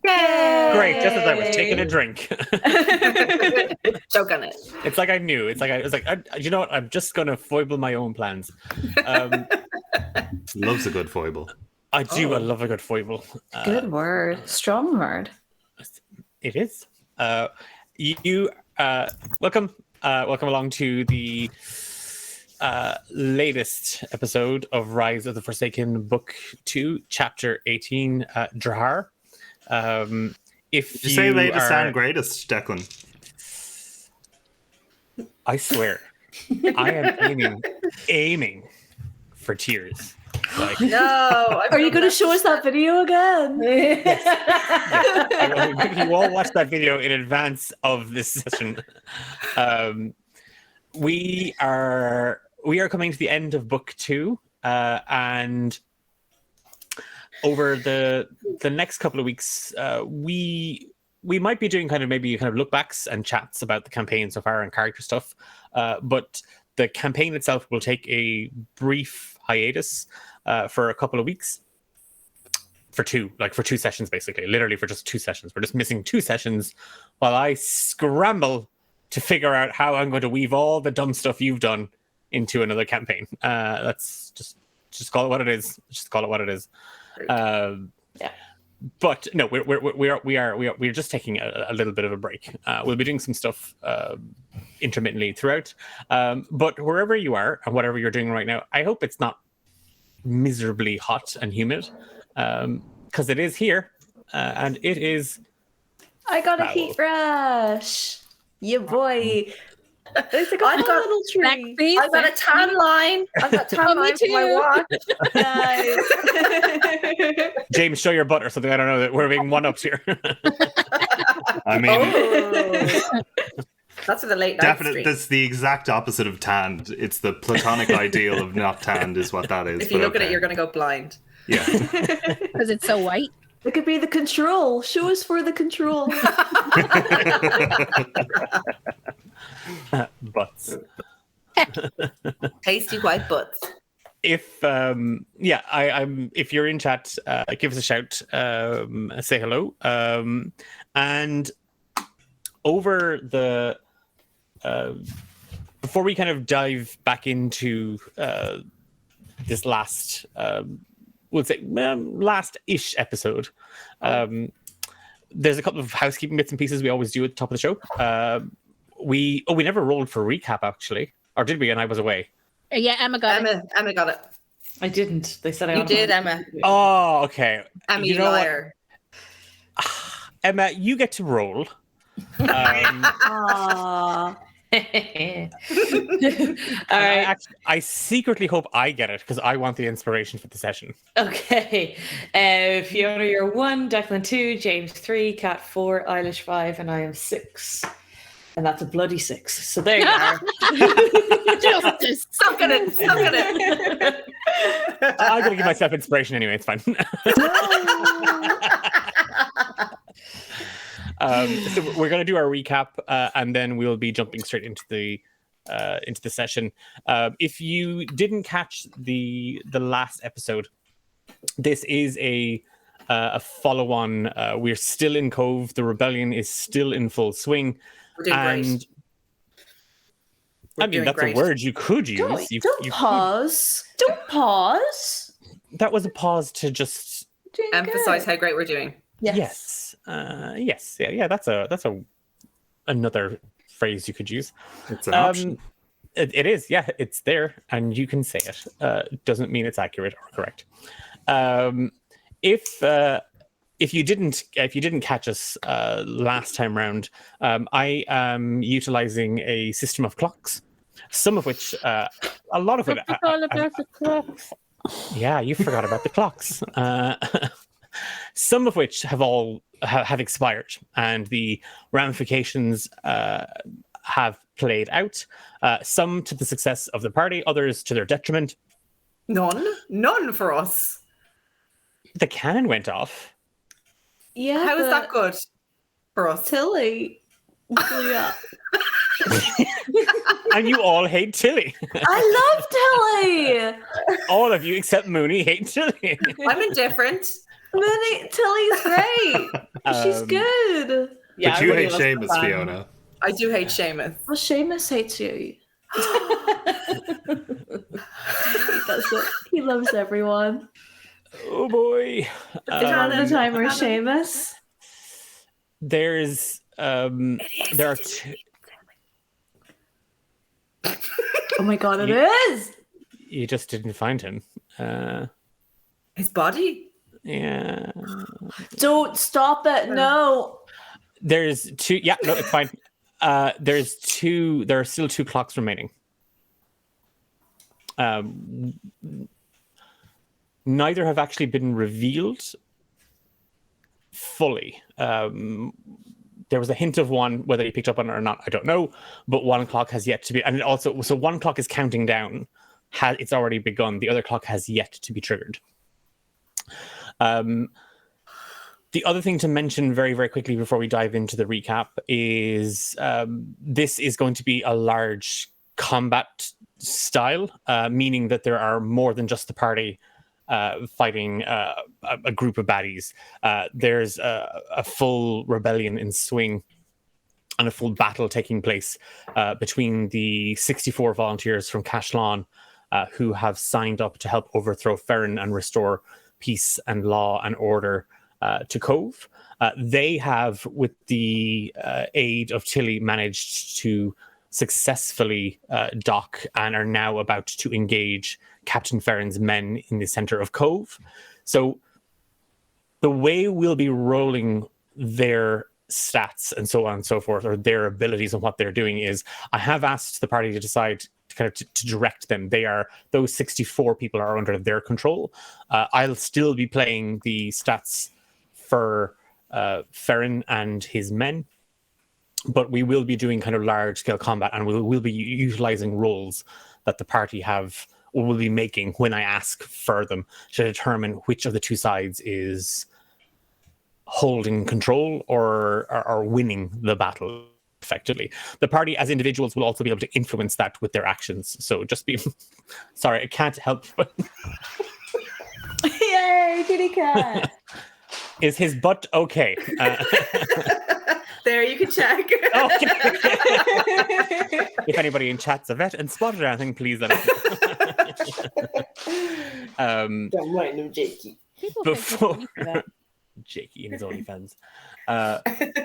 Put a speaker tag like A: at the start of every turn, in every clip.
A: Yay!
B: Great, just as I was taking a drink.
A: Choke on it.
B: It's like I knew. It's like I was like, you know what? I'm just going to foible my own plans.
C: Loves a good foible.
B: I do. I love a good foible.
D: Good word. Strong word.
B: It is. You welcome along to the latest episode of Rise of the Forsaken, Book 2, Chapter 18, Deartháir. If
C: Did you say latest and greatest, Declan?
B: I swear, I am aiming for tears. Like,
A: No.
D: Are you going to show us that video again?
B: You all watched that video in advance of this session. We are coming to the end of Book 2, and over the next couple of weeks, we might be doing kind of look backs and chats about the campaign so far and character stuff. But the campaign itself will take a brief hiatus for a couple of weeks. For two sessions, basically, literally for just 2 sessions. We're just missing 2 sessions while I scramble to figure out how I'm going to weave all the dumb stuff you've done into another campaign. Let's just call it what it is. Just call it what it is.
D: Yeah.
B: But no, we're just taking a little bit of a break. We'll be doing some stuff intermittently throughout. But wherever you are and whatever you're doing right now, I hope it's not miserably hot and humid, because it is here, and it is.
D: I got a
B: foul.
D: heat rash. Yeah, boy. There's like
A: I've got
D: little tree.
A: I've got a tan line. I've got tan line for my watch.
B: James, show your butt or something. I don't know. That we're being one-ups here.
C: I mean,
A: That's for the late night
C: definitely,
A: stream.
C: that's the exact opposite of tanned. It's the platonic ideal of not tanned, is what that is.
A: If you look at it, you're going to go blind.
C: Yeah.
E: Because it's so white.
D: It could be the control. Show us for the control.
B: Butts.
A: Tasty white butts.
B: If I'm if you're in chat, give us a shout, say hello, and over the before we kind of dive back into this last we'll say last-ish episode, there's a couple of housekeeping bits and pieces we always do at the top of the show. We never rolled for recap, actually, or did we? And I was away.
E: Yeah, Emma got it.
A: Emma got it.
D: I didn't. They said I
A: You did, Emma.
B: Oh, okay.
A: Emma,
B: You
A: you
B: know what?
A: liar.
B: Emma, you get to roll.
D: Aww.
E: All right.
B: I secretly hope I get it because I want the inspiration for the session.
F: Okay. Fiona, you're 1, Declan 2, James 3, Kat 4, Eilish 5, and I am 6. And that's a bloody 6. So there you are.
E: Justice.
A: Suck at it. Suck at it.
B: I'm going to give myself inspiration anyway. It's fine. So we're going to do our recap, and then we'll be jumping straight into the session. If you didn't catch the last episode, this is a follow-on. We're still in Cove. The rebellion is still in full swing.
A: We're doing great.
B: I mean, that's
A: great.
B: a word you could use.
D: Don't
B: You
D: pause. Don't pause.
B: That was a pause to just
D: Doing
A: Emphasize
D: good.
A: how great we're doing.
D: Yes.
B: yes, yeah. That's another phrase you could use.
C: It's an option.
B: It is, yeah. It's there, and you can say it. Doesn't mean it's accurate or correct. If you didn't catch us last time round, I am utilizing a system of clocks, some of which, a lot of it.
E: All about the clocks.
B: Yeah, you forgot about the clocks. Some of which have expired, and the ramifications have played out. Some to the success of the party, others to their detriment.
A: None for us.
B: The cannon went off.
D: Yeah.
A: How is that good for us?
D: Tilly? Yeah.
B: And you all hate Tilly.
D: I love Tilly.
B: All of you except Mooney hate Tilly.
A: I'm indifferent.
D: Tilly's great. She's good.
F: Yeah,
C: but
F: I
C: you
F: really
C: hate
F: wasn't a
C: Seamus,
F: fan.
C: Fiona.
A: I do hate Seamus.
D: Well, Seamus hates you. He doesn't. He loves everyone.
B: Oh boy.
D: Another timer, Seamus.
B: There's there are two.
D: Oh my god, it is!
B: You just didn't find him.
A: His body?
B: Yeah.
D: Don't stop it, no!
B: There's two. Yeah, no, it's fine. There's two. There are still 2 clocks remaining. Neither have actually been revealed fully. There was a hint of one, whether you picked up on it or not, I don't know. But 1 clock has yet to be, and also, so 1 clock is counting down. It's already begun. The other clock has yet to be triggered. The other thing to mention very, very quickly before we dive into the recap is this is going to be a large combat style, meaning that there are more than just the party fighting a group of baddies. There's a full rebellion in swing and a full battle taking place between the 64 volunteers from Cashlawn who have signed up to help overthrow Ferrin and restore peace and law and order to Cove. They have, with the aid of Tilly, managed to successfully dock and are now about to engage Captain Ferrin's men in the center of Cove. So the way we'll be rolling their stats and so on and so forth, or their abilities and what they're doing, is I have asked the party to decide to kind of to direct them. Those 64 people are under their control. I'll still be playing the stats for Ferrin and his men, but we will be doing kind of large scale combat, and we'll be utilizing roles that the party have or will be making when I ask for them to determine which of the 2 sides is holding control or winning the battle effectively. The party as individuals will also be able to influence that with their actions. So just be sorry, I can't help but
D: Yay, kitty cat!
B: is his butt okay?
A: There, you can check.
B: If anybody in chat's a vet and spotted anything, please let us know.
D: Don't mind him, Jakey.
B: Before Jakey and his OnlyFans.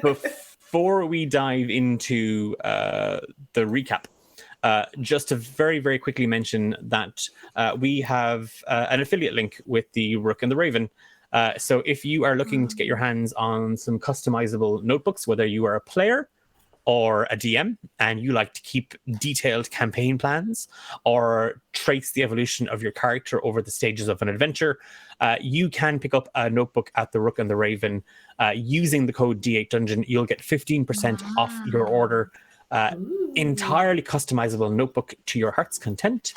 B: Before we dive into the recap, just to very, very quickly mention that we have an affiliate link with the Rook and the Raven. So if you are looking to get your hands on some customizable notebooks, whether you are a player or a DM and you like to keep detailed campaign plans or trace the evolution of your character over the stages of an adventure, you can pick up a notebook at the Rook and the Raven. Using the code D8Dungeon, you'll get 15% off your order. Entirely customizable notebook to your heart's content.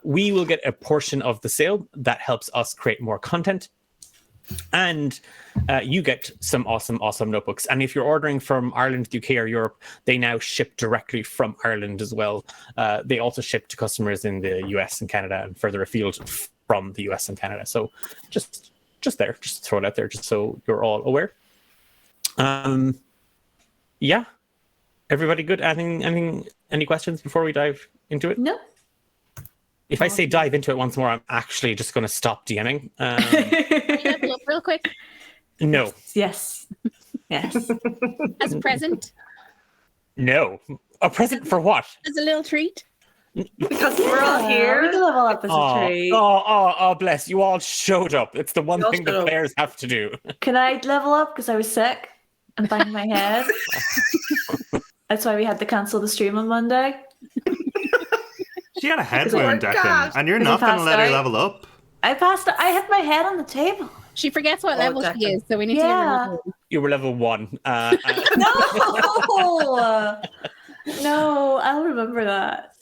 B: We will get a portion of the sale that helps us create more content. And you get some awesome notebooks. And if you're ordering from Ireland, UK, or Europe, they now ship directly from Ireland as well. They also ship to customers in the US and Canada and further afield from the US and Canada. So just throw it out there, just so you're all aware. Yeah, everybody good? Any questions before we dive into it?
D: No.
B: If I say dive into it once more, I'm actually just going to stop DMing.
E: Level up real quick.
B: No.
D: Yes. Yes.
E: As a present.
B: No. A present for what?
E: As a little treat.
A: Because we're all
D: We
A: here.
D: can level up as a treat.
B: Bless. You all showed up. It's the one
A: You all
B: thing the
A: showed up.
B: players have to do.
D: Can I level up because I was sick and banged my head? That's why we had to cancel the stream on Monday.
C: She had a head
D: Oh my
C: wound, Declan,
A: gosh.
C: and you're
D: Is
C: not
D: he
C: going to let her
D: passed out?
C: level up.
D: I hit my head on the table.
E: She forgets what
A: Oh,
E: level she
A: Declan.
E: is, so we need to
D: Yeah.
E: give her a
B: You were level 1.
D: No! No, I'll remember that.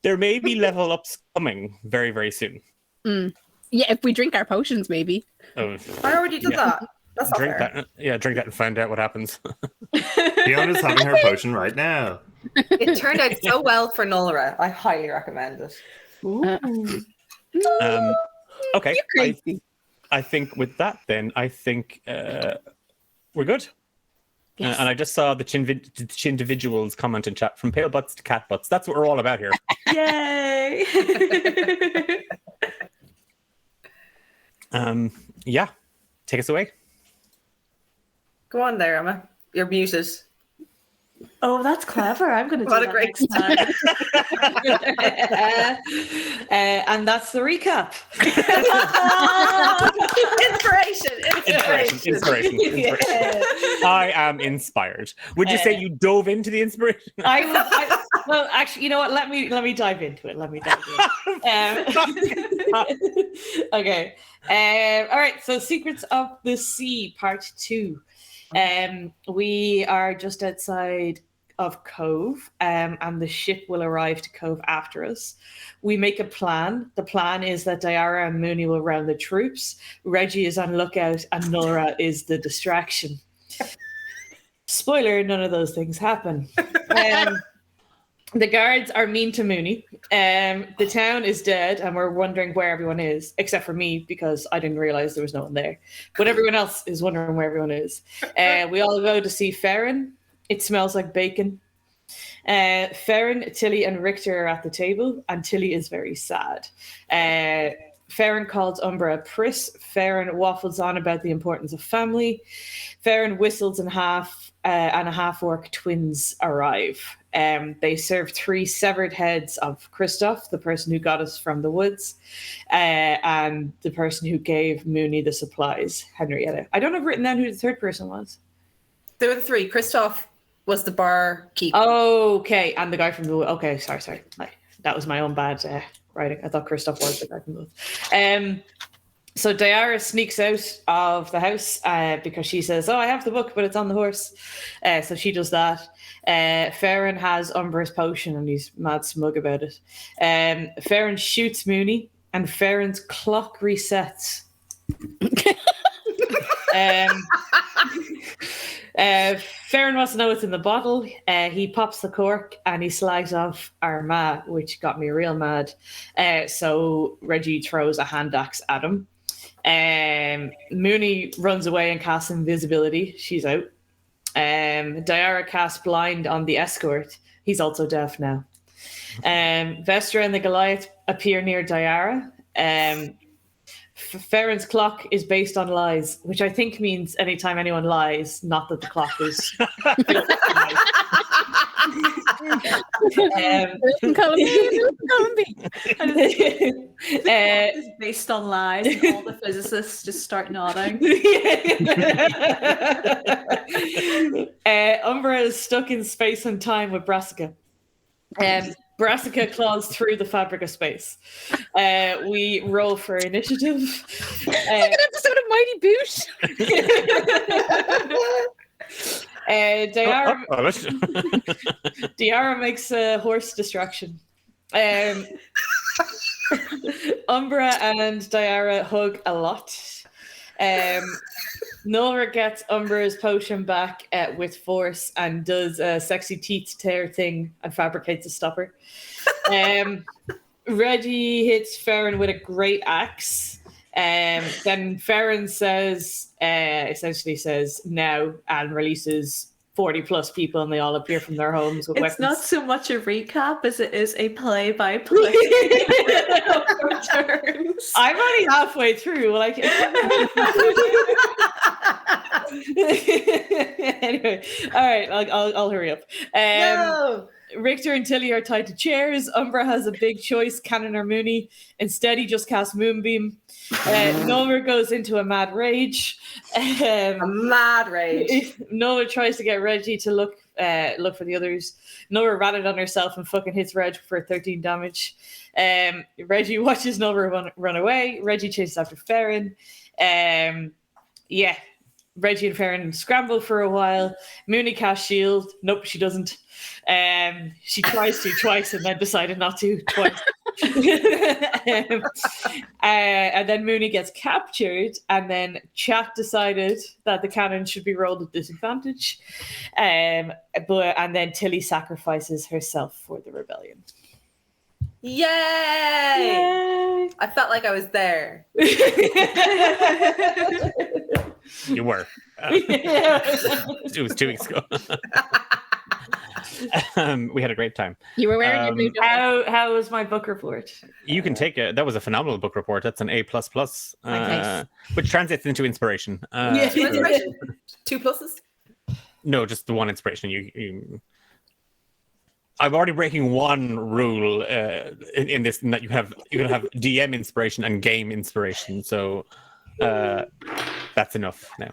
B: There may be level ups coming very, very soon.
E: Yeah, if we drink our potions, maybe.
B: Oh,
A: I already did
B: Yeah.
A: that. That's not
B: drink
A: fair.
B: that. Yeah, drink that and find out what happens.
C: Fiona's having her potion right now.
A: It turned out so well for Nolra. I highly recommend it.
D: Ooh.
B: Okay.
E: You're crazy.
B: I think with that, then I think we're good.
D: Yes.
B: And I just saw the individuals comment in chat from pale butts to cat butts. That's what we're all about here.
D: Yay!
B: Yeah, take us away.
A: Go on there, Emma. You're muted.
D: Oh, that's clever. I'm going to do
A: What a
D: that
A: great
D: next time.
F: And that's the recap.
A: Inspiration.
F: Yeah.
B: I am inspired. Would you say you dove into the inspiration?
F: Well, actually, you know what? Let me dive into it. Okay. All right. So, Secrets of the Sea, Part 2. We are just outside of Cove, and the ship will arrive to Cove after us. We make a plan. The plan is that Deartháir and Mooney will round the troops. Reggie is on lookout, and Nora is the distraction. Spoiler: none of those things happen. The guards are mean to Mooney. The town is dead, and we're wondering where everyone is, except for me, because I didn't realize there was no one there. But everyone else is wondering where everyone is. We all go to see Farron. It smells like bacon. Farron, Tilly, and Richter are at the table, and Tilly is very sad. Farron calls Umbra a priss. Farron waffles on about the importance of family. Farron whistles, and a half-orc twins arrive. They serve 3 severed heads of Kristoff, the person who got us from the woods, and the person who gave Mooney the supplies, Henrietta. I don't have written down who the third person was.
A: There were the 3. Christoph was the barkeep.
F: Okay, and the guy from the woods. Okay, sorry. That was my own bad writing. I thought Kristoff was the guy from the woods. So Deartháir sneaks out of the house because she says, "Oh, I have the book, but it's on the horse." So she does that. Farron has Umbra's potion, and he's mad smug about it. Farron shoots Mooney, and Farron's clock resets. Farron wants to know what's in the bottle. He pops the cork and he slags off Armagh, which got me real mad. So Reggie throws a hand axe at him. Mooney runs away and casts invisibility. She's out. Deartháir casts blind on the escort. He's also deaf now. Vestra and the Goliath appear near Deartháir. Farron's clock is based on lies, which I think means anytime anyone lies, not that the clock is.
E: Call me.
D: It's based on lies, and all the physicists just start nodding.
F: Umbra is stuck in space and time with Brassica. Brassica claws through the fabric of space. We roll for initiative.
E: Like an episode of Mighty Boot.
F: Deartháir makes a horse distraction. Umbra and Deartháir hug a lot. Nora gets Umbra's potion back with force and does a sexy teeth tear thing and fabricates a stopper. Reggie hits Farron with a great axe. Then Farron essentially says now, and releases 40 plus people, and they all appear from their homes with weapons.
D: It's not so much a recap as it is a play-by-play of turns.
F: I'm only halfway through. Anyway, all right, I'll hurry up.
A: No!
F: Richter and Tilly are tied to chairs. Umbra has a big choice, Cannon or Mooney. Instead, he just casts Moonbeam. Nova goes into a mad rage.
A: A mad rage.
F: Nova tries to get Reggie to look for the others. Nova ratted on herself and fucking hits Reg for 13 damage. Reggie watches Nova run away. Reggie chases after Farron. Reggie and Farron scramble for a while. Mooney casts shield. Nope, she doesn't. She tries to twice and then decided not to twice. And then Mooney gets captured, and then Chat decided that the cannon should be rolled at disadvantage. And then Tilly sacrifices herself for the rebellion.
A: Yay! I felt like I was there.
B: You were. It was 2 weeks ago. We had a great time.
E: You were wearing your blue jumper.
D: How was my book report?
B: You can take it. That was a phenomenal book report. That's an A++,
E: Nice.
B: which translates into inspiration.
A: Yeah,
B: So-
A: inspiration. 2 pluses.
B: No, just the one inspiration. I'm already breaking one rule in this, in that you can have DM inspiration and game inspiration. So that's enough now.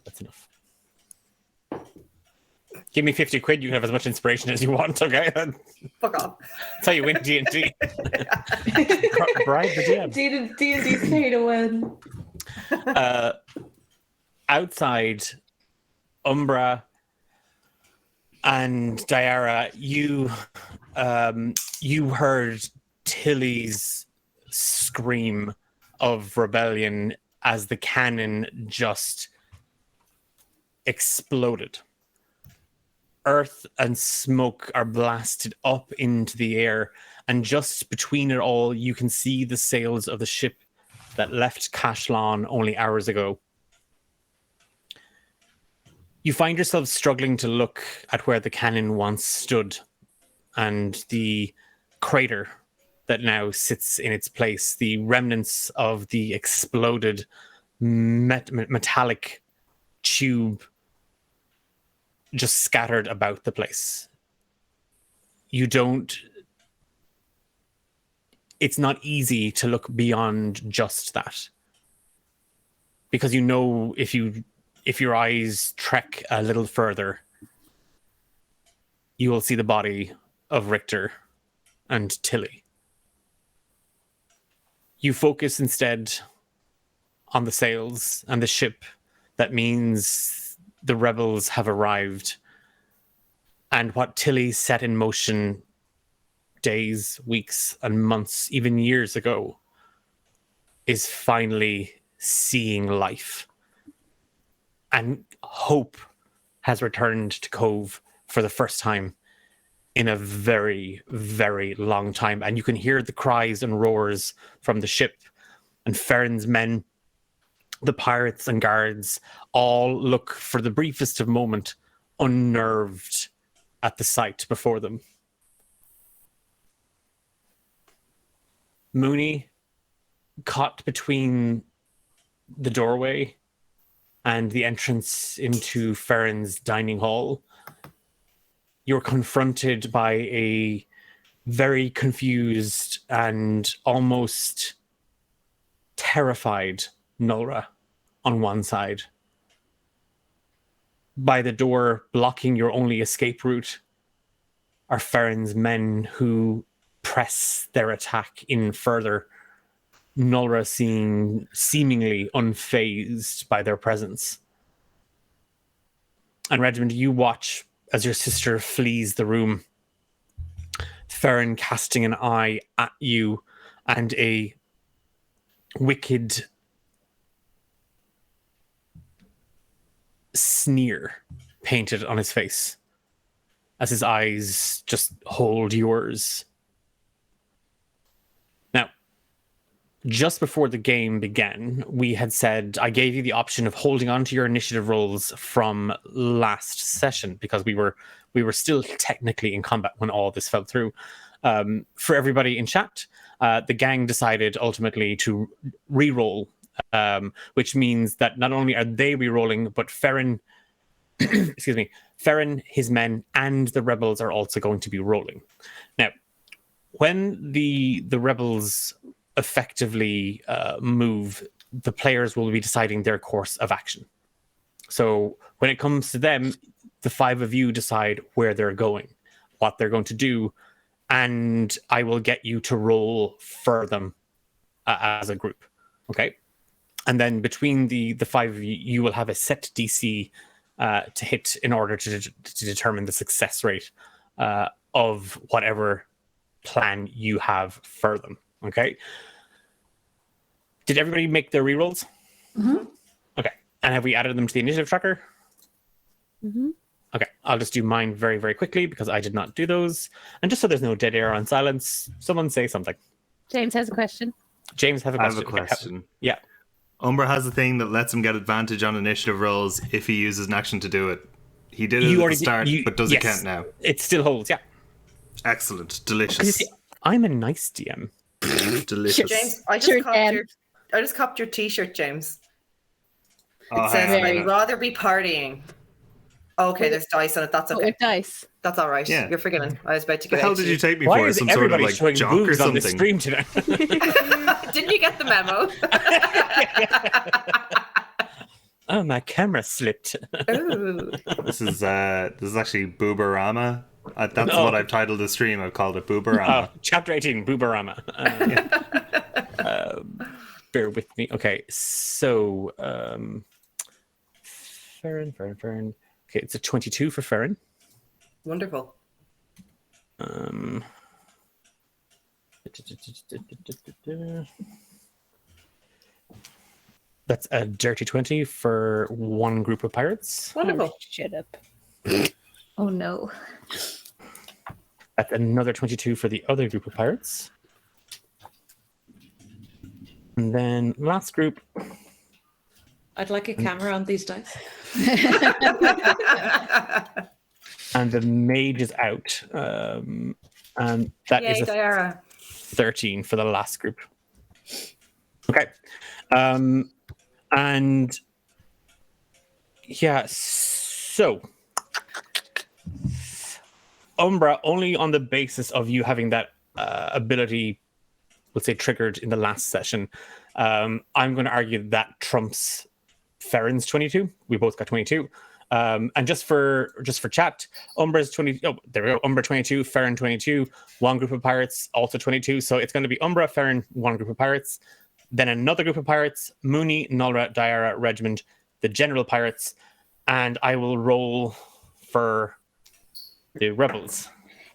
B: That's enough. Give me 50 quid. You can have as much inspiration as you want. Okay,
A: Fuck off.
B: that's how you win D&D. Bribe the DM.
D: D&D's pay to win.
B: Outside, Umbra and Deartháir, you heard Tilly's scream of rebellion as the cannon just exploded. Earth and smoke are blasted up into the air, and just between it all, you can see the sails of the ship that left Cashlon only hours ago. You find yourself struggling to look at where the cannon once stood and the crater that now sits in its place, the remnants of the exploded metallic tube just scattered about the place. It's not easy to look beyond just that, because you know if your eyes trek a little further, you will see the body of Richter and Tilly. You focus instead on the sails and the ship. That means the rebels have arrived, and what Tilly set in motion days, weeks, and months, even years ago, is finally seeing life. And hope has returned to Cove for the first time in a very, very long time. And you can hear the cries and roars from the ship, and Farron's men, the pirates and guards, all look for the briefest of moment, unnerved at the sight before them. Mooney, caught between the doorway and the entrance into Farron's dining hall, you're confronted by a very confused and almost terrified Nulra on one side. By the door, blocking your only escape route, are Farron's men, who press their attack in further, Nulra seemingly unfazed by their presence. And Regiment, you watch as your sister flees the room, Farron casting an eye at you and a wicked sneer painted on his face as his eyes just hold yours. Now, just before the game began, we had said I gave you the option of holding on to your initiative rolls from last session, because we were still technically in combat when all this fell through. For everybody in chat, the gang decided ultimately to re-roll, which means that not only are they re-rolling, but Farron, excuse me, Farron, his men, and the rebels are also going to be rolling. Now, when the rebels effectively move, the players will be deciding their course of action. So when it comes to them, the 5 of you decide where they're going, what they're going to do, and I will get you to roll for them as a group. Okay? And then between the 5 of you, you will have a set DC to hit in order to determine the success rate of whatever plan you have for them. Okay? Did everybody make their rerolls?
D: Mm-hmm.
B: Okay. And have we added them to the initiative tracker?
E: Mm-hmm.
B: Okay, I'll just do mine very, very quickly because I did not do those. And just so there's no dead air on silence, someone say something.
E: James has a question.
B: James have a
C: I
B: question.
C: have a question.
B: Yeah.
C: Umbra has a thing that lets him get advantage on initiative rolls if he uses an action to do it. He did it
B: You
C: at the
B: already
C: start, but does it
B: yes.
C: count now?
B: It still holds, yeah.
C: Excellent.
B: 'Cause you
C: Delicious.
B: see, I'm a nice DM.
C: Delicious.
A: James, I just
E: Sure
A: copped
E: can.
A: your T-shirt, James.
C: Oh,
A: It says,
C: hang on a
A: "I'd
C: minute.
A: rather be partying." Okay, there's dice on it. That's
E: But
A: okay.
E: with dice.
A: That's all right.
C: Yeah.
A: You're forgiven. I was about to
C: The
A: give
C: hell
A: out
C: did
A: to
C: you take me
B: Why
C: for?
B: is
C: Some sort of
B: everybody
C: like
B: showing
C: jock or
B: boobs on this
C: something?
B: stream today?
A: Didn't you get the memo?
B: Oh, my camera slipped.
A: Ooh.
C: This is actually Booberama. That's
B: Oh.
C: what I've titled the stream. I've called it Booberama.
B: Chapter 18, Booberama. Bear with me. Okay, so Farron. Okay, it's a 22 for Farron.
A: Wonderful.
B: That's a dirty 20 for one group of pirates.
A: Wonderful.
E: Oh, shut up.
D: Oh no.
B: That's another 22 for the other group of pirates. And then last group,
F: I'd like a camera on these dice.
B: and the mage is out. And that is
A: Yay,
B: a
A: Diara.
B: 13 for the last group. Okay. And yeah, so Umbra, only on the basis of you having that ability, let's say, triggered in the last session, I'm going to argue that trumps Farron's 22. We both got 22. And just for chat, Umbra's 20. Oh, there we go. Umbra 22, Farron 22. One group of pirates also 22. So it's going to be Umbra, Farron, one group of pirates. Then another group of pirates: Mooney, Nulra, Diara, Regiment, the general pirates, and I will roll for the rebels.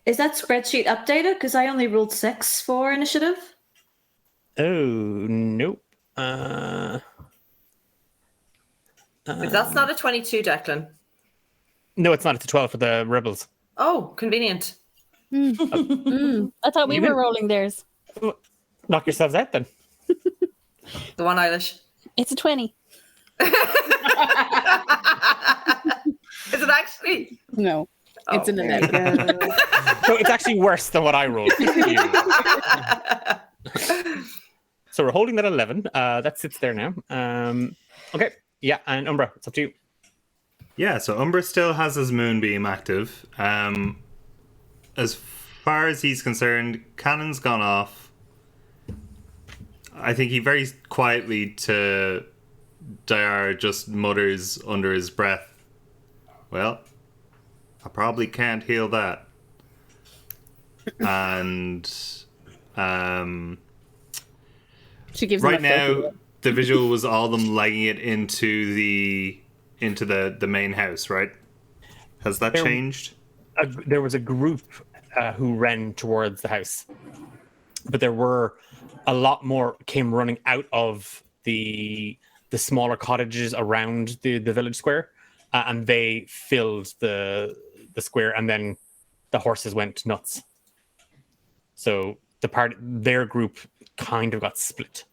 D: Is that spreadsheet updated? Because I only rolled 6 for initiative.
B: Oh nope.
A: But that's not a 22, Declan.
B: No, it's not. It's a 12 for the rebels.
A: Oh, convenient.
E: I thought we
B: Even-
E: were rolling theirs.
B: Knock yourselves out then.
A: The one Eilish.
E: It's a 20.
A: Is it actually?
E: No, it's an
A: there
E: 11.
A: you go.
B: So it's actually worse than what I rolled. So we're holding that 11. That sits there now. Okay. Yeah, and Umbra, it's up to you.
C: Yeah, so Umbra still has his moonbeam active. As far as he's concerned, cannon's gone off. I think he very quietly to Diar just mutters under his breath, "Well, I probably can't heal that." And
E: She gives him
C: right
E: a
C: now,
E: photo.
C: the visual was all them legging it into the main house, right? Has that
B: There-
C: changed?
B: There was a group who ran towards the house, but there were a lot more came running out of the smaller cottages around the village square, and they filled the square, and then the horses went nuts. So their group kind of got split.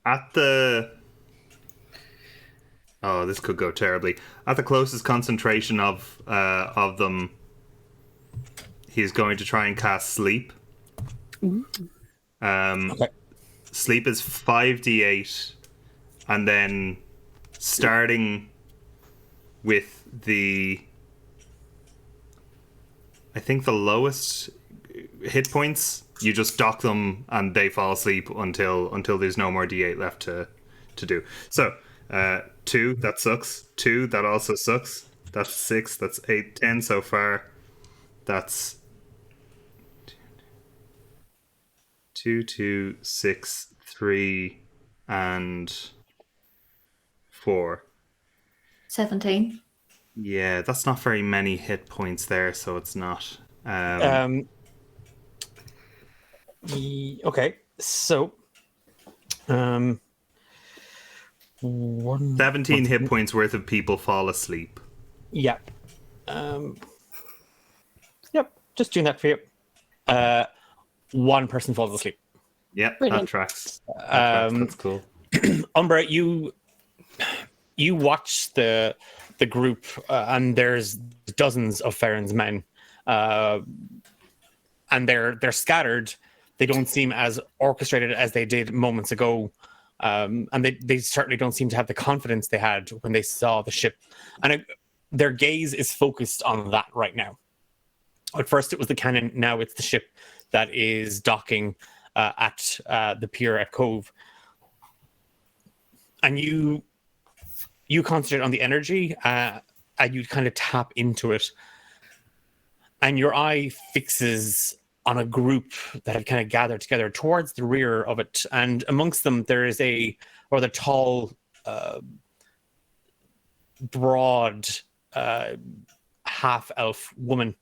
C: At the this could go terribly. At the closest concentration of them, he's going to try and cast sleep.
B: Okay.
C: Sleep is 5d8, and then starting with I think the lowest hit points, you just dock them and they fall asleep until there's no more d8 left to do. So 2, that sucks. 2, that also sucks. That's 6, that's 8, 10 so far. That's 2, 2, 6, 3, and 4.
D: 17.
C: Yeah, that's not very many hit points there, so it's not.
B: Okay, so
C: 17 hit points worth of people fall asleep.
B: Yeah. Yep, just doing that for you. One person falls asleep.
C: Yep, that
E: Brilliant.
C: tracks. That tracks. That's cool.
B: Umbra, you watch the group, and there's dozens of Farron's men, and they're scattered. They don't seem as orchestrated as they did moments ago, and they certainly don't seem to have the confidence they had when they saw the ship. And their gaze is focused on that right now. At first, it was the cannon. Now it's the ship that is docking at the pier at Cove. And you concentrate on the energy, and you kind of tap into it. And your eye fixes on a group that had kind of gathered together towards the rear of it. And amongst them, there is a rather tall, broad, half-elf woman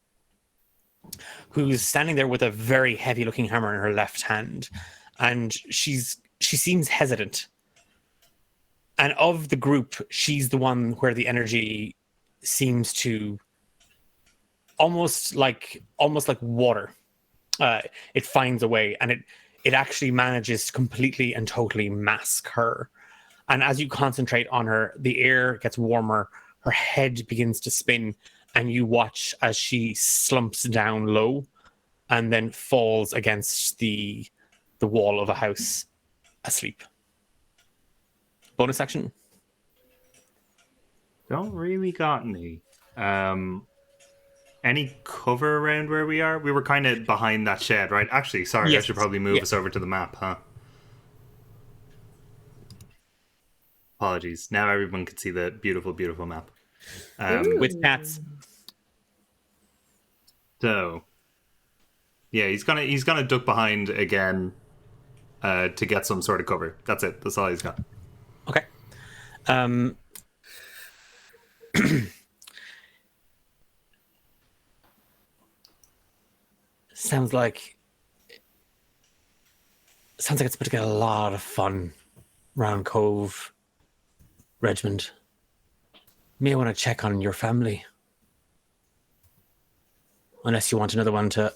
B: who's standing there with a very heavy-looking hammer in her left hand. And she seems hesitant. And of the group, she's the one where the energy seems to almost like water. It finds a way, and it actually manages to completely and totally mask her. And as you concentrate on her, the air gets warmer, her head begins to spin, and you watch as she slumps down low and then falls against the wall of a house asleep. Bonus action.
C: Don't really got any. Any cover around where we are? We were kind of behind that shed, right? Actually, sorry,
B: Yes.
C: I should probably move us over to the map, huh? Apologies. Now everyone can see the beautiful, beautiful map.
B: With cats.
C: So, yeah, he's gonna duck behind again to get some sort of cover. That's it. That's all he's got.
B: Okay. Sounds like it's about to get a lot of fun round Cove, Regiment. May want to check on your family. Unless you want another one to...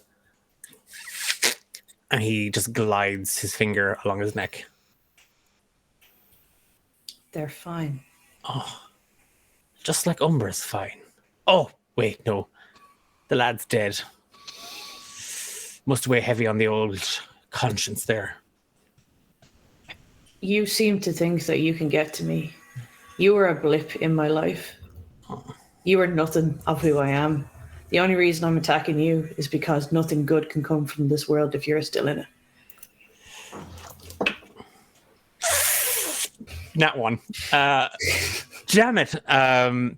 B: And he just glides his finger along his neck.
F: They're fine.
B: Just like Umbra's fine. Oh, wait, no. The lad's dead. Must weigh heavy on the old conscience there.
F: You seem to think that you can get to me. You were a blip in my life. You are nothing of who I am. The only reason I'm attacking you is because nothing good can come from this world if you're still in it.
B: Not one. Damn it. That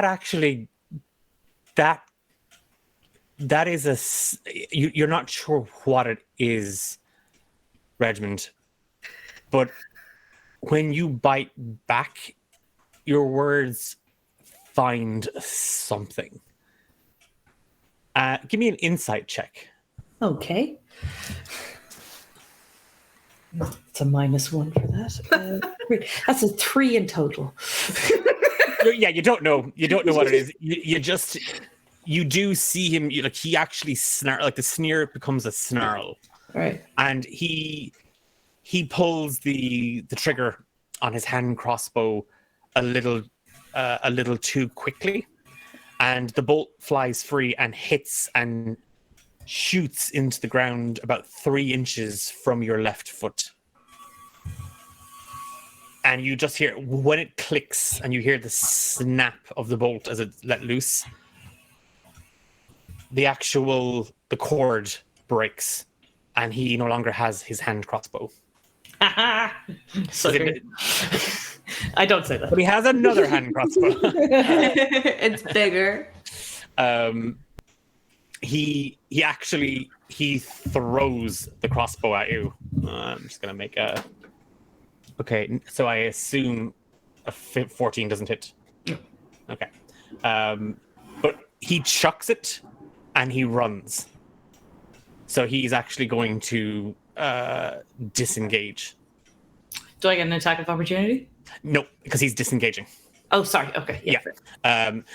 B: actually... That is you're not sure what it is, Regiment, but when you bite back, your words find something. Give me an insight check.
F: Okay. It's a -1 for that. That's a 3 in total.
B: Yeah, you don't know. You don't know what it is. You do see him. He actually snarl. Like the sneer becomes a snarl.
F: Right.
B: And he pulls the trigger on his hand crossbow a little too quickly, and the bolt flies free and hits and shoots into the ground about 3 inches from your left foot. And you just hear when it clicks, and you hear the snap of the bolt as it's let loose. The cord breaks, and he no longer has his hand crossbow.
F: Sucker. I don't say that.
B: But he has another hand crossbow.
D: It's bigger.
B: He throws the crossbow at you. I'm just gonna make a. Okay, so I assume a 14 doesn't hit. Okay, but he chucks it and he runs. So he's actually going to disengage.
F: Do I get an attack of opportunity?
B: No, because he's disengaging.
F: Oh, sorry. Okay. Yeah.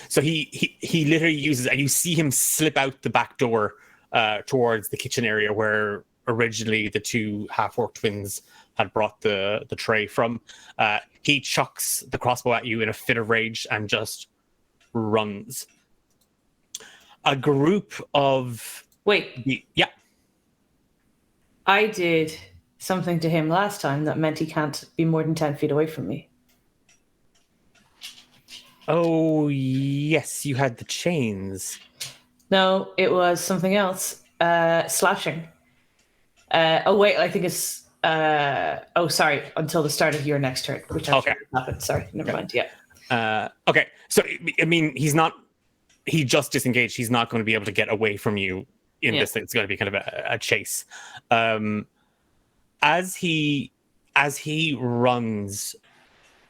B: So he literally uses, and you see him slip out the back door towards the kitchen area where originally the two half-orc twins had brought the tray from. He chucks the crossbow at you in a fit of rage and just runs. A group of
F: Wait,
B: yeah.
F: I did something to him last time that meant he can't be more than 10 feet away from me.
B: Oh yes, you had the chains.
F: No, it was something else. Slashing. Oh wait, I think it's. Sorry. Until the start of your next turn, which actually happened. Sorry, never mind. Yeah.
B: Okay, so I mean, he just disengaged. He's not going to be able to get away from you in this thing. It's going to be kind of a chase. As he runs,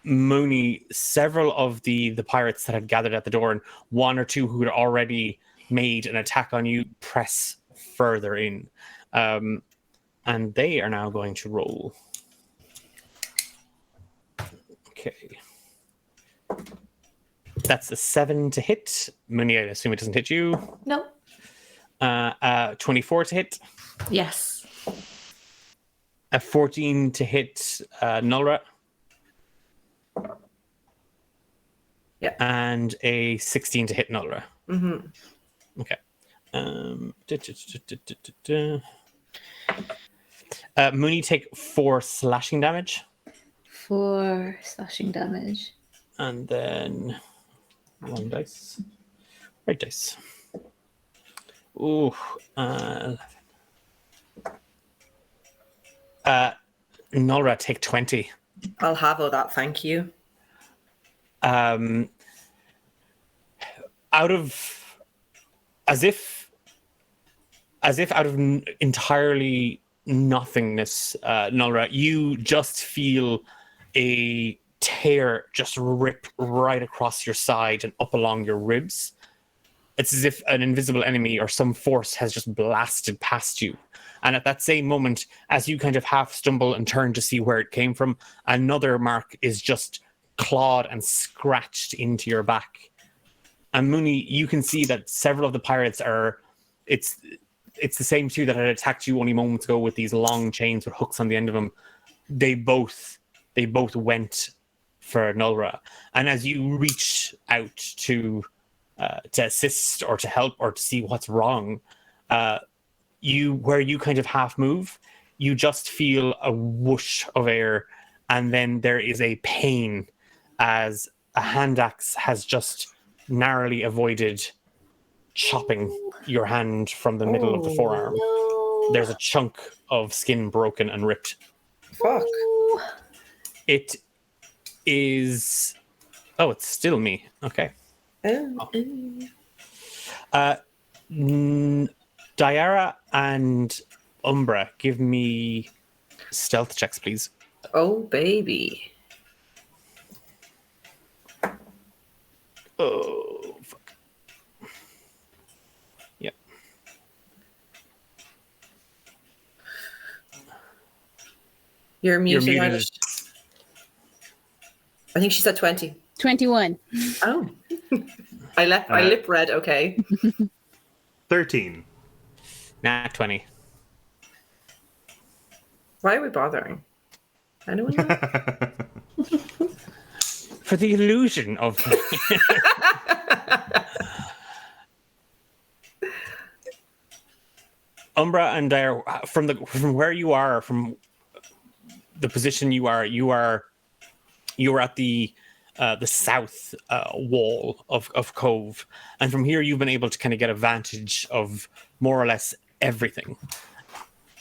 B: Mooney, several of the pirates that had gathered at the door, and one or two who had already made an attack on you, press further in. And they are now going to roll. Okay. That's a 7 to hit. Mooney, I assume it doesn't hit you.
D: No.
B: 24 to hit.
D: Yes.
B: A 14 to hit Nulra.
A: Yeah.
B: And a 16 to hit Nulra.
A: Mm-hmm.
B: Okay. Mooney, take 4 slashing damage.
E: 4 slashing damage.
B: And then wrong dice. Right dice. Ooh. 11. Nulra, take 20.
A: I'll have all that, thank you.
B: Out of as if out of entirely nothingness, Nulra, you just feel a tear just rip right across your side and up along your ribs. It's as if an invisible enemy or some force has just blasted past you. And at that same moment, as you kind of half stumble and turn to see where it came from, another mark is just clawed and scratched into your back. And Mooney, you can see that several of the pirates are... It's the same two that had attacked you only moments ago with these long chains with hooks on the end of them. They both went for Nulra. And as you reach out to assist or to help or to see what's wrong, where you kind of half move, you just feel a whoosh of air, and then there is a pain as a hand axe has just narrowly avoided chopping your hand from the middle of the forearm.
D: No.
B: There's a chunk of skin broken and ripped.
A: Fuck.
B: It is... Oh, it's still me. Okay. Deartháir and Umbra, give me stealth checks, please.
A: Oh, baby.
B: Oh, fuck. Yep.
A: You're muted.
B: muted.
A: Eilish. I think she said 20.
E: 21.
A: Oh. I lip read, okay.
C: 13.
B: Nah, 20.
A: Why are we bothering? Anyone know?
B: For the illusion of... Umbra and Dare, from where you are, from the position you are at the south wall of Cove, and from here you've been able to kind of get a vantage of more or less everything.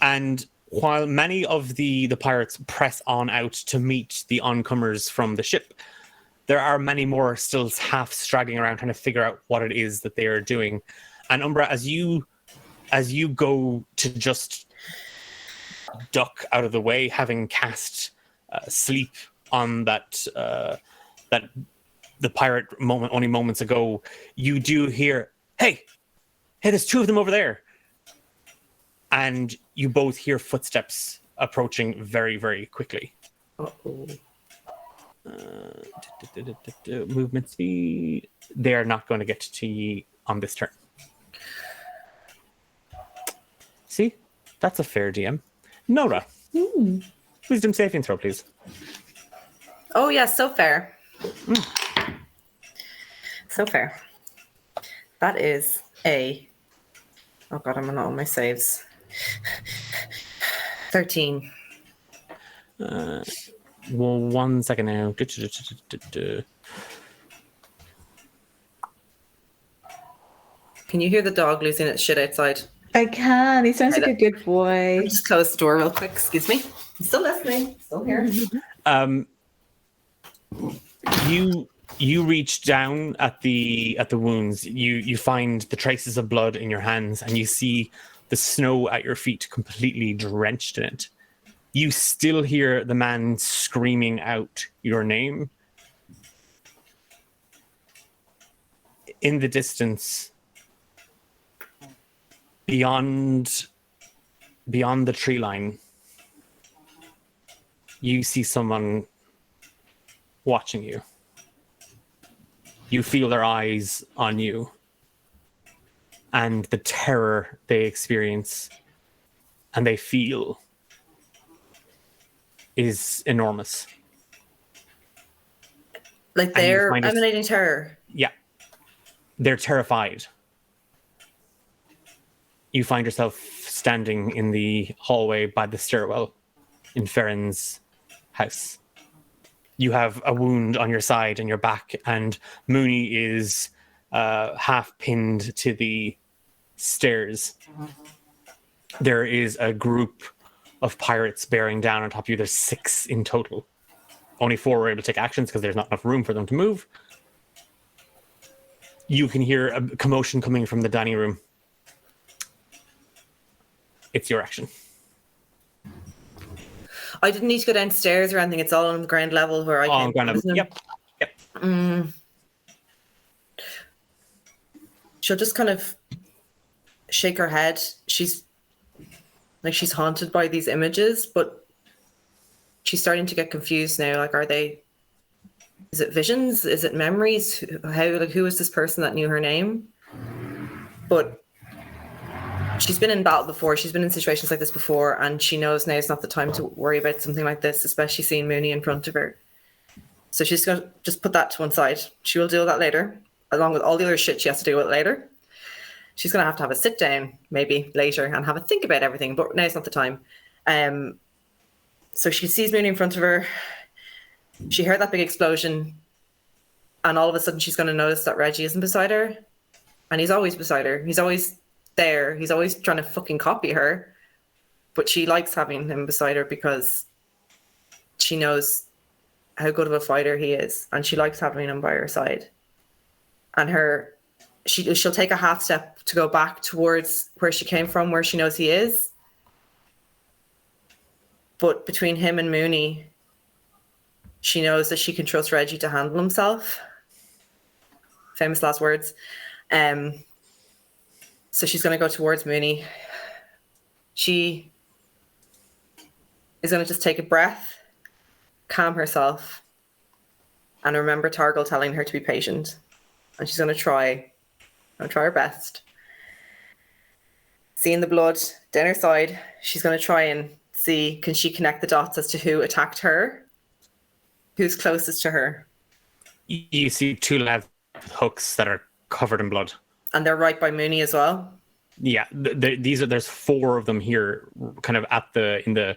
B: And while many of the pirates press on out to meet the oncomers from the ship, there are many more still half straggling around trying to figure out what it is that they are doing. And Umbra, as you go to just duck out of the way, having cast sleep on that the pirate moment only moments ago, you do hear, hey, there's two of them over there. And you both hear footsteps approaching very, very quickly.
A: Uh-oh.
B: Movement speed. They are not going to get to ye on this turn. See? That's a fair DM. Nora. Wisdom saving throw, please.
A: Oh, yeah, so fair. So fair. That is a... Oh, God, I'm not on my saves. 13.
B: Well, 1 second now.
A: Can you hear the dog losing its shit outside?
D: I can. He sounds like a good boy.
A: Just close the door real quick. Excuse me. I'm still listening. Still here.
B: You reach down at the wounds. You find the traces of blood in your hands, and you see the snow at your feet completely drenched in it. You still hear the man screaming out your name. In the distance, beyond the tree line, you see someone watching you. You feel their eyes on you, and the terror they experience and they feel is enormous.
A: Like
B: And you
A: they're
B: find it-
A: emanating terror.
B: Yeah. They're terrified. You find yourself standing in the hallway by the stairwell in Farron's house. You have a wound on your side and your back, and Mooney is half pinned to the stairs. There is a group of pirates bearing down on top of you. There's 6 in total. Only 4 were able to take actions because there's not enough room for them to move. You can hear a commotion coming from the dining room. It's your action.
A: I didn't need to go downstairs or anything. It's all on the ground level where I
B: Oh,
A: came
B: ground
A: from,
B: level.
A: isn't it?
B: Yep.
A: She'll just kind of shake her head. She's haunted by these images, but she's starting to get confused now. Like, is it visions? Is it memories? Who is this person that knew her name? But she's been in battle before. She's been in situations like this before, and she knows now is not the time to worry about something like this, especially seeing Mooney in front of her. So she's going to just put that to one side. She will deal with that later, along with all the other shit she has to deal with later. She's going to have a sit down maybe later and have a think about everything, but now's not the time. So she sees Mooney in front of her. She heard that big explosion, and all of a sudden she's going to notice that Reggie isn't beside her, and he's always beside her. He's always there. He's always trying to fucking copy her, but she likes having him beside her because she knows how good of a fighter he is, and she likes having him by her side. And she'll take a half step to go back towards where she came from, where she knows he is. But between him and Mooney, she knows that she can trust Reggie to handle himself. Famous last words. So she's going to go towards Mooney. She is going to just take a breath, calm herself, and remember Targle telling her to be patient. And she's going to try her best. Seeing the blood down her side, she's going to try and see, can she connect the dots as to who attacked her? Who's closest to her?
B: You see 2 lads with hooks that are covered in blood.
A: And they're right by Mooney as well.
B: Yeah, there's 4 of them here, kind of at in the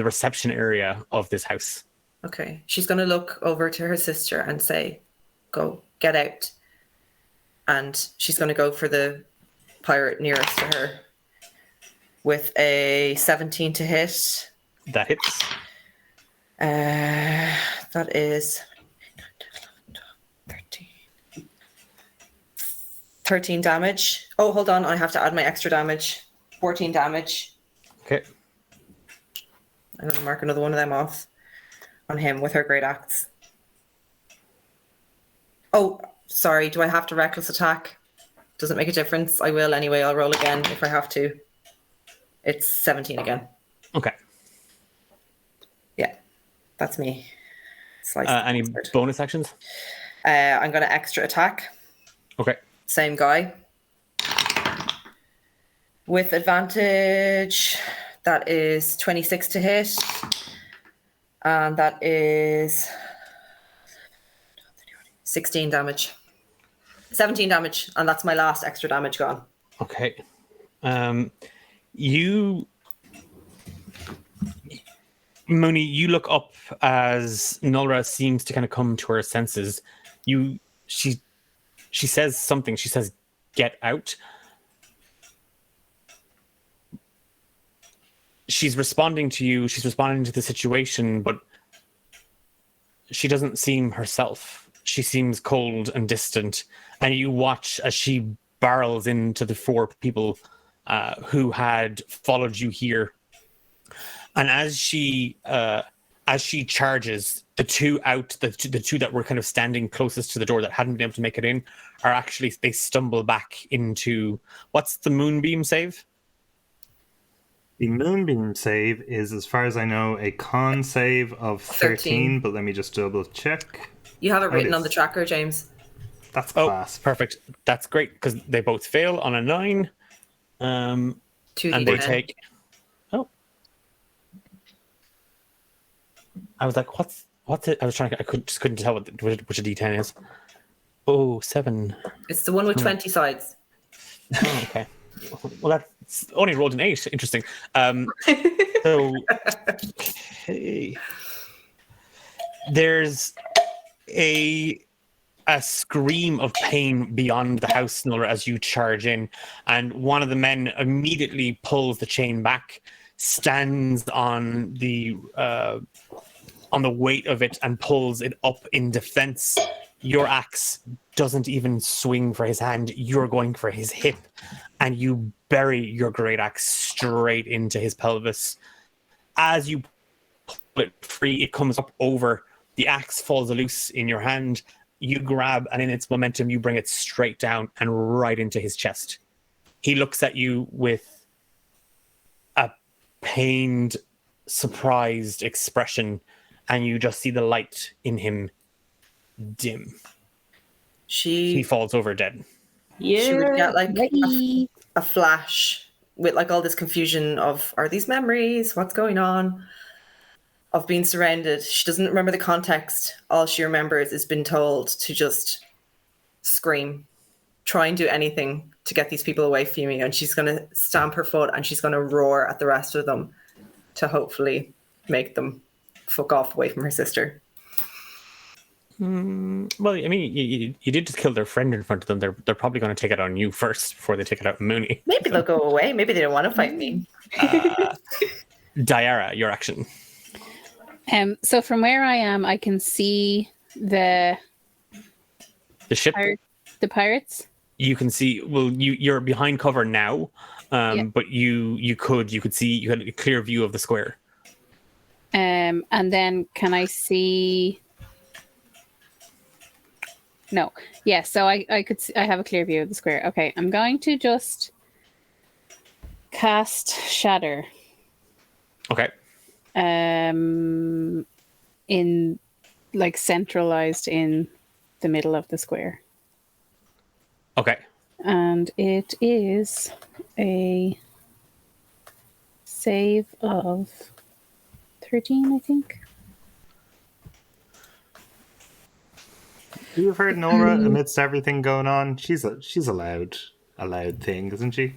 B: reception area of this house.
A: Okay. She's going to look over to her sister and say, go, get out. And she's going to go for the pirate nearest to her with a 17 to hit.
B: That hits.
A: That is 13 damage. Oh, hold on. I have to add my extra damage. 14 damage.
B: Okay.
A: I'm going to mark another one of them off on him with her great axe. Oh, sorry. Do I have to reckless attack? Does it make a difference? I will anyway. I'll roll again if I have to. It's 17 again.
B: Okay.
A: Yeah, that's me. Slice
B: Any
A: bastard.
B: bonus actions?
A: I'm going to extra attack.
B: Okay.
A: Same guy. With advantage, that is 26 to hit. And that is 16 damage. 17 damage, and that's my last extra damage gone.
B: Okay. You, Mooney, you look up as Nulra seems to kind of come to her senses. She says something. She says, "Get out." She's responding to you. She's responding to the situation, but she doesn't seem herself. She seems cold and distant, and you watch as she barrels into the 4 people who had followed you here. And as she charges, the two that were kind of standing closest to the door that hadn't been able to make it in are actually, they stumble back into, what's the moonbeam save?
C: The moonbeam save is, as far as I know, a con save of 13, but let me just double check.
A: You have it written
C: is.
A: on the tracker, James.
C: That's class.
B: Perfect. That's great, because they both fail on a 9. And
A: 2d10.
B: they take... Oh. I was like, what's it? I was trying to... just couldn't tell which a d10 is. Oh, 7.
A: It's the one with 20 sides.
B: Oh, okay. Well, that's only rolled an 8. Interesting. So, okay. There's a scream of pain beyond the house, Nuller, as you charge in, and one of the men immediately pulls the chain back, stands on the weight of it, and pulls it up in defense. Your axe doesn't even swing for his hand. You're going for his hip, and you bury your great axe straight into his pelvis. As you pull it free, it comes up over. The axe falls loose in your hand. You grab, and in its momentum, you bring it straight down and right into his chest. He looks at you with a pained, surprised expression, and you just see the light in him dim. He falls over dead.
A: She would get like
E: Bye.
A: a flash with like all this confusion of, are these memories? What's going on? Of being surrounded. She doesn't remember the context. All she remembers is being told to just scream, try and do anything to get these people away from you. And she's going to stamp her foot and she's going to roar at the rest of them to hopefully make them fuck off away from her sister.
B: Well, I mean, you did just kill their friend in front of them. They're probably going to take it on you first before they take it out on Mooney.
A: Maybe they'll go away. Maybe they don't want to fight me.
B: Diara, your action.
E: So from where I am, I can see the
B: ship.
E: The pirates.
B: You can see. Well, you're behind cover now, but you could see. You had a clear view of the square.
E: And then can I see? No. Yeah. So I could. I have a clear view of the square. Okay. I'm going to just cast Shatter.
B: Okay.
E: In like centralized in the middle of the square.
B: Okay.
E: And it is a save of 13, I think.
C: You've heard Nora amidst everything going on. She's a loud thing, isn't she?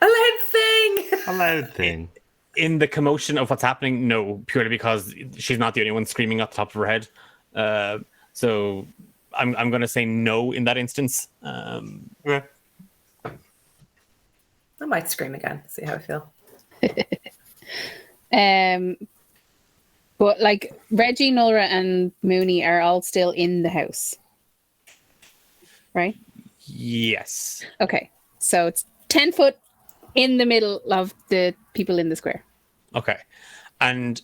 A: A loud thing!
C: A loud thing.
B: In the commotion of what's happening, no, purely because she's not the only one screaming at the top of her head. So I'm going to say no in that instance.
C: Okay.
A: I might scream again, see how I feel.
E: But like Reggie, Nora, and Mooney are all still in the house, right?
B: Yes.
E: Okay, so it's 10 foot in the middle of the people in the square.
B: Okay, and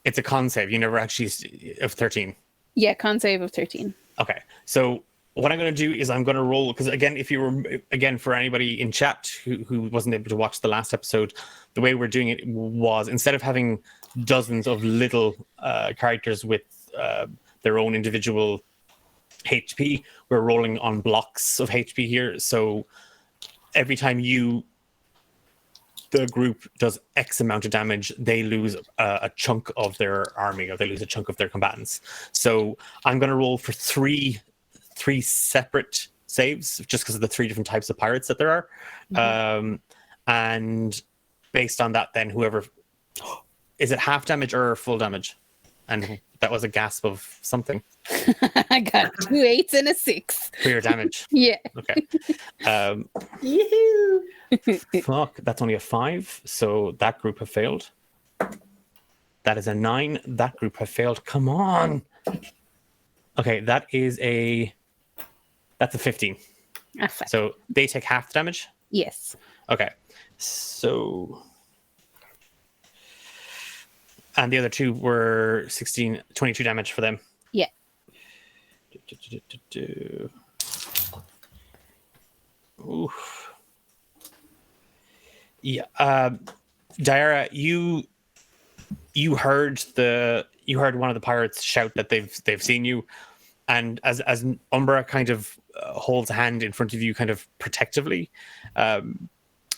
B: it's a con save. You never actually of 13.
E: Yeah, con save of 13.
B: Okay, so what I'm going to do is I'm going to roll, because again, if you were, again, for anybody in chat who wasn't able to watch the last episode, the way we're doing it was, instead of having dozens of little characters with their own individual HP. We're rolling on blocks of HP here, so every time the group does X amount of damage, they lose a chunk of their army, or they lose a chunk of their combatants. So I'm going to roll for three separate saves, just because of the 3 different types of pirates that there are. And based on that, then whoever... Is it half damage or full damage? And that was a gasp of something.
E: I got 2 8s and a 6.
B: For your damage.
E: Yeah.
B: Okay.
A: Yoo-hoo.
B: Fuck, that's only a 5, so that group have failed. That is a 9. That group have failed. Come on. Okay, that's a 15. So they take half the damage?
E: Yes.
B: Okay. So... And the other 2 were 22 damage for them.
E: Yeah.
B: Oof. Yeah. Deartháir, you heard one of the pirates shout that they've seen you, and as Umbra kind of holds a hand in front of you, kind of protectively,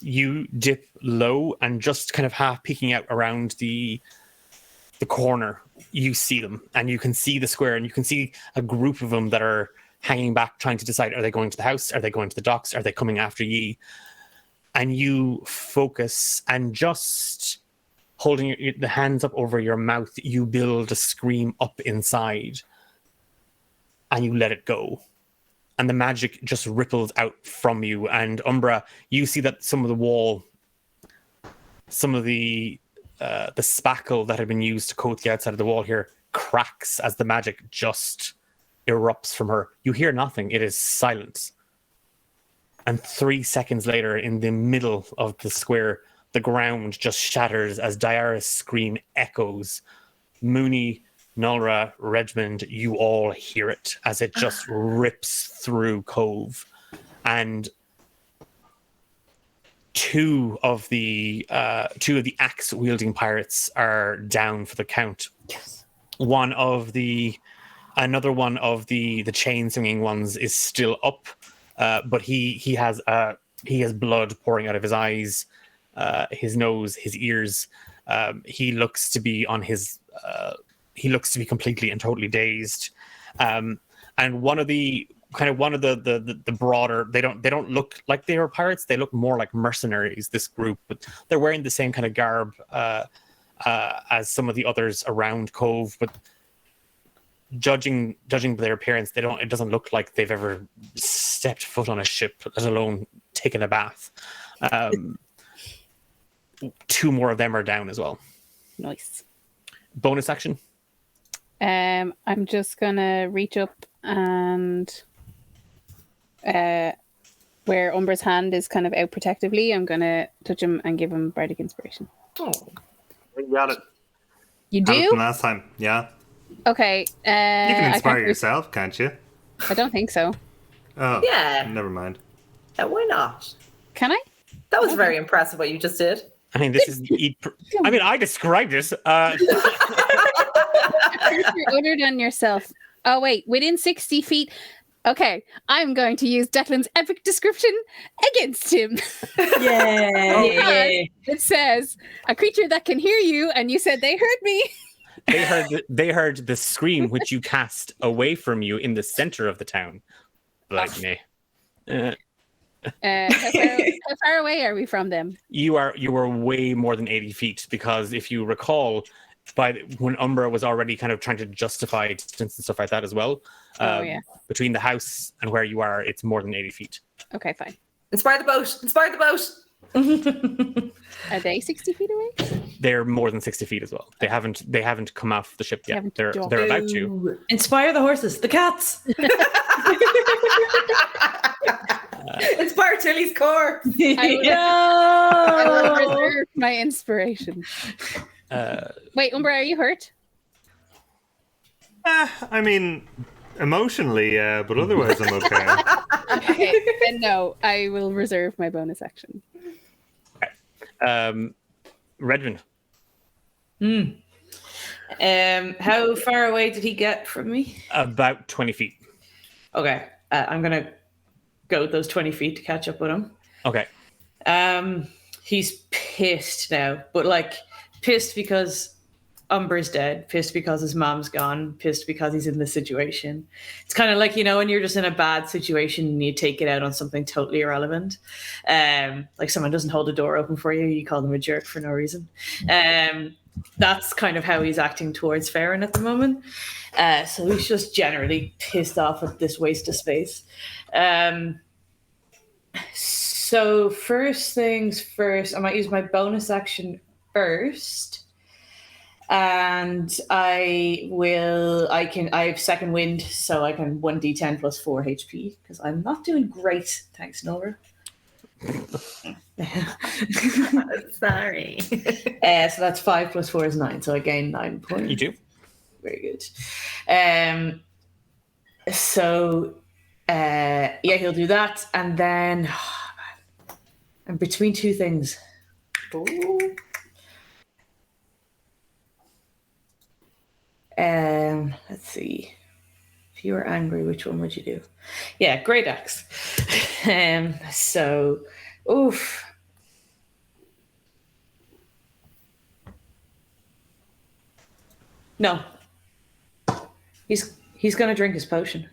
B: you dip low and just kind of half peeking out around the corner. You see them, and you can see the square, and you can see a group of them that are hanging back, trying to decide: are they going to the house? Are they going to the docks? Are they coming after ye? And you focus, and just holding the hands up over your mouth, you build a scream up inside, and you let it go. And the magic just ripples out from you. And Umbra, you see that some of the wall, some of the spackle that had been used to coat the outside of the wall here cracks as the magic just erupts from her. You hear nothing. It is silence. And 3 seconds later, in the middle of the square, the ground just shatters as Deartháir's scream echoes. Mooney, Nulra, Redmond, you all hear it as it just rips through Cove. And two of the axe wielding pirates are down for the count.
A: Yes.
B: Another one of the chain swinging ones is still up, but he has blood pouring out of his eyes, his nose, his ears. He looks to be completely and totally dazed. And one of the broader, they don't look like they are pirates. They look more like mercenaries, this group, but they're wearing the same kind of garb as some of the others around Cove. But judging by their appearance, it doesn't look like they've ever stepped foot on a ship, let alone taken a bath. 2 more of them are down as well.
E: Nice.
B: Bonus action.
E: I'm just gonna reach up and where Umbra's hand is kind of out protectively, I'm gonna touch him and give him bardic inspiration.
A: Oh.
C: You got it.
E: You
C: Had it
E: do?
C: from last time, yeah.
E: Okay.
C: You can inspire
E: can't
C: yourself, can't you?
E: I don't think so.
C: Oh,
A: Yeah.
C: Never mind.
A: Why not?
E: Can I?
A: That was very impressive what you just did.
B: I mean, this is. I described this.
E: You're older than yourself. Oh wait, within 60 feet. Okay, I'm going to use Declan's epic description against him.
F: Yay!
E: It says a creature that can hear you, and you said they heard me.
B: They heard the scream which you cast away from you in the center of the town. Like me.
E: How far away are we from them?
B: You were way more than 80 feet, because if you recall, when Umbra was already kind of trying to justify distance and stuff like that as well, between the house and where you are, it's more than 80 feet.
E: Okay, fine.
A: Inspire the boat. Inspire the boat.
E: Are they 60 feet away?
B: They're more than 60 feet as well. They haven't come off the ship yet. They're
E: jumped.
B: about to.
F: Inspire the horses, the cats.
A: Inspire Tilly's core.
E: I will reserve my inspiration. Wait, Umbra, are you hurt?
C: I mean, emotionally, yeah, but otherwise I'm okay.
E: Okay, then no, I will reserve my bonus action.
B: Redmond.
F: How far away did he get from me?
B: About 20 feet.
F: Okay, I'm gonna go those 20 feet to catch up with him.
B: Okay.
F: He's pissed now, but like pissed because Umber's dead, pissed because his mom's gone, pissed because he's in this situation. It's kind of like, you know, when you're just in a bad situation and you take it out on something totally irrelevant. Like someone doesn't hold a door open for you, you call them a jerk for no reason. That's kind of how he's acting towards Farron at the moment. So he's just generally pissed off at this waste of space. So first things first, I might use my bonus action first. And I have second wind, so I can 1d10 plus 4 HP, because I'm not doing great. Thanks, Nora.
A: Sorry.
F: So that's 5 plus 4 is 9, so I gain 9 points.
B: You do?
F: Very good. Yeah, he'll do that, and then I'm between two things. Ooh. Let's see. If you were angry, which one would you do? Yeah, great axe. Oof. No. He's gonna drink his potion.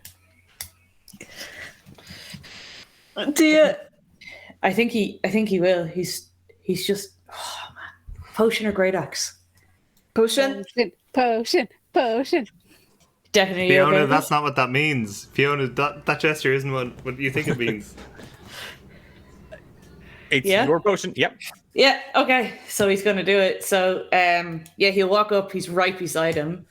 A: Do you?
F: I think he will. He's just potion or great axe.
A: Potion?
E: Potion.
F: Definitely.
C: Fiona,
F: okay.
C: that's not what that means. Fiona, that gesture isn't what you think it means.
B: It's
F: Yeah?
B: your potion. Yep.
F: Yeah, okay. So he's gonna do it. So yeah, he'll walk up, he's right beside him.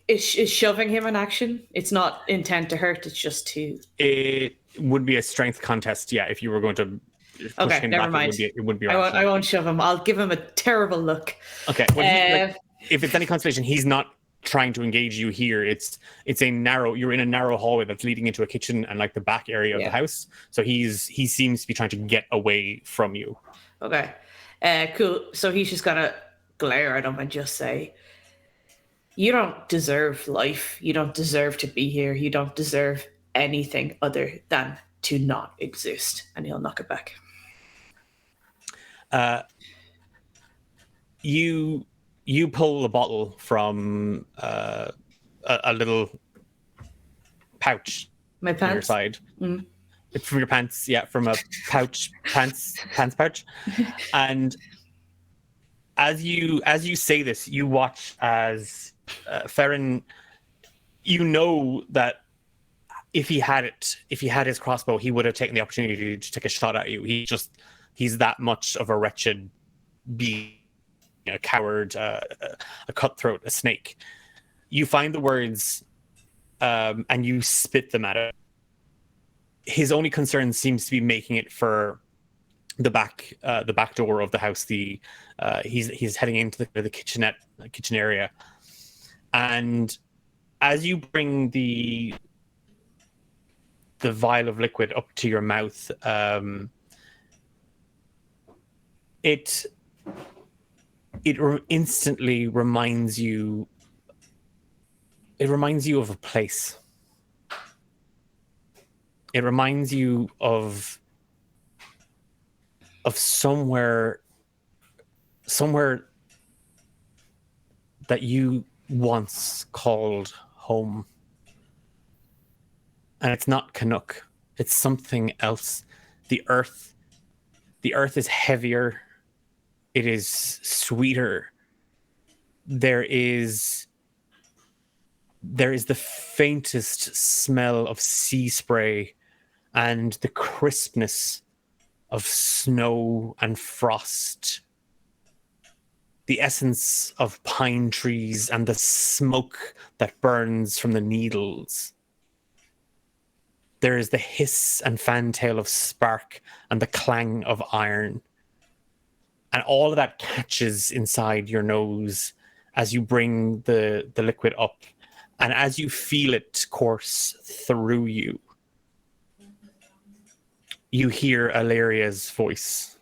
F: Is shoving him an action? It's not intent to hurt, it's just to
B: It would be a strength contest, yeah, if you were going to push
F: Okay,
B: him
F: never
B: back,
F: mind.
B: it would be
F: I won't shove him. I'll give him a terrible look.
B: Okay. Well, if it's any consolation, he's not trying to engage you here. It's a narrow. You're in a narrow hallway that's leading into a kitchen and like the back area of the house. So he seems to be trying to get away from you.
F: Okay. Cool. So he's just gonna glare at him and just say, "You don't deserve life. You don't deserve to be here. You don't deserve anything other than to not exist." And he'll knock it back.
B: You pull a bottle from a little pouch
F: My
B: on your
F: pants.
B: side.
F: Mm.
B: From your pants, yeah, from a pants pouch. And as you say this, you watch as Farron, you know that if he had his crossbow, he would have taken the opportunity to take a shot at you. He's that much of a wretched being, a coward, a cutthroat, a snake. You find the words and you spit them at him. His only concern seems to be making it for the back door of the house. He's heading into the kitchen area, and as you bring the vial of liquid up to your mouth, it instantly reminds you. It reminds you of a place. It reminds you of somewhere that you once called home. And it's not Canuck. It's something else. The earth is heavier. It is sweeter. There is the faintest smell of sea spray and the crispness of snow and frost. The essence of pine trees and the smoke that burns from the needles. There is the hiss and fantail of spark and the clang of iron. And all of that catches inside your nose as you bring the liquid up. And as you feel it course through you, you hear Alaria's voice.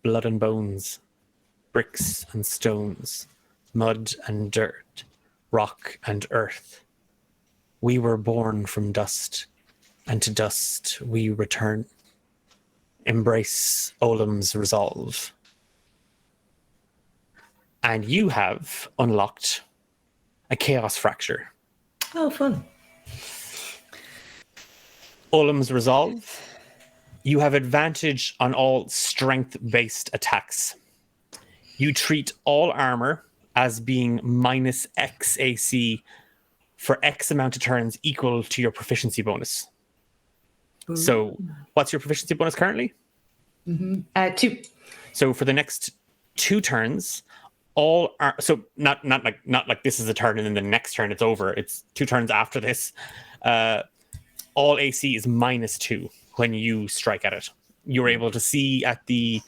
B: Blood and bones. bricks and stones, mud and dirt, rock and earth. We were born from dust, and to dust we return. Embrace Olam's resolve. And you have unlocked a chaos fracture.
A: Oh, fun.
B: Olam's resolve. You have advantage on all strength-based attacks. You treat all armor as being minus X AC for X amount of turns equal to your proficiency bonus. So, what's your proficiency bonus currently?
F: 2.
B: So for the next 2 turns, so not like this is a turn and then the next turn it's over. It's 2 turns after this. All AC is -2 when you strike at it. You're able to see at the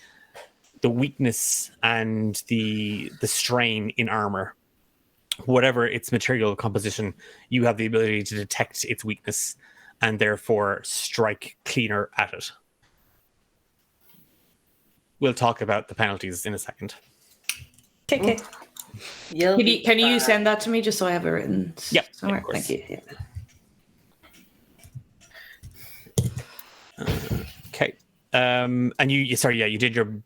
B: weakness and the strain in armor. Whatever its material composition, you have the ability to detect its weakness and therefore strike cleaner at it. We'll talk about the penalties in a second.
F: Okay. Can you send that to me just so I have it written
B: Yep,
F: somewhere?
B: of course.
F: Thank you. Yeah.
B: Okay. And you did your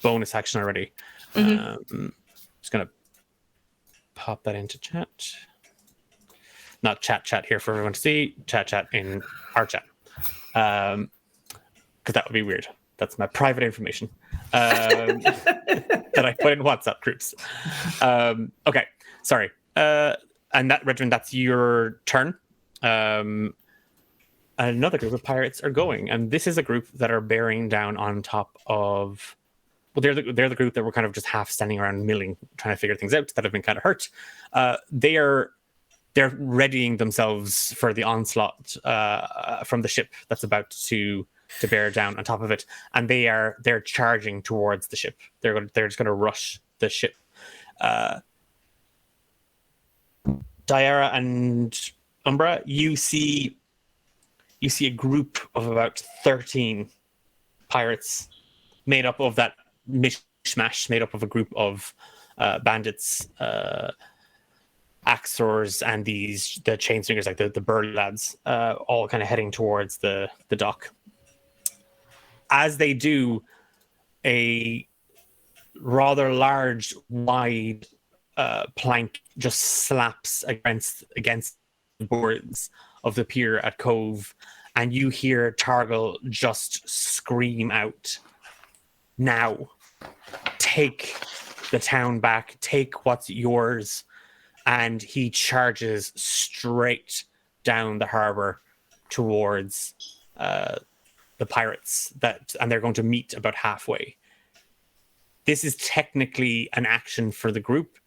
B: bonus action already. Just gonna pop that into chat. Not chat here for everyone to see. Chat in our chat. Because that would be weird. That's my private information that I put in WhatsApp groups. Okay, sorry. And that, Regiment, that's your turn. Another group of pirates are going, and this is a group that are bearing down on top of. Well, they're the group that were kind of just half standing around milling, trying to figure things out, that have been kind of hurt. They're readying themselves for the onslaught from the ship that's about to bear down on top of it, and they're charging towards the ship. They're just going to rush the ship. Deartháir and Umbra, you see a group of about 13 pirates made up of that mishmash, made up of a group of bandits, axors, and the chainslingers, like the burly lads, all kind of heading towards the dock. As they do, a rather large, wide plank just slaps against the boards of the pier at Cove, and you hear Targal just scream out, "Now, take the town back, take what's yours." And he charges straight down the harbor towards the pirates, and they're going to meet about halfway. This is technically an action for the group.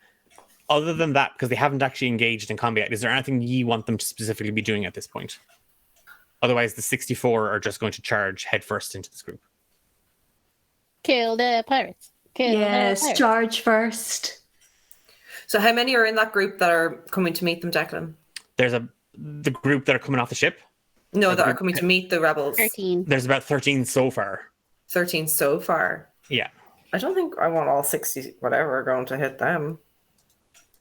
B: Other than that, because they haven't actually engaged in combat, is there anything you want them to specifically be doing at this point? Otherwise, the 64 are just going to charge headfirst into this group.
E: Kill the pirates.
D: Yes, charge first.
A: So how many are in that group that are coming to meet them, Declan?
B: There's the group that are coming off the ship.
A: No, that are coming to meet the rebels.
E: 13.
B: There's about 13 so far.
A: 13 so far.
B: Yeah.
A: I don't think I want all 60 whatever going to hit them.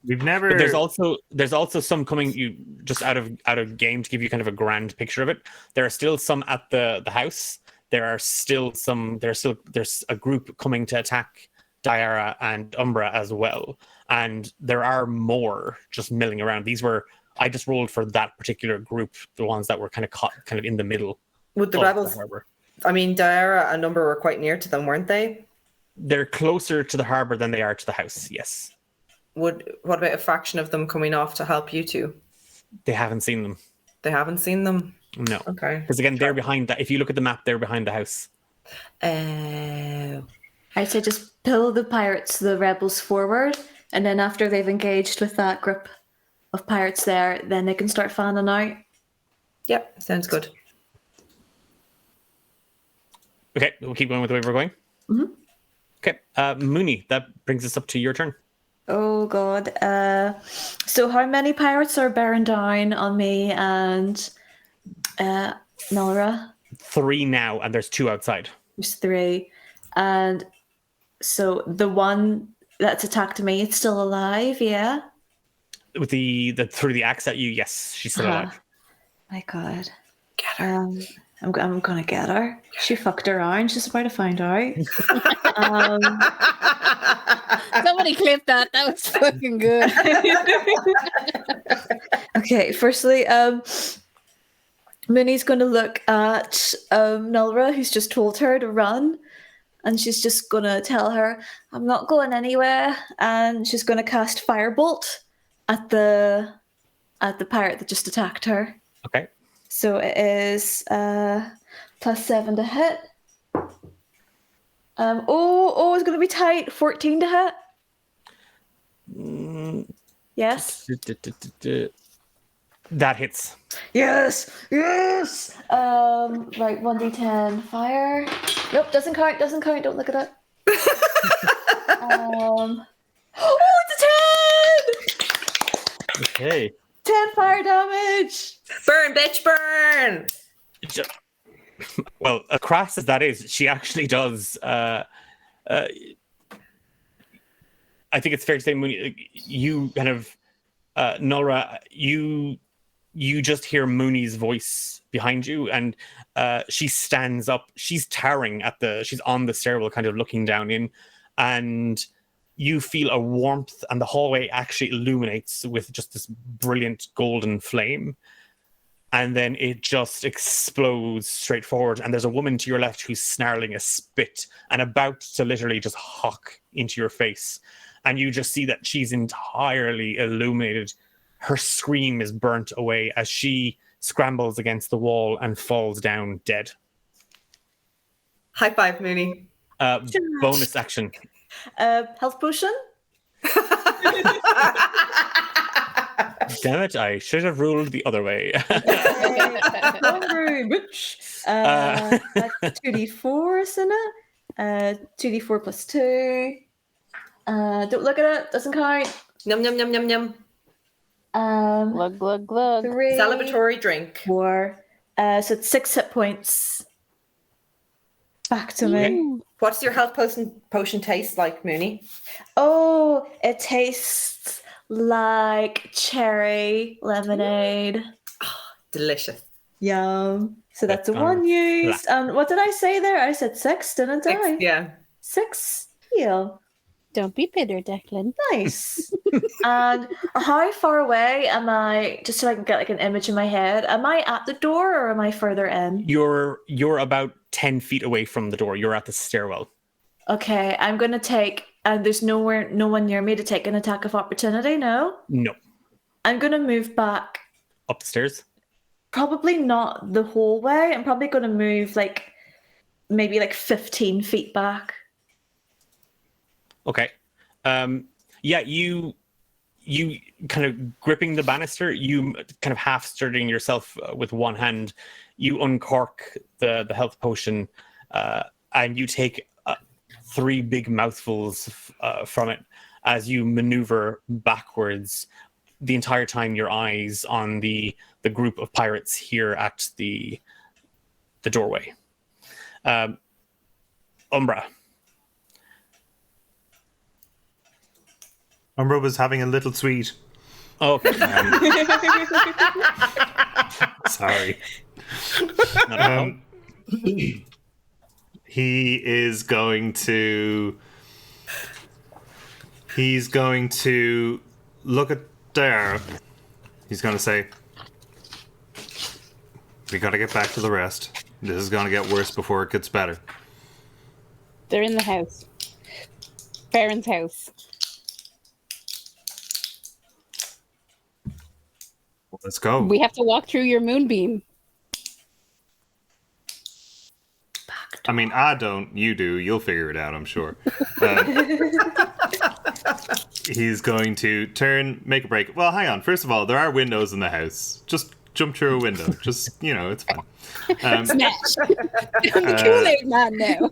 C: We've never.
B: But there's also some coming you just out of game to give you kind of a grand picture of it. There are still some at the house. There's a group coming to attack Deartháir and Umbra as well. And there are more just milling around. I just rolled for that particular group, the ones that were kind of caught kind of in the middle.
A: Would the rebels? I mean, Deartháir and Umbra were quite near to them, weren't they?
B: They're closer to the harbor than they are to the house. Yes.
A: What about a fraction of them coming off to help you two?
B: They haven't seen them.
A: They haven't seen them.
B: No.
A: Okay.
B: Because again, they're behind that. If you look at the map, they're behind the house.
D: I'd say just pull the rebels forward, and then after they've engaged with that group of pirates there, then they can start fanning out.
A: Yep, sounds good.
B: Okay, we'll keep going with the way we're going.
D: Mm-hmm.
B: Okay, Mooney, that brings us up to your turn.
D: Oh god. So how many pirates are bearing down on me and Nora?
B: 3 now, and there's 2 outside.
D: There's 3. And So the one that's attacked me, it's still alive, yeah?
B: With the through the axe at you, yes, she's still alive.
D: My God.
A: Get her.
D: I'm gonna get her. She fucked around. She's about to find out. um,
E: Somebody clip that. That was fucking good.
D: okay, firstly, Mooney's going to look at Nulra, who's just told her to run, and she's just going to tell her, "I'm not going anywhere," and she's going to cast Firebolt at the pirate that just attacked her.
B: Okay.
D: So it is +7 to hit. It's going to be tight. 14 to hit. Yes.
B: That hits.
D: Yes. Right, 1d10 fire. Nope, doesn't count. Don't look at it. It's a 10.
B: Okay.
D: 10 fire damage.
A: Burn, bitch, burn!
B: Well, crass as that is, she actually does. I think it's fair to say, Mooney, you kind of, Nora, you just hear Mooney's voice behind you, and she stands up. She's towering she's on the stairwell, kind of looking down in, and you feel a warmth, and the hallway actually illuminates with just this brilliant golden flame. And then it just explodes straight forward. And there's a woman to your left who's snarling a spit and about to literally just hawk into your face. And you just see that she's entirely illuminated. Her scream is burnt away as she scrambles against the wall and falls down dead.
A: High five, Mooney.
B: Bonus action.
D: Health potion.
B: Damn it, I should have ruled the other way.
D: Hungry bitch. That's 2d4, isn't it? 2d4 plus 2. Don't look at it. Doesn't count.
A: Num, num, num, num, num.
E: Glug, glug, glug.
D: 3.
A: Celebratory drink.
D: 4. So it's 6 hit points. Back to me.
E: Ooh.
A: What's your health potion taste like, Mooney?
D: Oh, it tastes like cherry lemonade.
A: Delicious.
D: Yum. So that's a
B: Um,
D: 1 used. What did I say there? I said 6, didn't I?
A: Yeah.
D: 6 heal.
E: Don't be bitter, Declan.
D: Nice. And how far away am I, just so I can get like an image in my head, am I at the door or am I further in?
B: You're about 10 feet away from the door. You're at the stairwell.
D: Okay, I'm going to take, and there's no one near me to take an attack of opportunity, no?
B: No.
D: I'm going to move back,
B: Up the stairs?
D: probably not the whole way. I'm probably going to move maybe 15 feet back.
B: Okay. Yeah, you kind of gripping the banister, you kind of half sturdying yourself with one hand, you uncork the health potion, and you take 3 big mouthfuls from it as you maneuver backwards, the entire time your eyes on the group of pirates here at the doorway. Umbra.
C: Umbra was having a little sweet.
B: Oh,
C: Sorry.
B: not at all.
C: He is going to. He's going to look at there. He's going to say, "We got to get back to the rest. This is going to get worse before it gets better."
E: They're in the house. Baron's house.
C: Let's go.
E: We have to walk through your moonbeam.
C: I mean, I don't. You do. You'll figure it out, I'm sure. He's going to make a break. Well, hang on. First of all, there are windows in the house. Just jump through a window. Just, it's fine.
E: Smash. I'm the Kool-Aid man now.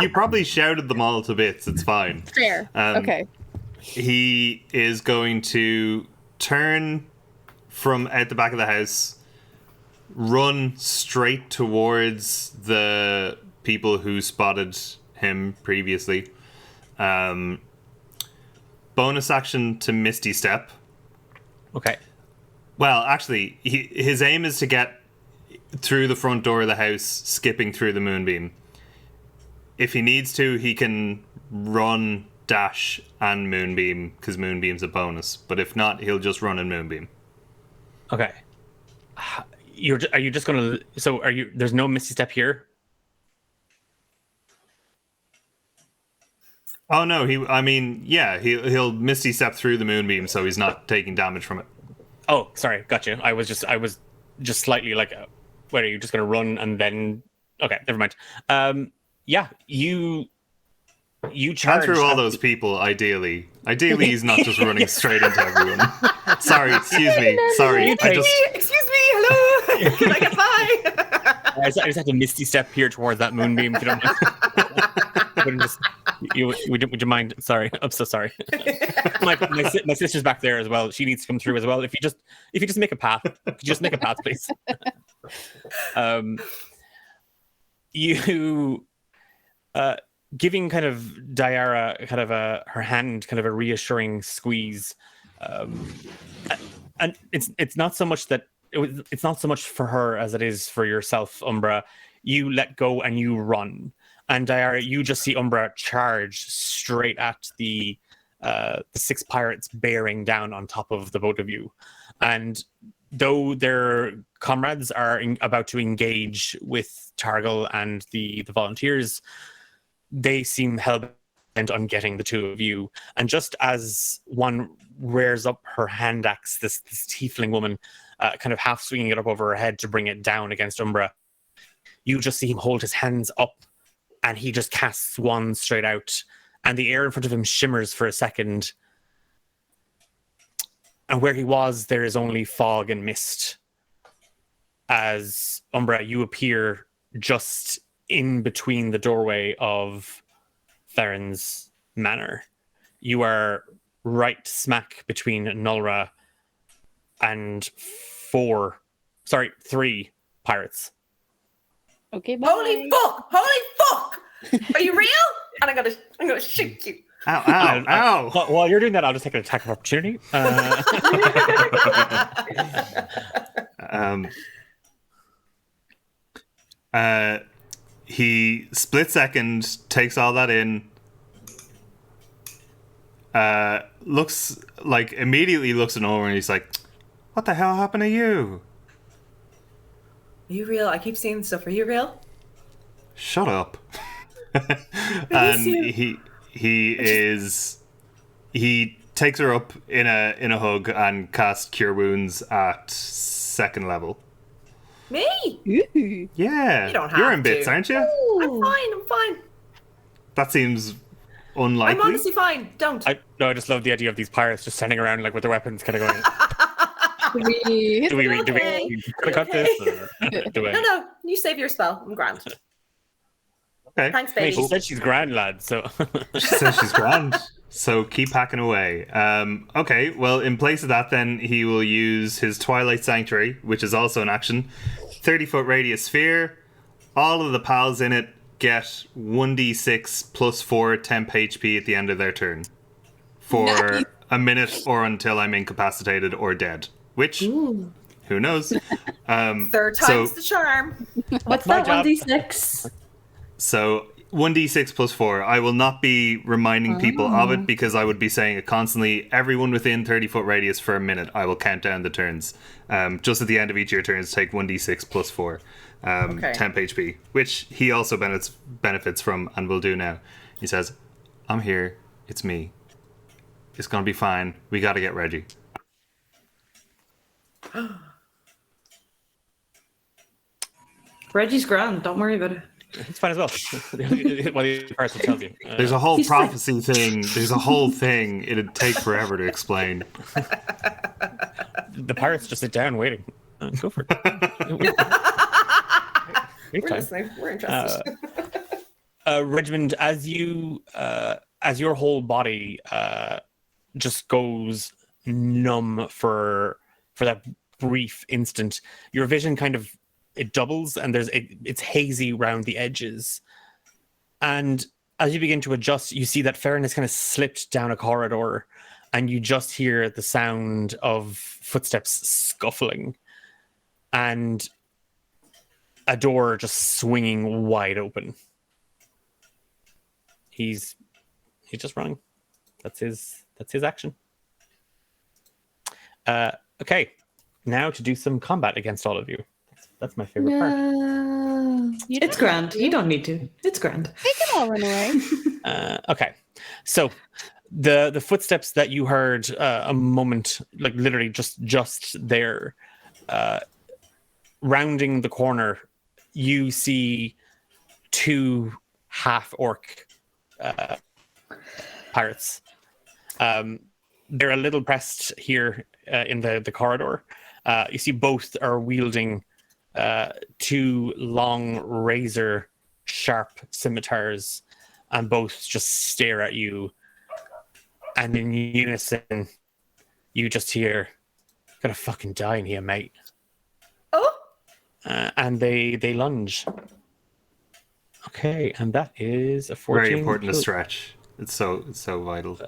C: You probably shouted them all to bits. It's fine.
E: Fair. Okay.
C: He is going to turn from out the back of the house, run straight towards the people who spotted him previously. Bonus action to Misty Step.
B: Okay.
C: Well, actually, his aim is to get through the front door of the house, skipping through the moonbeam. If he needs to, he can run, dash, and moonbeam, because moonbeam's a bonus. But if not, he'll just run and moonbeam.
B: Okay. Are you just gonna? So are you? There's no Misty Step here.
C: Oh no, he'll Misty Step through the moonbeam, so he's not taking damage from it.
B: Oh, sorry, gotcha. I was just slightly like, where are you just gonna run and then? Okay, never mind. Yeah, you charge
C: And through all
B: at
C: those people, ideally he's not just running straight into everyone. Sorry, excuse me. Sorry,
A: Excuse me, hello. Can I get by?
B: I just have to Misty Step here towards that moonbeam. If you don't mind. Would you mind? Sorry, I'm so sorry. My sister's back there as well. She needs to come through as well. If you just make a path, please. You giving kind of Deartháir kind of her hand kind of a reassuring squeeze, and it's not so much that it's not so much for her as it is for yourself, Umbra. You let go and you run. And Deartháir, you just see Umbra charge straight at the 6 pirates bearing down on top of the both of you. And though their comrades are about to engage with Targal and the volunteers, they seem hell-bent on getting the two of you. And just as one rears up her hand axe, this tiefling woman, kind of half swinging it up over her head to bring it down against Umbra, you just see him hold his hands up, and he just casts one straight out, and the air in front of him shimmers for a second. And where he was, there is only fog and mist. As Umbra, you appear just in between the doorway of Theron's manor. You are right smack between Nulra and 3 pirates.
E: Okay, bye.
A: Holy fuck! Are you real? And I'm gonna shoot you.
C: Ow, ow, ow!
B: While you're doing that, I'll just take an attack of opportunity.
C: He split second, takes all that in, immediately looks at Nora and he's like, what the hell happened to you?
A: Are you real? I keep seeing stuff. Are you real?
C: Shut up. And
A: you.
C: he takes her up in a hug and casts Cure Wounds at 2nd level.
A: Me?
E: Ooh.
C: Yeah.
A: You don't have
C: You're in bits,
A: to.
C: aren't you?
A: I'm fine.
C: That seems unlikely.
A: I'm honestly fine. Don't.
B: I just love the idea of these pirates just standing around like with their weapons, kind of going.
E: Do we
B: Do we
A: Okay.
B: cut this? Or do we?
A: No. You save your spell. I'm grand.
C: Okay.
A: Thanks,
B: Hey,
A: baby.
B: she said she's grand, lad. So
C: She says she's grand. So keep hacking away. Okay, well, in place of that, then he will use his Twilight Sanctuary, which is also an action. 30-foot radius sphere. All of the pals in it get 1d6 plus 4 temp HP at the end of their turn for
E: Nice.
C: a minute or until I'm incapacitated or dead. Which, who knows?
A: Third time's the charm.
D: What's
B: My
D: that?
B: job.
D: 1d6?
C: So 1d6 plus 4. I will not be reminding people of it because I would be saying it constantly. Everyone within 30-foot radius for a minute, I will count down the turns. Just at the end of each of your turns, take 1d6 plus 4.
A: Okay.
C: Temp HP, which he also benefits from and will do now. He says, I'm here. It's me. It's going to be fine. We got to get ready.
F: Reggie's grand. Don't worry about it.
B: it's fine as well. What the person tells you.
C: There's a whole
D: He's
C: prophecy thing. There's a whole thing. It'd take forever to explain.
B: The pirates just sit down waiting. Go for it. We have
A: We're
B: time.
A: listening. We're interested.
B: Regiment, as your whole body just goes numb for that brief instant, your vision kind of it doubles, and it's hazy around the edges, and as you begin to adjust, you see that Farron has kind of slipped down a corridor, and you just hear the sound of footsteps scuffling, and a door just swinging wide open. He's just running. That's his action. Okay, now to do some combat against all of you. That's my favorite part.
D: No.
F: It's grand. You don't need to. It's grand.
E: They can all run away.
B: Okay, so the footsteps that you heard a moment, like literally just there, rounding the corner, you see two half-orc pirates. They're a little pressed here in the corridor. You see both are wielding two long razor-sharp scimitars, and both just stare at you. And in unison, you just hear, "Gonna fucking die in here, mate."
A: Oh,
B: And they lunge. Okay, and that is a 14.
C: Very important to stretch. It's so vital.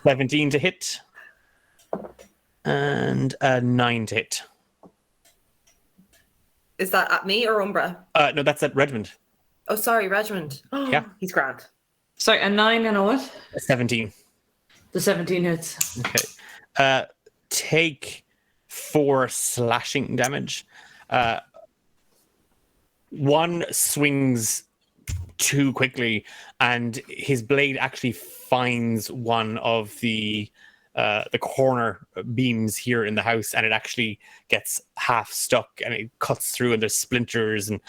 B: 17 to hit. And a 9 to hit.
A: is that at me or Umbra?
B: No, that's at Redmond.
A: Oh, sorry, Regiment. Oh,
B: Yeah.
A: he's grand.
F: Sorry, a 9 and a what?
B: 17.
F: The 17 hits.
B: Okay. Take 4 slashing damage. One swings too quickly, and his blade actually finds one of the corner beams here in the house, and it actually gets half stuck, and it cuts through, and there's splinters and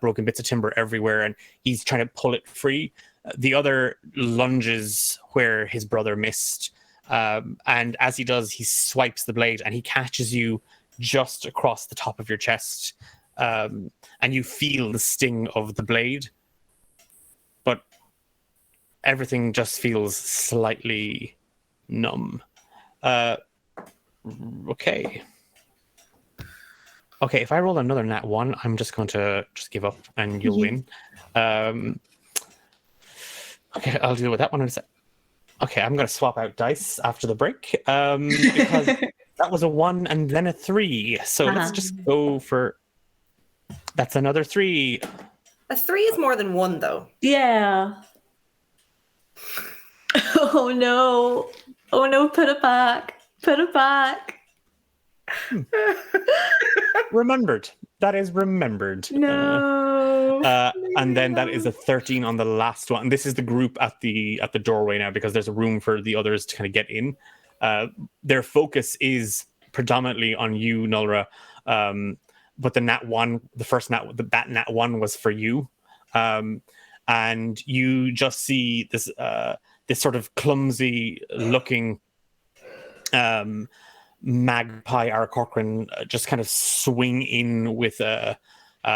B: broken bits of timber everywhere, and he's trying to pull it free. The other lunges where his brother missed, and as he does, he swipes the blade, and he catches you just across the top of your chest, and you feel the sting of the blade, but everything just feels slightly numb. Okay, if I roll another nat 1, I'm just going to just give up, and you'll win. Okay, I'll deal with that one in a sec. Okay, I'm going to swap out dice after the break, because that was a 1 and then a 3. So let's just go for... That's another 3.
A: A 3 is more than 1, though.
D: Yeah. Oh no. Oh no, put it back. Put it back.
B: Remembered. That is remembered.
D: No.
B: And then that is a 13 on the last one. This is the group at the doorway now, because there's a room for the others to kind of get in. Their focus is predominantly on you, Nulra. But the nat 1, the first nat, that nat 1 was for you. And you just see this sort of clumsy looking magpie Aarakocra just kind of swing in with a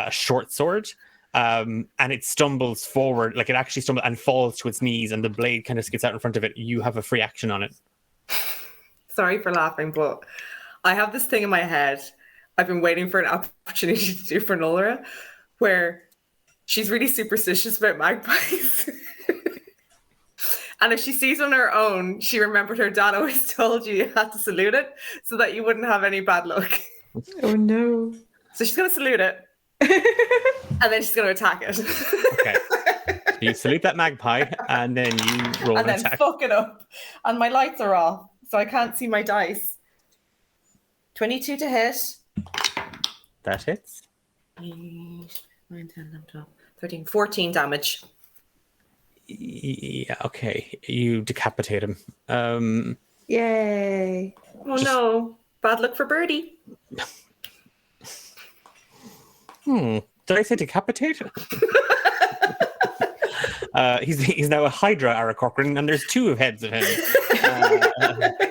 B: short sword, and it stumbles forward, like it actually stumbles and falls to its knees, and the blade kind of skids out in front of it. You have a free action on it.
A: Sorry for laughing, but I have this thing in my head I've been waiting for an opportunity to do for Nulra, where she's really superstitious about magpies. And if she sees one on her own, she remembered her dad always told you had to salute it so that you wouldn't have any bad luck.
D: Oh no.
A: So she's going to salute it. And then she's going to attack it.
B: Okay. You salute that magpie, and then you roll
A: And
B: an
A: then
B: attack.
A: fuck it up. And my lights are off, so I can't see my dice. 22 to hit.
B: That hits.
A: 9, 10, 11, 12, 13, 14 damage.
B: Yeah, okay. You decapitate him.
D: Yay.
A: Oh no. Bad luck for Birdie.
B: Did I say decapitate? He's now a Hydra Aarakocra, and there's 2 heads of him.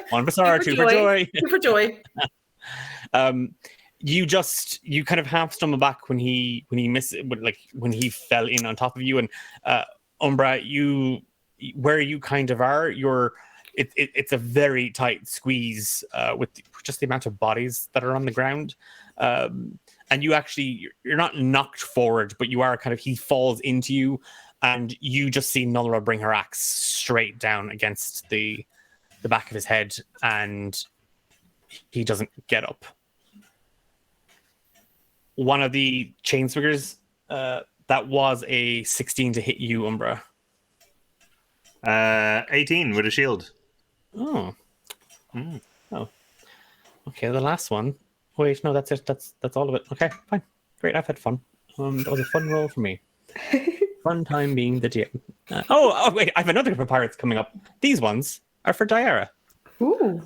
B: 1 for sorrow, 2 for joy.
A: 2 for joy.
B: You kind of half stumble back when he missed, like when he fell in on top of you, and Umbra, where you kind of are, it's a very tight squeeze with just the amount of bodies that are on the ground, and you're not knocked forward, but you are kind of, he falls into you, and you just see Nulra bring her axe straight down against the back of his head, and he doesn't get up. One of the chainswingers, that was a 16 to hit you, Umbra.
C: 18 with a shield.
B: Oh. Oh. Okay, the last one. Wait, no, that's it. That's all of it. Okay, fine. Great, I've had fun. That was a fun roll for me. Fun time being the DM. Oh, wait, I have another group of pirates coming up. These ones are for Deartháir.
F: Ooh.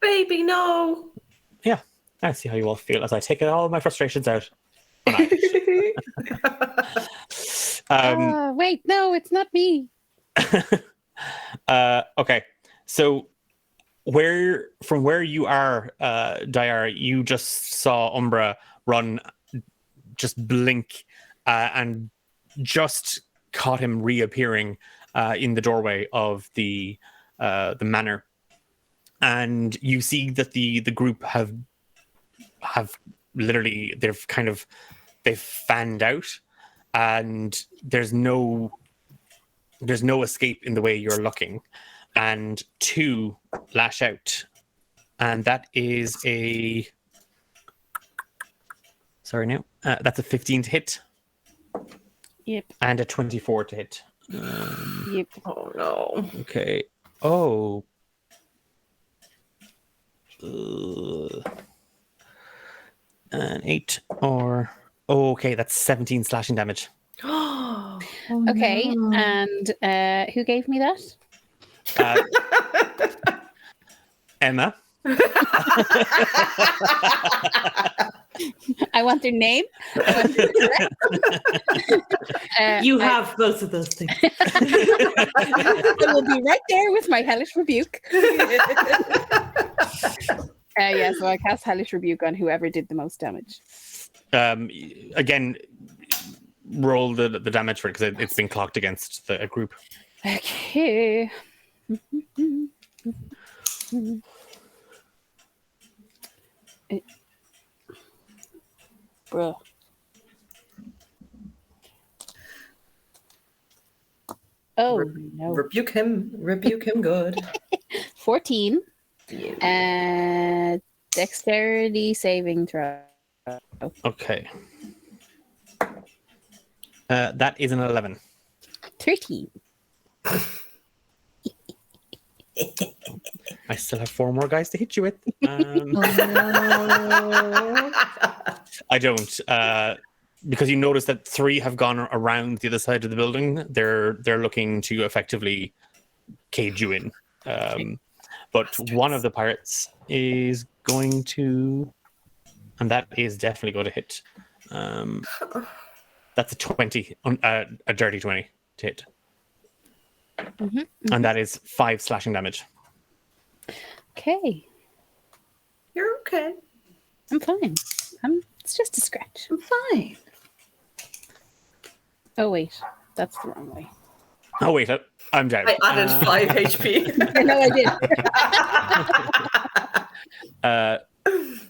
A: Baby, no.
B: Yeah, I see how you all feel as I take all my frustrations out.
E: Wait, no, it's not me.
B: Okay, so from where you are, Deartháir, you just saw Umbra run, just blink, and just caught him reappearing in the doorway of the manor, and you see that the group have literally they've fanned out, and there's no escape in the way you're looking, and 2 lash out, and that is a that's a 15 to hit.
E: Yep.
B: And a 24 to hit.
E: Yep.
A: Oh no.
B: Okay. Oh. An 8 or... Oh, okay, that's 17 slashing damage.
E: Okay, and who gave me that?
B: Emma.
E: I want their name. I want their address.
F: You have both of those things.
E: I will be right there with my hellish rebuke. Yeah, so I cast hellish rebuke on whoever did the most damage.
B: Again, roll the damage for it because it's been clocked against the group.
E: Okay. Bruh. Oh no.
A: Rebuke him good.
E: 14. Dexterity saving throw.
B: Okay. That is an 11.
E: 13.
B: I still have 4 more guys to hit you with. I don't, because you notice that 3 have gone around the other side of the building. They're looking to effectively cage you in. But one of the pirates is going to, and that is definitely going to hit. That's a 20, a dirty 20 to hit. And that is 5 slashing damage.
E: Okay.
A: You're okay.
E: I'm fine. It's just a scratch.
D: I'm fine.
E: Oh, wait. That's the wrong way.
B: Oh, wait, I'm down.
A: I added 5 HP.
E: I know I did.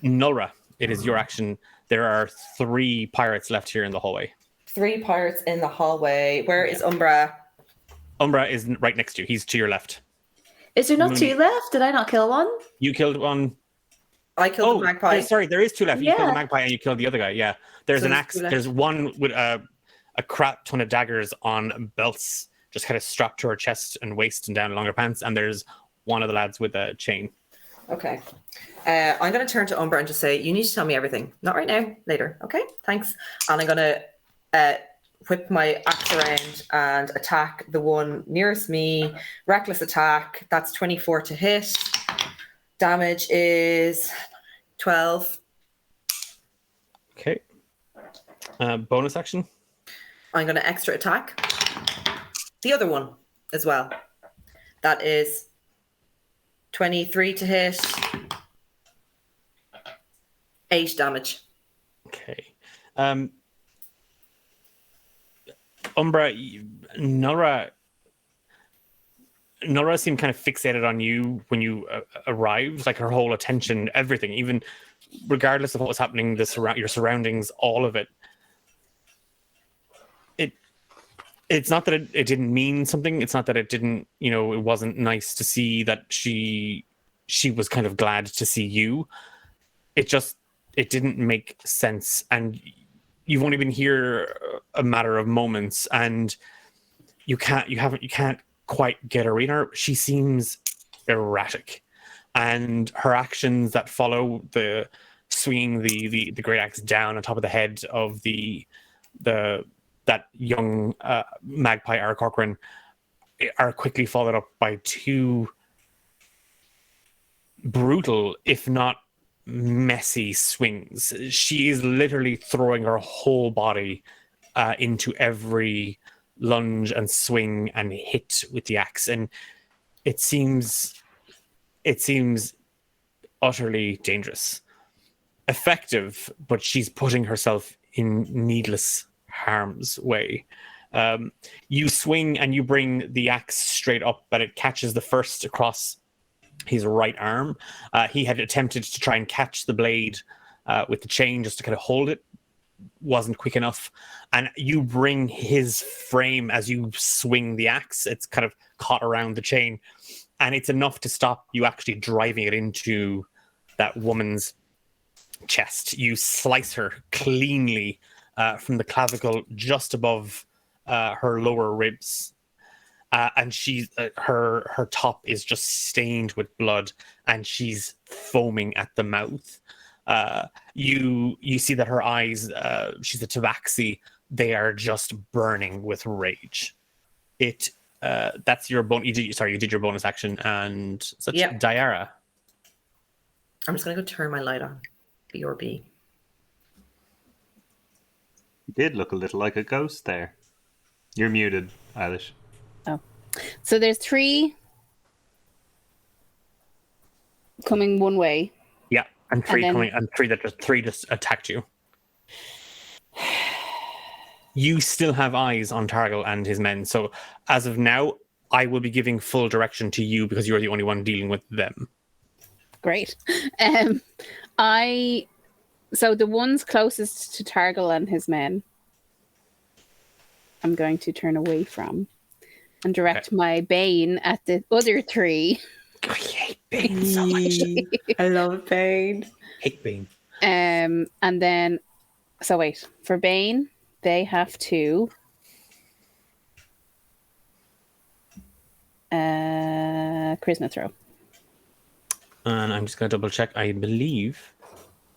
B: Nulra, it is your action. There are 3 pirates left here in the hallway.
A: 3 pirates in the hallway. Where is Umbra?
B: Umbra is right next to you. He's to your left.
D: Is there not
B: Mooney.
D: 2 left? Did I not kill one?
B: You killed one.
A: I killed the magpie.
B: Sorry, there is 2 left. You
D: Yeah.
B: killed the magpie and you killed the other guy. Yeah, there's
A: So
B: an
A: there's
B: axe.
A: 2 left.
B: There's one with a crap ton of daggers on belts, just kind of strapped to her chest and waist and down along her pants. And there's one of the lads with a chain.
A: Okay. I'm going to turn to Umbra and just say, you need to tell me everything. Not right now, later. Okay, thanks. And I'm going to whip my axe around and attack the one nearest me. Reckless attack. That's 24 to hit. Damage is 12.
B: Okay. Bonus action.
A: I'm going to extra attack the other one as well. That is 23 to hit. 8 damage.
B: Okay. Umbra, Nulra seemed kind of fixated on you when you arrived, like her whole attention, everything, even regardless of what was happening, your surroundings, all of it. it's not that it didn't mean something. It's not that it didn't, it wasn't nice to see that she was kind of glad to see you. It didn't make sense. And you've only been here a matter of moments, and you can't quite get a read on her. She seems erratic, and her actions that follow, the swinging the great axe down on top of the head of that young magpie Ara Corcoran, are quickly followed up by two brutal, if not messy, swings. She is literally throwing her whole body into every lunge and swing and hit with the axe, and it seems utterly dangerous. Effective, but she's putting herself in needless harm's way. You swing and you bring the axe straight up, but it catches the first across his right arm. He had attempted to try and catch the blade with the chain just to kind of hold it. Wasn't quick enough. And you bring his frame as you swing the axe. It's kind of caught around the chain. And it's enough to stop you actually driving it into that woman's chest. You slice her cleanly from the clavicle just above her lower ribs. And she's her top is just stained with blood, and she's foaming at the mouth. You see that her eyes, she's a tabaxi, they are just burning with rage. That's your bonus. You did your bonus action, and such.
A: Yep.
B: Deartháir.
A: I'm just gonna go turn my light on. BRB.
C: You did look a little like a ghost there. You're muted, Eilish.
E: Oh, so there's 3 coming one way.
B: Yeah, and 3
E: then-
B: coming, and 3 just attacked you. You still have eyes on Targal and his men, so as of now, I will be giving full direction to you because you're the only one dealing with them.
E: Great. So the ones closest to Targal and his men, I'm going to turn away from and direct my Bane at the other 3.
B: I hate Bane so much.
A: I love Bane.
B: Hate Bane.
E: And then, so wait, for Bane, they have to charisma throw.
B: And I'm just going to double check. I believe,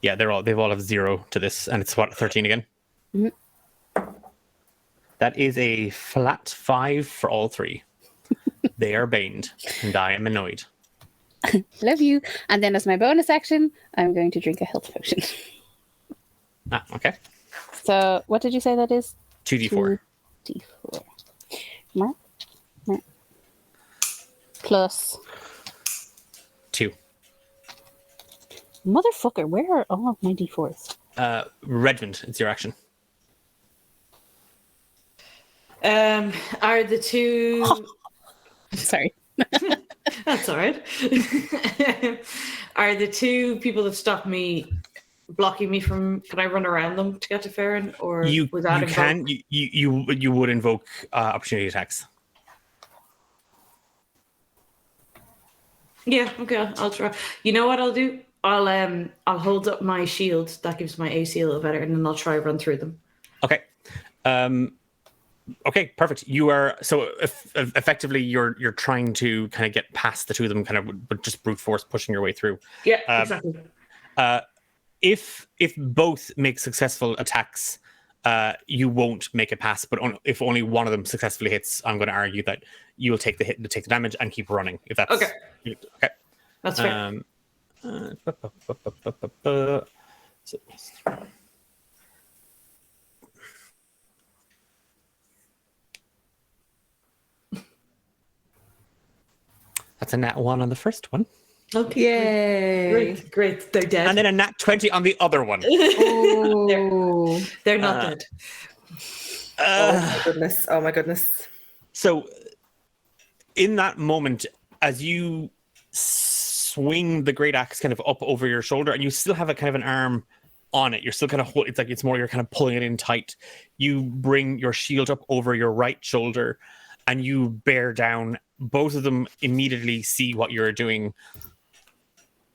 B: yeah, they've all have 0 to this, and it's what, 13 again.
E: Mm-hmm.
B: That is a flat 5 for all 3. They are baned, and I am annoyed.
E: Love you. And then as my bonus action, I'm going to drink a health potion.
B: Okay.
E: So what did you say that is?
B: 2d4.
E: 2d4. Mark. Plus
B: 2.
E: Motherfucker, where are all of my d4s?
B: Redmond, it's your action.
F: Are the 2...
E: Sorry.
F: That's all right. Are the 2 people that stopped me blocking me from... Can I run around them to get to Farron? Or
B: You
F: without
B: can. You would invoke opportunity attacks.
F: Yeah, okay, I'll try. You know what I'll do? I'll hold up my shield. That gives my AC a little better, and then I'll try run through them.
B: Okay. Okay, perfect. You are effectively you're trying to kind of get past the 2 of them, kind of, but just brute force pushing your way through.
F: Yeah, exactly.
B: If both make successful attacks, you won't make a pass. But if only one of them successfully hits, I'm going to argue that you will take the hit, take the damage, and keep running. If that's
F: Okay.
B: Okay.
F: That's fair.
B: That's a nat 1 on the first one.
F: Okay.
A: Yay!
F: Great. They're dead.
B: And then a nat 20 on the other one.
A: Oh,
F: They're not dead.
A: my goodness! Oh my goodness!
B: So, in that moment, as you swing the great axe kind of up over your shoulder, and you still have a kind of an arm on it. You're still kind of it's more you're kind of pulling it in tight. You bring your shield up over your right shoulder and you bear down. Both of them immediately see what you're doing.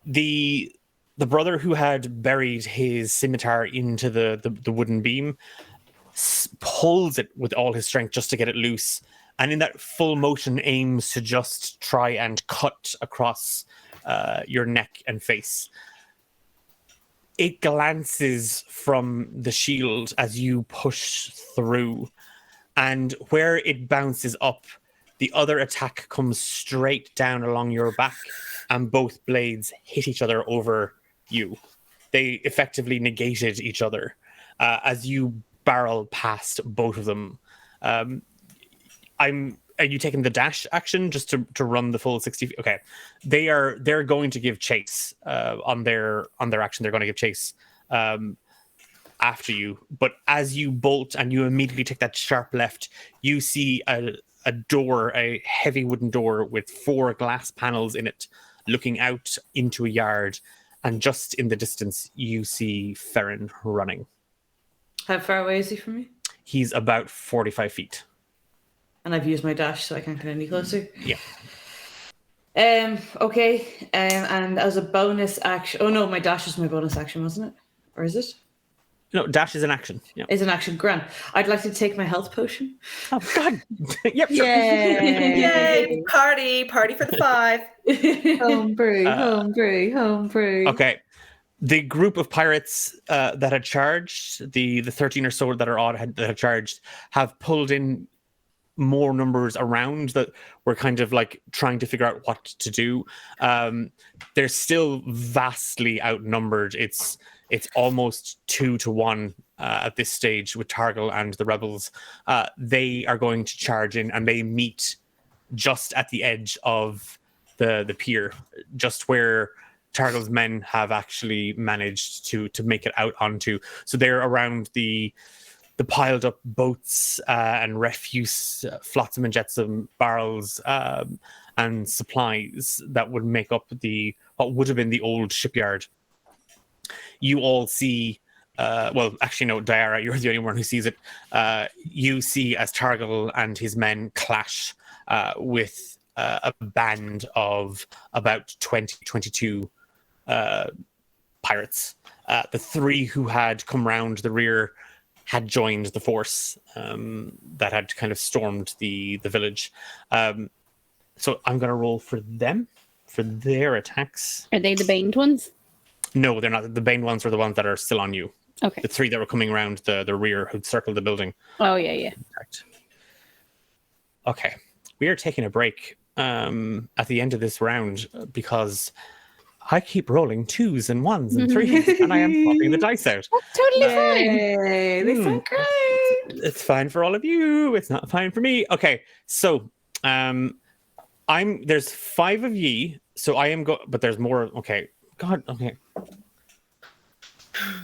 B: The brother who had buried his scimitar into the wooden beam pulls it with all his strength just to get it loose, and in that full motion aims to just try and cut across your neck and face. It glances from the shield as you push through, and where it bounces up, the other attack comes straight down along your back, and both blades hit each other over you. They effectively negated each other as you barrel past both of them. Are you taking the dash action just to run the full 60 feet? Okay. They're going to give chase on their action. They're going to give chase after you. But as you bolt and you immediately take that sharp left, you see a door, a heavy wooden door with 4 glass panels in it, looking out into a yard. And just in the distance, you see Ferrin running.
F: How far away is he from me?
B: He's about 45 feet.
F: And I've used my dash, so I can't get any closer.
B: Yeah.
F: Okay. And as a bonus action... Oh, no, my dash was my bonus action, wasn't it? Or is it?
B: No, dash is an action. Yeah.
F: Is an action. Grant. I'd like to take my health potion.
B: Oh, God. Yep, sure.
A: Yay! Party for the 5.
D: Homebrew.
B: Okay. The group of pirates that had charged, the 13 or so that are odd that had charged, have pulled in more numbers around that were kind of like trying to figure out what to do. They're still vastly outnumbered. It's almost 2-1 at this stage with Targal and the rebels. They are going to charge in, and they meet just at the edge of the pier, just where Targal's men have actually managed to make it out onto. So they're around the piled up boats and refuse, flotsam and jetsam barrels and supplies that would make up what would have been the old shipyard. You all see, well, actually no, Deartháir, you're the only one who sees it. You see as Targal and his men clash with a band of about 22 pirates. The 3 who had come round the rear had joined the force that had kind of stormed the village. So I'm going to roll for them, for their attacks.
E: Are they the baned ones?
B: No, they're not. The Bane ones are the ones that are still on you.
E: Okay.
B: The 3 that were coming around the rear who'd circled the building.
E: Oh, yeah.
B: Correct. Okay. We are taking a break at the end of this round because I keep rolling 2s and 1s and 3s and I am popping the dice out.
E: That's totally fine.
F: Yay, they sound great.
B: It's fine for all of you. It's not fine for me. Okay. So there's 5 of ye. So I am but there's more. Okay. God, okay.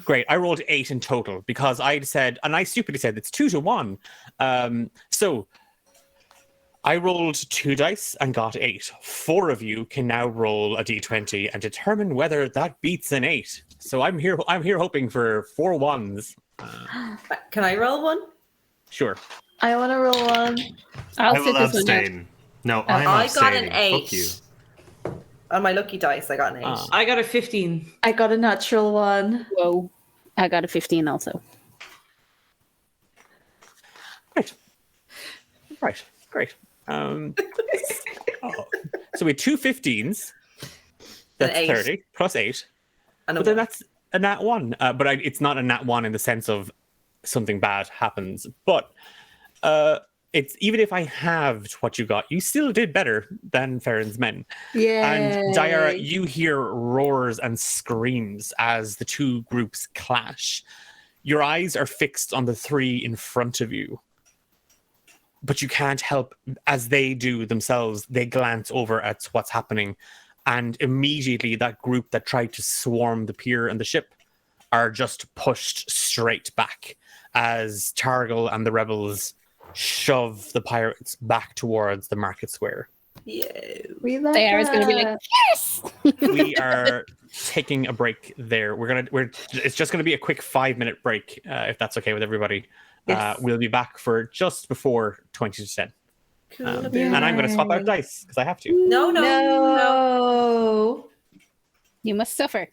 B: Great. I rolled 8 in total because I said, and I stupidly said it's 2-1. So I rolled 2 dice and got 8. 4 of you can now roll a d20 and determine whether that beats an 8. So I'm here hoping for 4 1s.
A: Can I roll one?
B: Sure.
D: I want to roll one.
E: I'll
C: I
E: sit
C: will
E: this one out.
C: abstain. No, I'm
A: I got
C: abstaining.
A: an 8.
C: Fuck you.
A: On my lucky dice, I got an 8.
F: I got a 15.
D: I got a natural one.
E: Whoa. I got a 15 also.
B: Right. Great. So we had 2 15s. That's
A: 8.
B: 30 plus 8.
A: And
B: But then that's a nat 1. But it's not a nat 1 in the sense of something bad happens. But it's even if I halved what you got, you still did better than Ferrin's men.
D: Yeah.
B: And Deartháir, you hear roars and screams as the 2 groups clash. Your eyes are fixed on the 3 in front of you. But you can't help, as they do themselves, they glance over at what's happening. And immediately that group that tried to swarm the pier and the ship are just pushed straight back as Targal and the rebels shove the pirates back towards the market square.
A: Yeah.
D: We love
E: Deartháir is going to be like,
D: that.
E: yes!
B: We are taking a break there. It's just gonna be a quick 5-minute break, if that's okay with everybody.
F: Yes.
B: We'll be back for just before 20 to 10.
A: Cool.
B: And I'm gonna swap out dice because I have to.
A: No.
D: No.
E: You must suffer.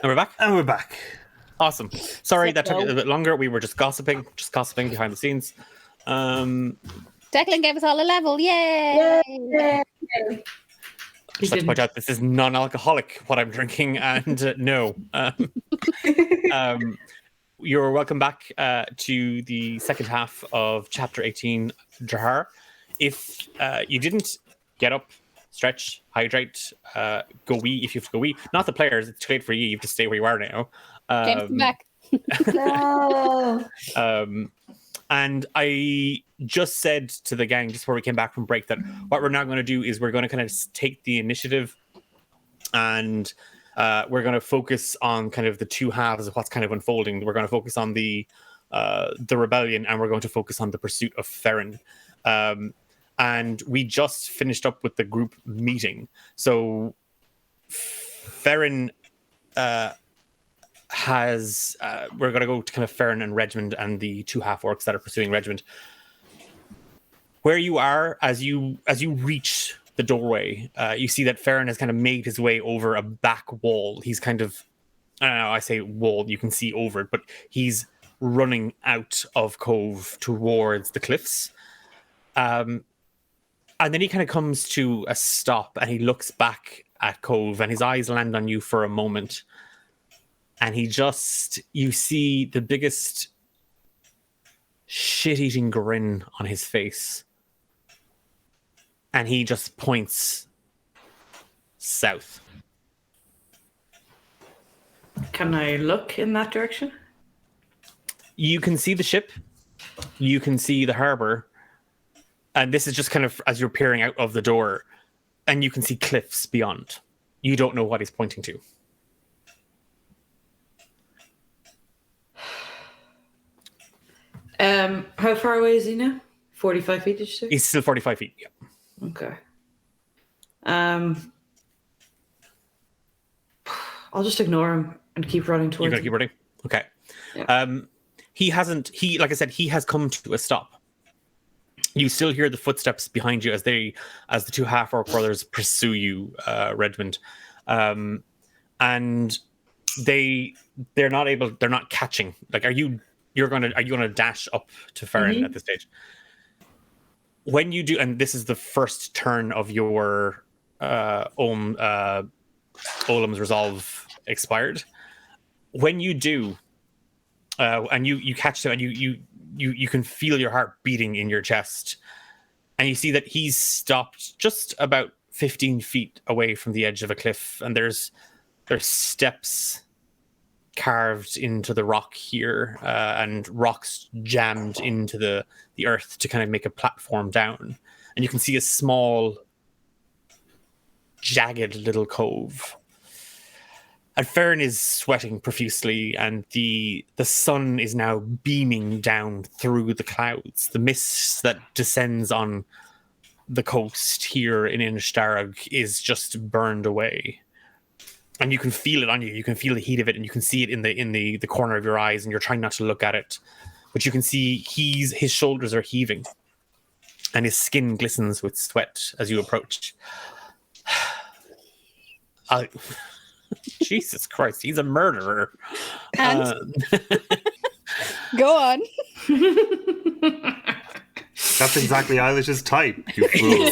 B: And we're back.
C: And we're back.
B: Awesome. Sorry, that took
E: So-
B: a bit longer. We were just gossiping behind the scenes.
E: Declan gave us all a level. Yay!
F: He
B: Just like to point out, this is non-alcoholic what I'm drinking, and no. You're welcome back to the second half of Chapter 18, Deartháir. If you didn't get up, stretch, hydrate, go wee if you have to go wee. Not the players, it's too late for you. You have to stay where you are now.
E: James, come back.
D: No.
B: And I just said to the gang just before we came back from break that what we're now going to do is we're going to kind of take the initiative, and we're going to focus on kind of the two halves of what's kind of unfolding. We're going to focus on the rebellion, and we're going to focus on the pursuit of Ferrin. And we just finished up with the group meeting. So Ferrin has we're going to go to kind of Ferrin and Regiment and the two half orcs that are pursuing Regiment. Where you are, as you reach the doorway, you see that Ferrin has kind of made his way over a back wall. He's kind of, I don't know, I say wall, you can see over it, but he's running out of Cove towards the cliffs. And then he kind of comes to a stop, and he looks back at Cove, and his eyes land on you for a moment. And you see the biggest shit-eating grin on his face. And he just points south.
F: Can I look in that direction?
B: You can see the ship. You can see the harbor. And this is just kind of as you're peering out of the door. And you can see cliffs beyond. You don't know what he's pointing to.
F: How far away is he now? 45 feet, did you say?
B: He's still 45 feet. Yeah.
F: Okay. I'll just ignore him and keep running
B: You're
F: towards
B: going to
F: him.
B: keep running? Okay.
F: Yeah.
B: Like I said, he has come to a stop. You still hear the footsteps behind you as the two half orc brothers pursue you, Redmond. And they're not catching. Like, are you going to dash up to Ferrin at this stage? When you do, and this is the first turn of your Olam's resolve expired. When you do, and you catch them, and you can feel your heart beating in your chest, and you see that he's stopped just about 15 feet away from the edge of a cliff, and there's steps carved into the rock here, and rocks jammed into the earth to kind of make a platform down, and you can see a small jagged little cove. And Ferrin is sweating profusely, and the sun is now beaming down through the clouds. The mist that descends on the coast here in Inishtarag is just burned away. and you can feel it on you. You can feel the heat of it, and you can see it in the corner of your eyes, and you're trying not to look at it, but you can see his shoulders are heaving, and his skin glistens with sweat as you approach. Jesus Christ, he's a murderer.
E: And go on.
C: That's exactly Eilish's type, you fool.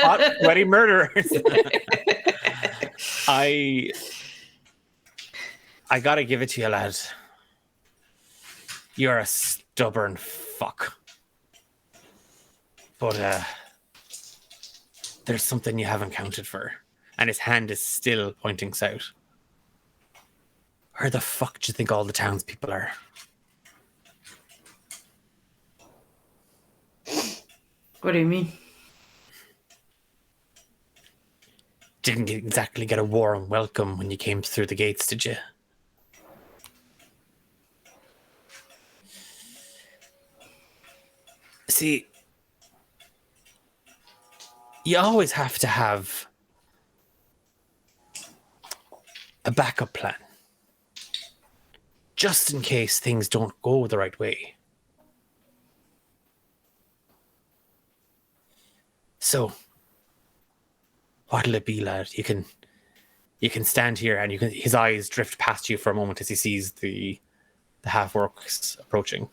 B: Hot, sweaty murderers. I gotta give it to you, lad. You're a stubborn fuck. But there's something you haven't counted for. And his hand is still pointing south. Where the fuck do you think all the townspeople are?
F: What do you mean?
B: Didn't exactly get a warm welcome when you came through the gates, did you? See, you always have to have a backup plan. Just in case things don't go the right way. So, what'll it be, lad? You can stand here and his eyes drift past you for a moment as he sees the half-orcs approaching.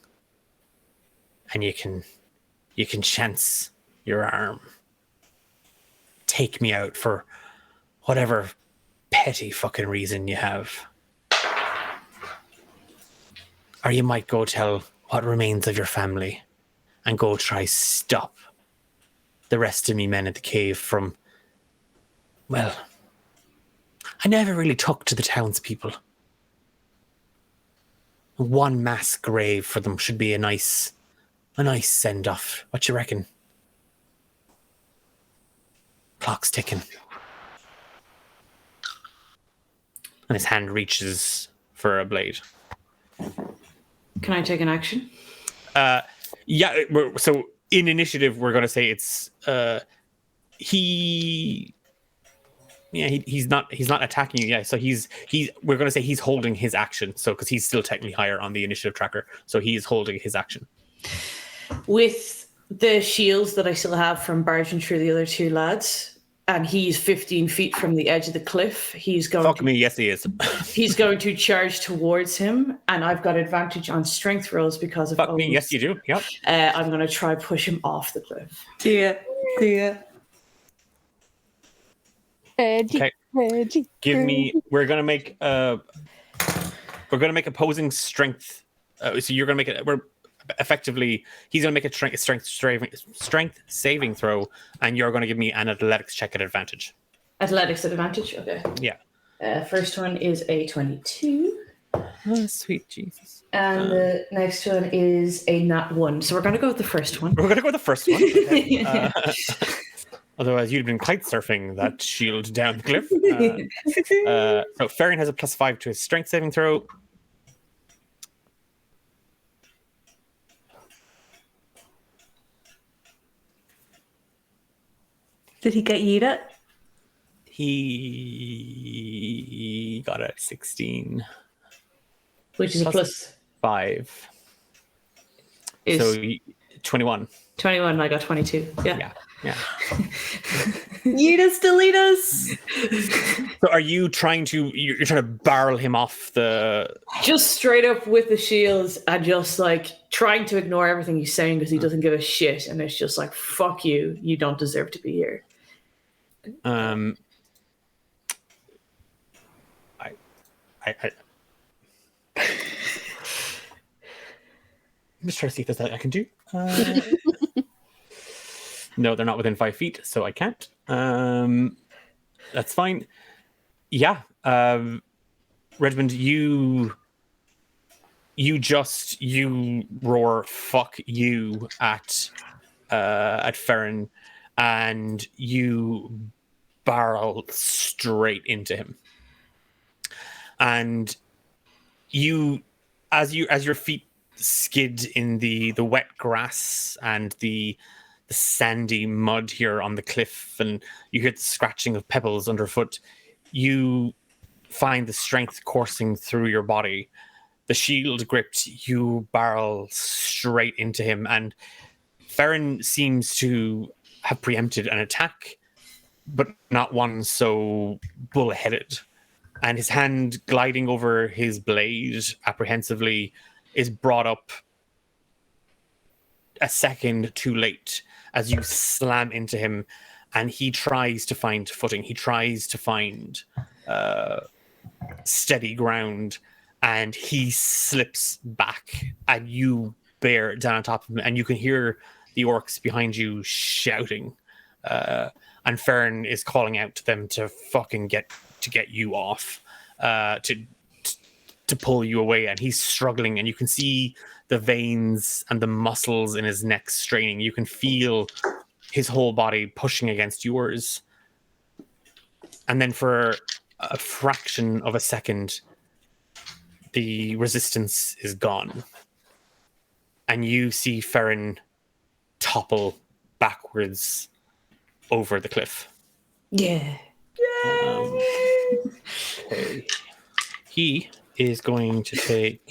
B: And you can chance your arm. Take me out for whatever petty fucking reason you have. Or you might go tell what remains of your family and go try stop the rest of me men at the cave from, well, I never really took to the townspeople. One mass grave for them should be a nice send-off. What you reckon? Clock's ticking. And his hand reaches for a blade.
F: Can I take an action?
B: Yeah, so in initiative, we're going to say it's he's not attacking you. Yeah, so we're going to say he's holding his action. So because he's still technically higher on the initiative tracker, so he is holding his action.
F: With the shields that I still have from barging through the other two lads, and he's 15 feet from the edge of the cliff, he's going
B: Fuck me, yes he is.
F: He's going to charge towards him, and I've got advantage on strength rolls because of
B: Fuck me, yes you do. Yep.
F: I'm going to try push him off the cliff.
D: Yeah.
B: Okay. Give me. We're gonna make opposing strength. So you're gonna make it. We're effectively. He's gonna make a strength saving throw, and you're gonna give me an athletics check at advantage.
F: Athletics at advantage. Okay.
B: Yeah.
F: First one is a 22.
B: Oh, sweet Jesus.
F: And the next one is a nat 1. So we're going to go with the first one.
B: We're gonna go with the first one. Okay. Otherwise, you'd been kite surfing that shield down the cliff. So Farron has a +5 to his strength saving throw.
D: Did he get yeet it?
B: He got a 16.
F: Which is a plus
B: 5.
F: is
B: So 21.
F: 21, and I got 22. Yeah.
B: Yeah.
D: Yeetus, delete us.
B: So are you trying to barrel him off the...
F: Just straight up with the shields and just like trying to ignore everything he's saying because he doesn't give a shit. And it's just like, fuck you. You don't deserve to be here.
B: I'm just trying to see if there's anything I can do. No, they're not within 5 feet, so I can't. That's fine. Yeah. Redmond, you roar "fuck you" at Farron, and you barrel straight into him. And as your feet skid in the wet grass and the sandy mud here on the cliff, and you hear the scratching of pebbles underfoot, you find the strength coursing through your body. The shield gripped, you barrel straight into him, and Farron seems to have preempted an attack, but not one so bullheaded. And his hand gliding over his blade apprehensively is brought up a second too late as you slam into him, and he tries to find footing. He tries to find steady ground, and he slips back, and you bear down on top of him, and you can hear the orcs behind you shouting. And Fern is calling out to them to fucking get you off, to pull you away, and he's struggling, and you can see the veins and the muscles in his neck straining. You can feel his whole body pushing against yours. And then for a fraction of a second, the resistance is gone. And you see Ferrin topple backwards over the cliff.
F: Yeah.
B: Okay. He is going to take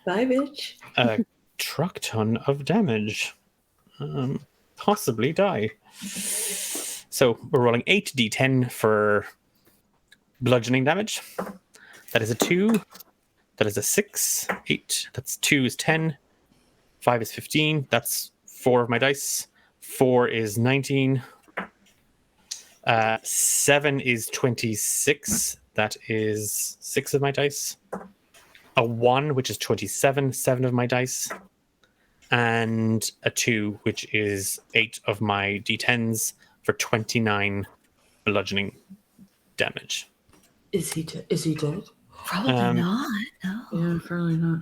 F: Bye, bitch.
B: a truck ton of damage. Possibly die. So we're rolling 8d10 for bludgeoning damage. That is a 2. That is a 6. 8. That's 2 is 10. 5 is 15. That's 4 of my dice. 4 is 19. 7 is 26. That is 6 of my dice. A 1, which is 27, 7 of my dice. And a 2, which is 8 of my d10s for 29 bludgeoning damage.
F: Is he dead?
D: Probably not. No.
F: Yeah, probably not.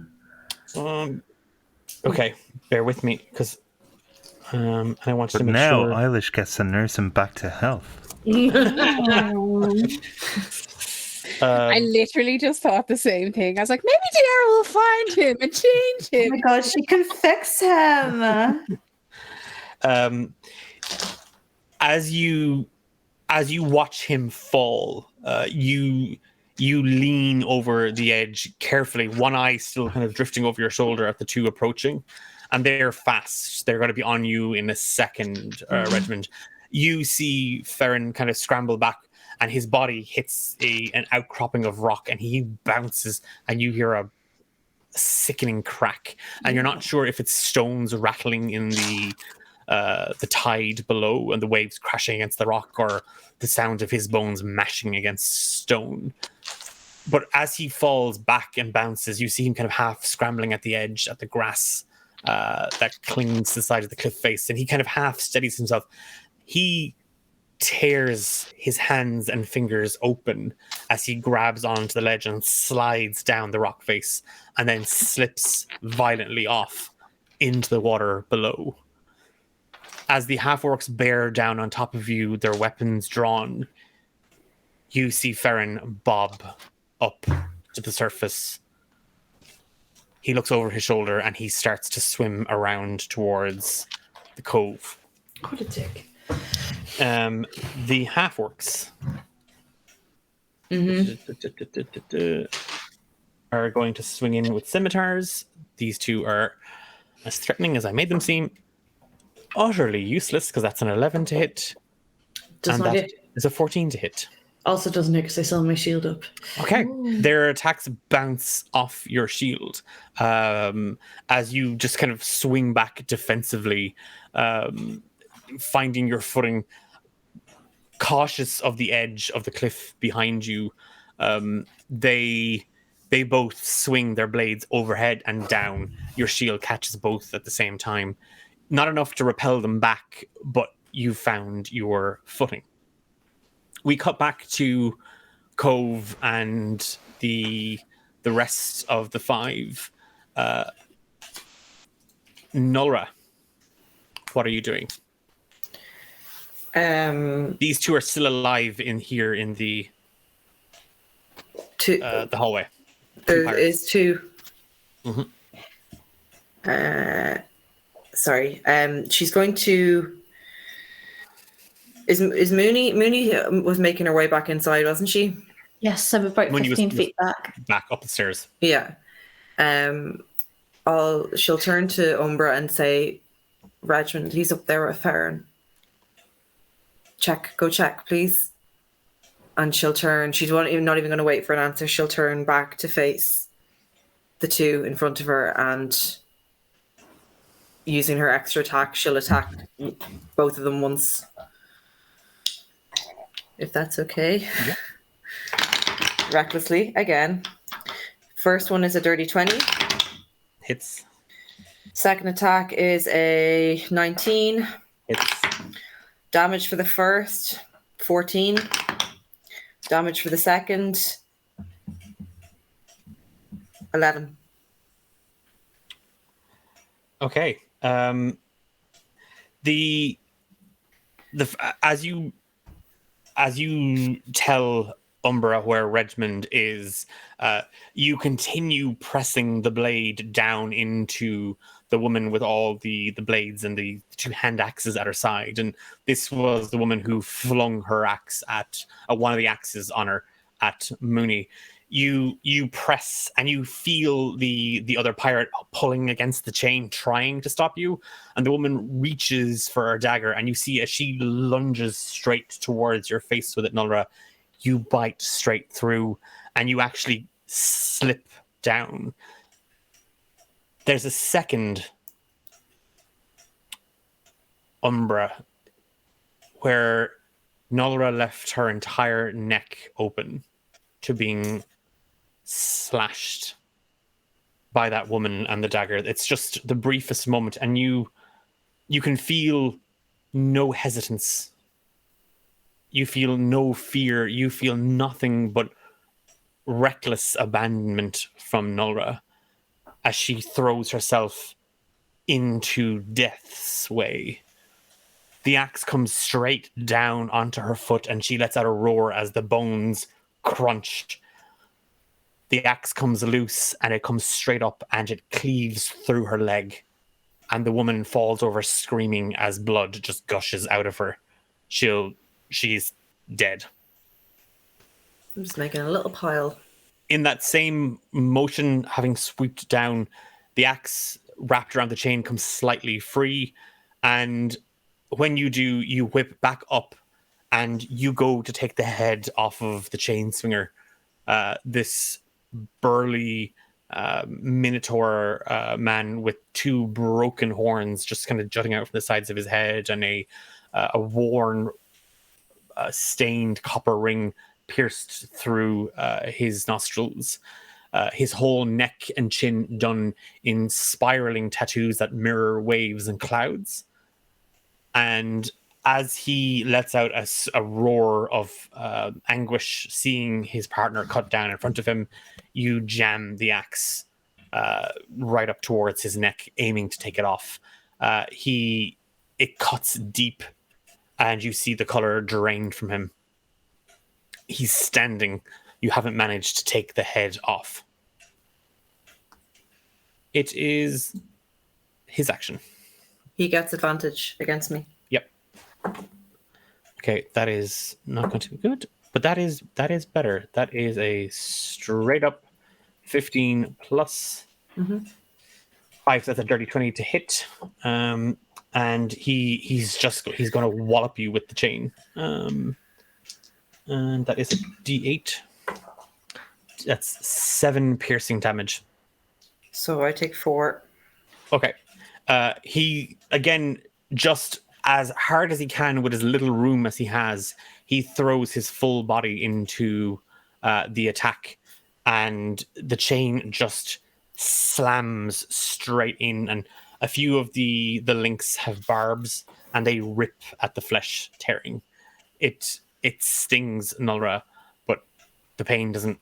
B: Okay, bear with me, because I want
C: But
B: to make
C: now
B: sure.
C: Eilish gets to nurse him back to health.
E: I literally just thought the same thing. I was like, maybe Diara will find him and change
D: Oh
E: him.
D: my god, she can fix him.
B: As you watch him fall, you lean over the edge carefully, one eye still kind of drifting over your shoulder at the two approaching, and they're fast. They're going to be on you in a second, Regiment. You see Ferrin kind of scramble back, and his body hits an outcropping of rock, and he bounces, and you hear a sickening crack, and you're not sure if it's stones rattling in the tide below and the waves crashing against the rock, or the sound of his bones mashing against stone. But as he falls back and bounces, you see him kind of half scrambling at the edge, at the grass that clings to the side of the cliff face, and he kind of half steadies himself. He tears his hands and fingers open as he grabs onto the ledge and slides down the rock face, and then slips violently off into the water below. As the half-orcs bear down on top of you, their weapons drawn, you see Ferrin bob up to the surface. He looks over his shoulder and he starts to swim around towards the cove.
F: What a dick.
B: The half-orcs are going to swing in with scimitars. These two are as threatening as I made them seem. Utterly useless, because that's an 11 to hit.
F: Does
B: and
F: not
B: that
F: hit.
B: is a 14 to hit.
F: Also doesn't hit because I saw my shield up.
B: Okay. Their attacks bounce off your shield as you just kind of swing back defensively, finding your footing, cautious of the edge of the cliff behind you. They both swing their blades overhead and down. Your shield catches both at the same time. Not enough to repel them back, but you found your footing. We cut back to Cove and the rest of the five. Nulra, what are you doing? These two are still alive in here in the hallway.
A: There is two.
B: Mm-hmm.
A: Sorry. She's going to. Is Mooney was making her way back inside, wasn't she?
D: Yes, I'm about
B: Mooney
D: 15 feet back.
B: back up the stairs.
A: Yeah. She'll turn to Umbra and say, Regiment, he's up there with Farron. Go check, please. And she'll turn. She's not even going to wait for an answer. She'll turn back to face the two in front of her, and using her extra attack, she'll attack both of them once. If that's okay.
B: Yeah.
A: Recklessly, again. First one is a dirty 20.
B: Hits.
A: Second attack is a 19.
B: Hits.
A: Damage for the first, 14. Damage for the second, 11.
B: Okay. The as you tell Umbra where Regiment is, you continue pressing the blade down into the woman with all the blades and the two hand axes at her side. And this was the woman who flung her axe at one of the axes on her at Mooney. You press and you feel the other pirate pulling against the chain, trying to stop you. And the woman reaches for her dagger, and you see as she lunges straight towards your face with it, Nulra, you bite straight through, and you actually slip down. There's a second Umbra where Nulra left her entire neck open to being slashed by that woman and the dagger. It's just the briefest moment, and you can feel no hesitance. You feel no fear. You feel nothing but reckless abandonment from Nulra as she throws herself into death's way. The axe comes straight down onto her foot, and she lets out a roar as the bones crunch. The axe comes loose, and it comes straight up, and it cleaves through her leg. And the woman falls over screaming as blood just gushes out of her. She's dead.
A: I'm just making a little pile.
B: In that same motion, having swooped down, the axe wrapped around the chain comes slightly free, and when you do, you whip back up and you go to take the head off of the chain swinger. This burly minotaur man with two broken horns just kind of jutting out from the sides of his head, and a worn stained copper ring pierced through his nostrils. His whole neck and chin done in spiraling tattoos that mirror waves and clouds. And as he lets out a roar of anguish, seeing his partner cut down in front of him, you jam the axe right up towards his neck, aiming to take it off. It cuts deep, and you see the color drained from him. He's standing. You haven't managed to take the head off. It is his action.
A: He gets advantage against me.
B: Yep. Okay, that is not going to be good, but that is better. That is a straight up 15 plus 5. That's a dirty 20 to hit. And he's going to wallop you with the chain. And that is a D8. That's 7 piercing damage.
A: So I take 4.
B: Okay. He, again, just as hard as he can with as little room as he has, he throws his full body into the attack, and the chain just slams straight in, and a few of the links have barbs, and they rip at the flesh, tearing. It stings Nulra, but the pain doesn't.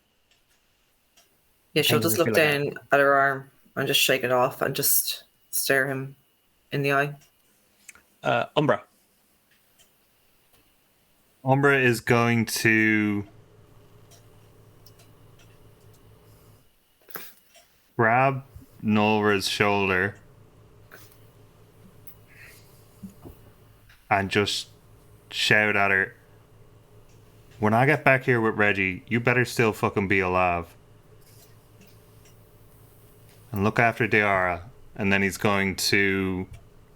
A: Yeah, she'll just look
B: feel like
A: down at her arm and just shake it off and just stare him in the eye.
B: Umbra.
C: Umbra is going to grab Nolra's shoulder and just shout at her, When I get back here with Reggie, you better still fucking be alive. And look after Deartháir. And then he's going to,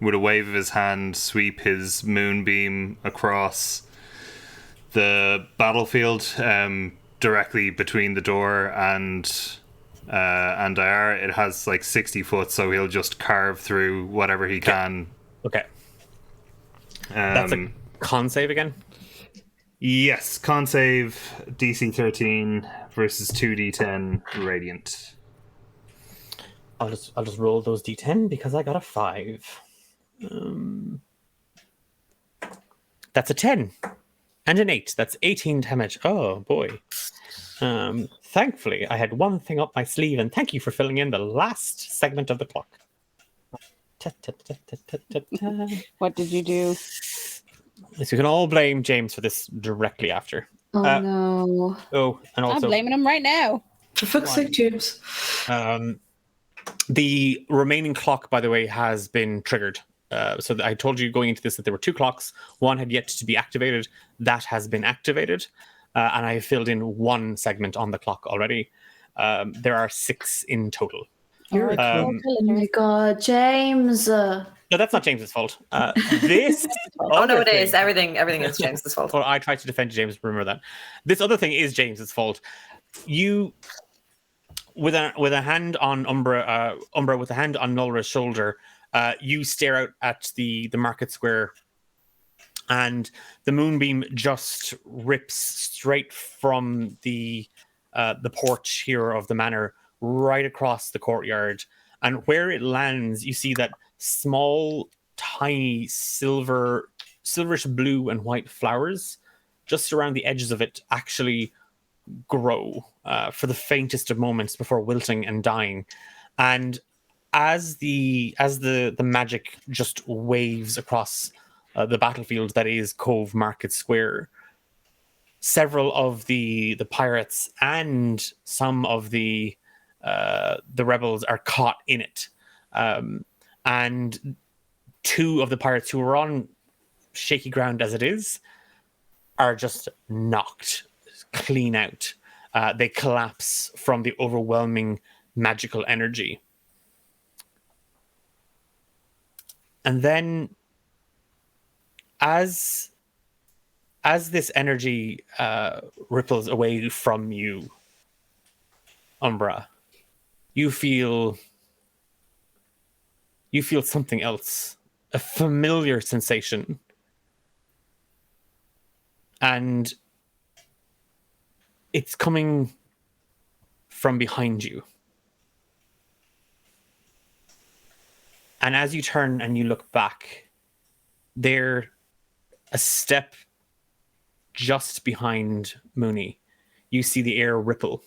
C: with a wave of his hand, sweep his moonbeam across the battlefield, directly between the door and Deartháir. It has like 60 foot, so he'll just carve through whatever he can.
B: Okay. That's a con save again?
C: Yes, con save DC 13 versus 2d10 radiant.
B: I'll just roll those d10 because I got a 5. That's a 10 and an 8. That's 18 damage. Oh boy. Thankfully, I had one thing up my sleeve, and thank you for filling in the last segment of the clock.
E: What did you do?
B: So you can all blame James for this directly after.
D: Oh no.
B: Oh, and
E: I'm
B: also
E: blaming him right now.
A: For fuck's sake, James.
B: the remaining clock, by the way, has been triggered. So I told you going into this that there were 2 clocks. One had yet to be activated. That has been activated. And I filled in 1 segment on the clock already. There are 6 in total.
A: You're
D: Oh my god, James.
B: No, that's not James's fault. This.
A: Oh no,
B: other
A: it is.
B: thing-
A: Everything is James's fault.
B: Well, I tried to defend James. Remember that. This other thing is James's fault. You, with a hand on Umbra with a hand on Nolra's shoulder, you stare out at the market square, and the moonbeam just rips straight from the porch here of the manor right across the courtyard, and where it lands, you see that small, tiny silverish blue and white flowers just around the edges of it actually grow for the faintest of moments before wilting and dying. And as the magic just waves across the battlefield that is Cove Market Square, several of the pirates and some of the rebels are caught in it. And 2 of the pirates who are on shaky ground as it is are just knocked clean out. They collapse from the overwhelming magical energy. And then as this energy ripples away from you, Umbra, you feel something else, a familiar sensation. And it's coming from behind you. And as you turn and you look back, there, a step just behind Mooney, you see the air ripple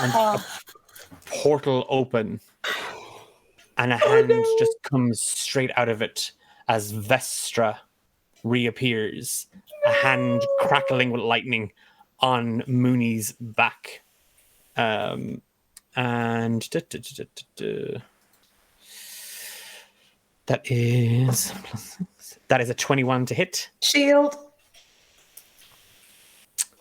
B: and a portal open, and a hand just comes straight out of it as Vestra reappears, a hand crackling with lightning on Mooney's back. And that is a 21 to hit.
D: Shield.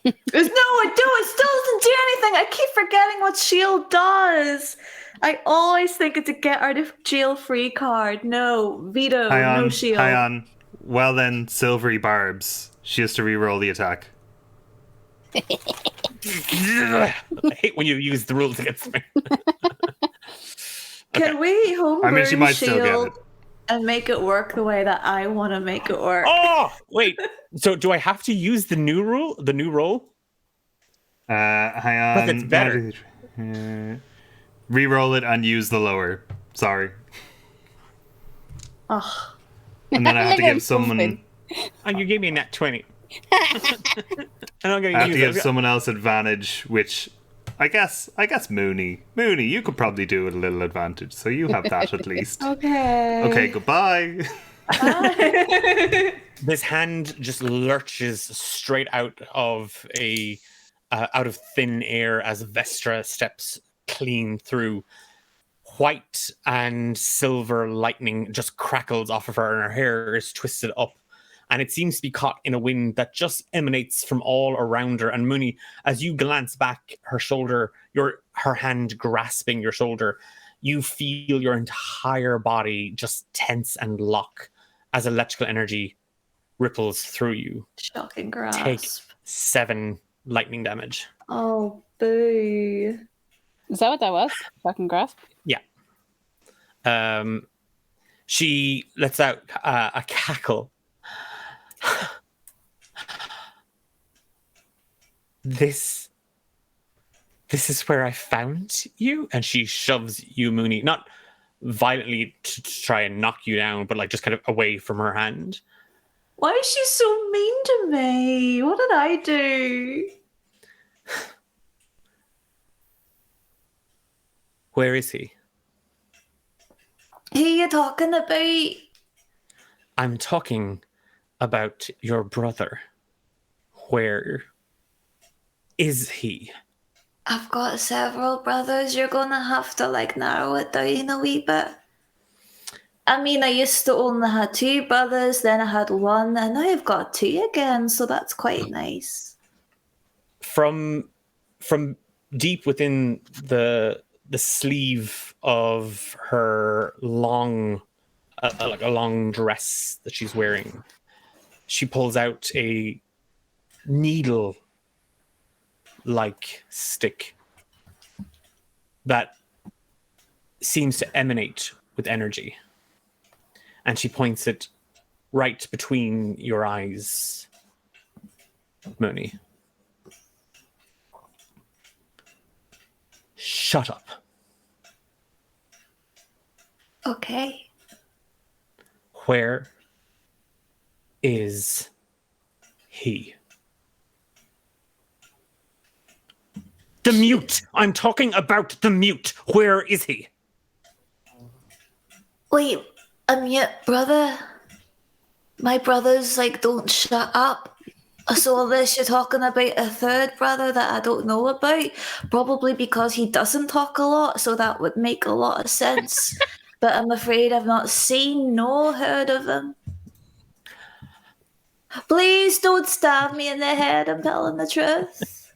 D: No, it still doesn't do anything. I keep forgetting what shield does. I always think it's a get out of jail free card. No, veto, no shield.
C: Hang on. Well then, Silvery Barbs. She has to re-roll the attack.
B: I hate when you use the rules against me.
D: Can we homebrew
C: I mean, she might still get
D: shield
C: it.
D: and make it work the way that I want to make it work?
B: Oh, wait. So do I have to use the new rule? The new roll?
C: Hang on.
B: But it's better.
C: Re-roll it and use the lower. Sorry.
D: Ugh.
C: And then I have
E: Look
C: to
E: at him
C: give someone.
E: moving.
B: Oh, you gave me a net 20. And I'm going
C: I have
B: to
C: to
B: use
C: give
B: it.
C: someone else advantage, which I guess Mooney, you could probably do with a little advantage, so you have that at least.
E: Okay.
C: Okay, goodbye.
B: This hand just lurches straight out of thin air as Vestra steps clean through. White and silver lightning just crackles off of her, and her hair is twisted up. and it seems to be caught in a wind that just emanates from all around her. And Mooney, as you glance back, her shoulder, her hand grasping your shoulder, you feel your entire body just tense and lock as electrical energy ripples through you.
D: Shocking grasp.
B: Take 7 lightning damage.
D: Oh, boo.
E: Is that what that was? Fucking grasp?
B: Yeah. She lets out a cackle. This is where I found you? And she shoves you, Mooney, not violently to try and knock you down, but like just kind of away from her hand.
D: Why is she so mean to me? What did I do?
B: Where is he?
D: Who are you talking about?
B: I'm talking about your brother. Where is he?
D: I've got several brothers. You're gonna have to narrow it down a wee bit. I mean, I used to only had 2 brothers, then I had 1, and now I've got 2 again, so that's quite nice.
B: From deep within the sleeve of her long, a long dress that she's wearing, she pulls out a needle-like stick that seems to emanate with energy. And she points it right between your eyes, Mooney. Shut up.
D: Okay.
B: Where is he? The mute! I'm talking about the mute! Where is he?
D: Wait, a mute brother? My brothers, don't shut up. So unless you're talking about a 3rd brother that I don't know about, probably because he doesn't talk a lot, so that would make a lot of sense. But I'm afraid I've not seen nor heard of him. Please don't stab me in the head, I'm telling the truth.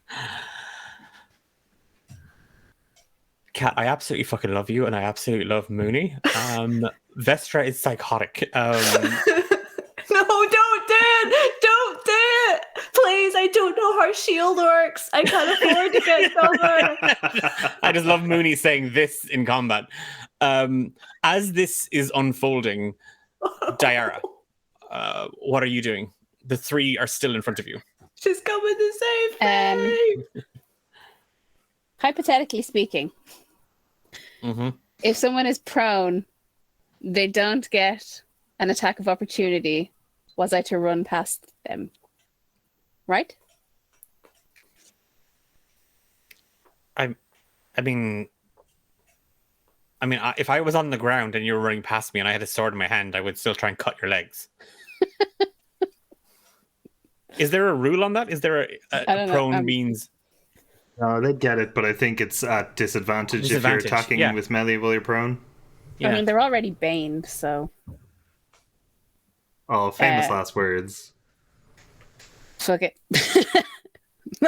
B: Kat, I absolutely fucking love you, and I absolutely love Mooney. Vestra is psychotic.
D: No, don't do it! Don't do it! Please, I don't know how shield works. I can't afford to get cover.
B: I just love Mooney saying this in combat. As this is unfolding, Deartháir, what are you doing? The 3 are still in front of you.
D: She's coming to save me.
E: Hypothetically speaking, if someone is prone, they don't get an attack of opportunity. Was I to run past them? Right?
B: I mean, if I was on the ground and you were running past me and I had a sword in my hand, I would still try and cut your legs. Is there a rule on that? Is there a prone means?
C: No, they get it, but I think it's at disadvantage if you're attacking with melee while you're prone.
E: Yeah. I mean, they're already baned, so...
C: Oh, famous last words.
E: Fuck it.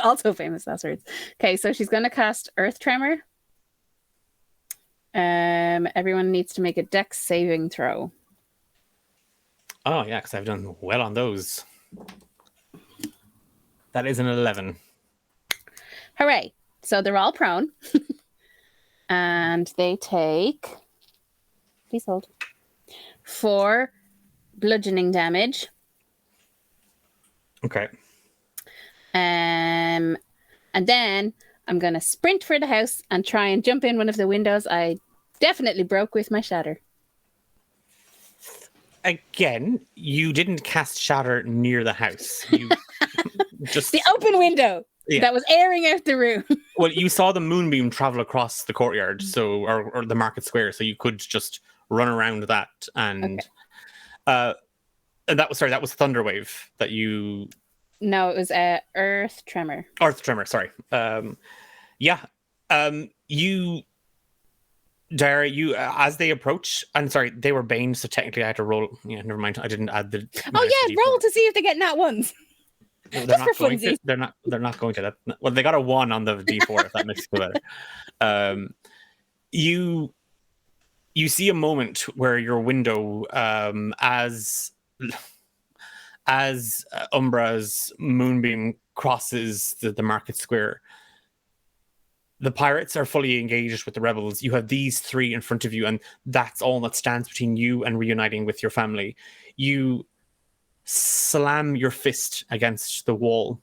E: Also famous last words. Okay, so she's going to cast Earth Tremor. Everyone needs to make a dex saving throw.
B: Oh, yeah, because I've done well on those. That is an 11.
E: Hooray. So they're all prone. And they take... Please hold. 4 bludgeoning damage.
B: Okay.
E: And then I'm going to sprint for the house and try and jump in one of the windows I definitely broke with my shatter.
B: Again, you didn't cast shatter near the house. You just
E: the open window that was airing out the room.
B: Well, you saw the moonbeam travel across the courtyard, so or the market square, so you could just run around that and that was Thunderwave that you.
E: No, it was Earth Tremor.
B: Earth Tremor, sorry. You Dara, you as they approach. I'm sorry, they were baned, so technically I had to roll. Yeah, never mind. I didn't add the.
E: Oh yeah, roll to see if they get nat ones.
B: No,
E: Just for
B: going to.
E: funsies.
B: They're not going to. Well, they got a 1 on the D4. If that makes it better. You see a moment where your window, as Umbra's moonbeam crosses the market square. The pirates are fully engaged with the rebels. You have these 3 in front of you, and that's all that stands between you and reuniting with your family. You slam your fist against the wall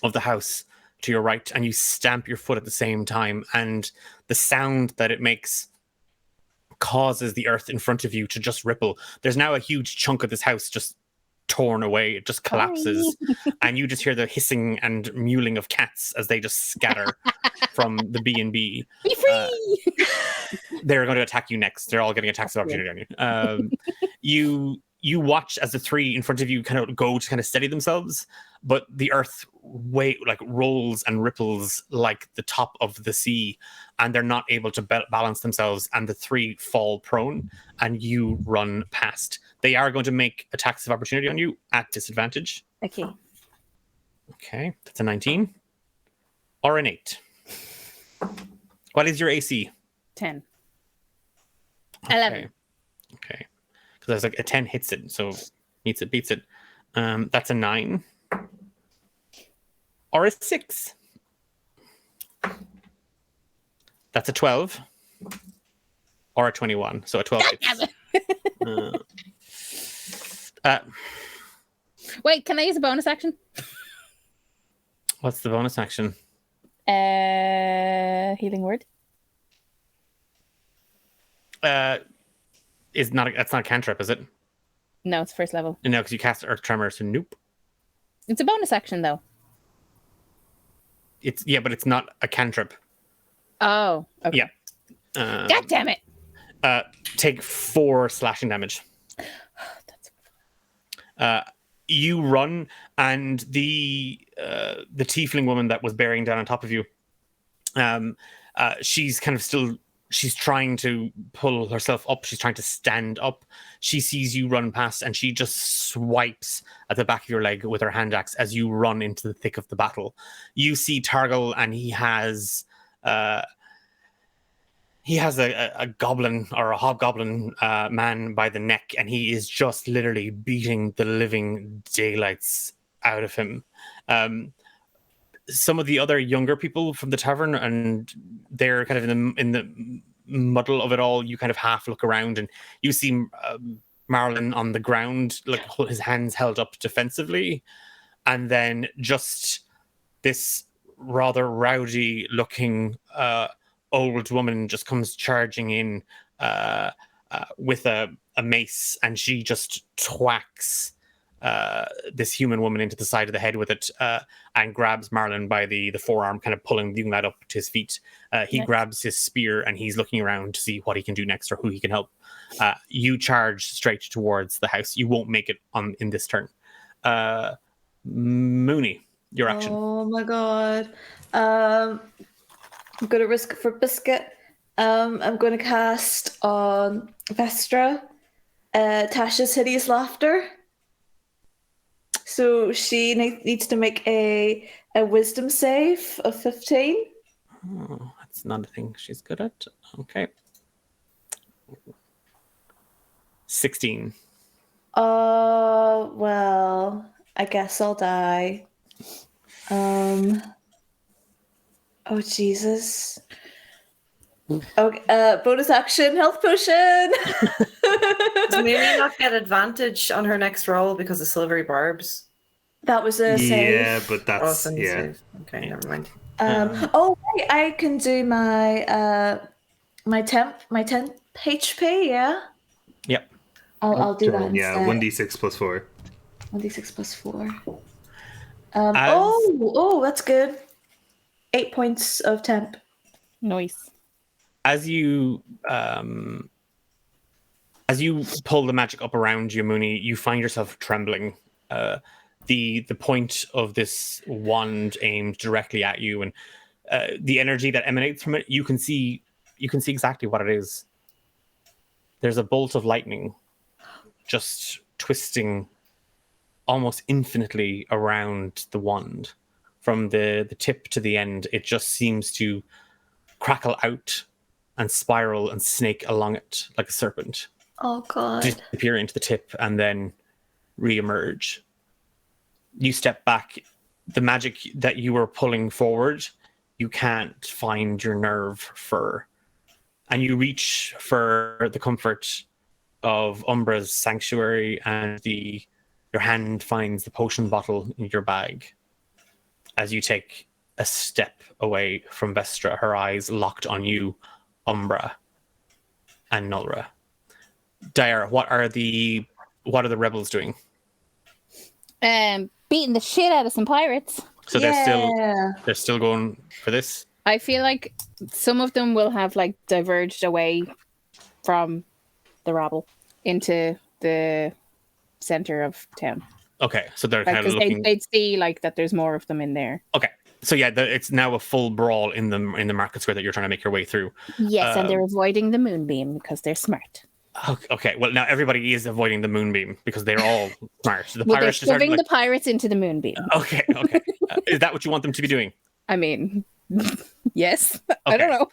B: of the house to your right, and you stamp your foot at the same time, and the sound that it makes causes the earth in front of you to just ripple. There's now a huge chunk of this house just torn away. It just collapses. And you just hear the hissing and mewling of cats as they just scatter from the B&B.
E: Be free!
B: They're going to attack you next. They're all getting attacks of opportunity on you. You watch as the 3 in front of you kind of go to kind of steady themselves, but the earth rolls and ripples like the top of the sea, and they're not able to balance themselves, and the 3 fall prone, and you run past. They are going to make attacks of opportunity on you at disadvantage.
E: Okay.
B: Okay, that's a 19 or an 8. What is your AC?
E: 10. 11.
B: Okay. Because there's a 10 hits it, so meets it, beats it. That's a 9 or a 6. That's a 12 or a 21. So a 12 hits.
E: Wait, can I use a bonus action?
B: What's the bonus action?
E: Healing word.
B: That's not a cantrip, is it?
E: No, it's first level.
B: No, because you cast Earth Tremor, so nope.
E: It's a bonus action though.
B: But it's not a cantrip.
E: Oh, okay.
B: Yeah.
E: God damn it!
B: Take 4 slashing damage.
E: That's...
B: You run, and the tiefling woman that was bearing down on top of you, she's kind of still. She's trying to pull herself up. She's trying to stand up. She sees you run past, and she just swipes at the back of your leg with her hand axe as you run into the thick of the battle. You see Targal, and he has a goblin or a hobgoblin man by the neck, and he is just literally beating the living daylights out of him. Some of the other younger people from the tavern, and they're kind of in the muddle of it all. You kind of half look around, and you see Marlon on the ground, like his hands held up defensively, and then just this rather rowdy looking old woman just comes charging in with a mace, and she just twacks this human woman into the side of the head with it, and grabs Marlon by the forearm, kind of pulling the young lad up to his feet. He grabs his spear, and he's looking around to see what he can do next or who he can help. You charge straight towards the house. You won't make it in this turn. Mooney, your action.
D: Oh my god. I'm going to risk it for Biscuit. I'm going to cast on Vestra Tasha's Hideous Laughter. So she needs to make a wisdom save of 15.
B: Oh, that's not a thing she's good at. Okay. 16.
D: Oh, well, I guess I'll die. Oh, Jesus. Okay, bonus action, health potion.
A: Does Mooney not get advantage on her next roll because of silvery barbs?
D: That was a save.
C: Yeah, but that's
A: Awesome.
C: yeah.
A: Save. Okay, never mind.
D: Wait, I can do my my 10 HP. Yeah.
B: Yep.
D: I'll do that instead.
C: Yeah, 1d6 plus 4.
D: 1d6 plus 4. That's good. 8 points of temp.
E: Nice.
B: As you pull the magic up around you, Mooney, you find yourself trembling. The point of this wand aimed directly at you, and the energy that emanates from it, you can see you can see exactly what it is. There's a bolt of lightning just twisting almost infinitely around the wand. From the tip to the end, it just seems to crackle out and spiral and snake along it like a serpent.
D: Oh god.
B: Disappear into the tip and then re-emerge. You step back. The magic that you were pulling forward, you can't find your nerve for. And you reach for the comfort of Umbra's sanctuary, and your hand finds the potion bottle in your bag. As you take a step away from Vestra, her eyes locked on you, Umbra and Nulra. Deartháir, what are the rebels doing?
E: Beating the shit out of some pirates.
B: So they're still going for this?
E: I feel like some of them will have like diverged away from the rabble into the center of town.
B: Okay, so they're kind of
E: Because
B: looking.
E: they'd see like that there's more of them in there.
B: Okay, so yeah, it's now a full brawl in the market square that you're trying to make your way through.
E: Yes, and they're avoiding the moonbeam because they're smart.
B: Okay, well now everybody is avoiding the moonbeam because they're all smart. The
E: Well, they're
B: pirates just are
E: shoving
B: like,
E: the pirates into the moonbeam.
B: okay. Is that what you want them to be doing?
E: I mean, yes. I
B: Okay.
E: don't know.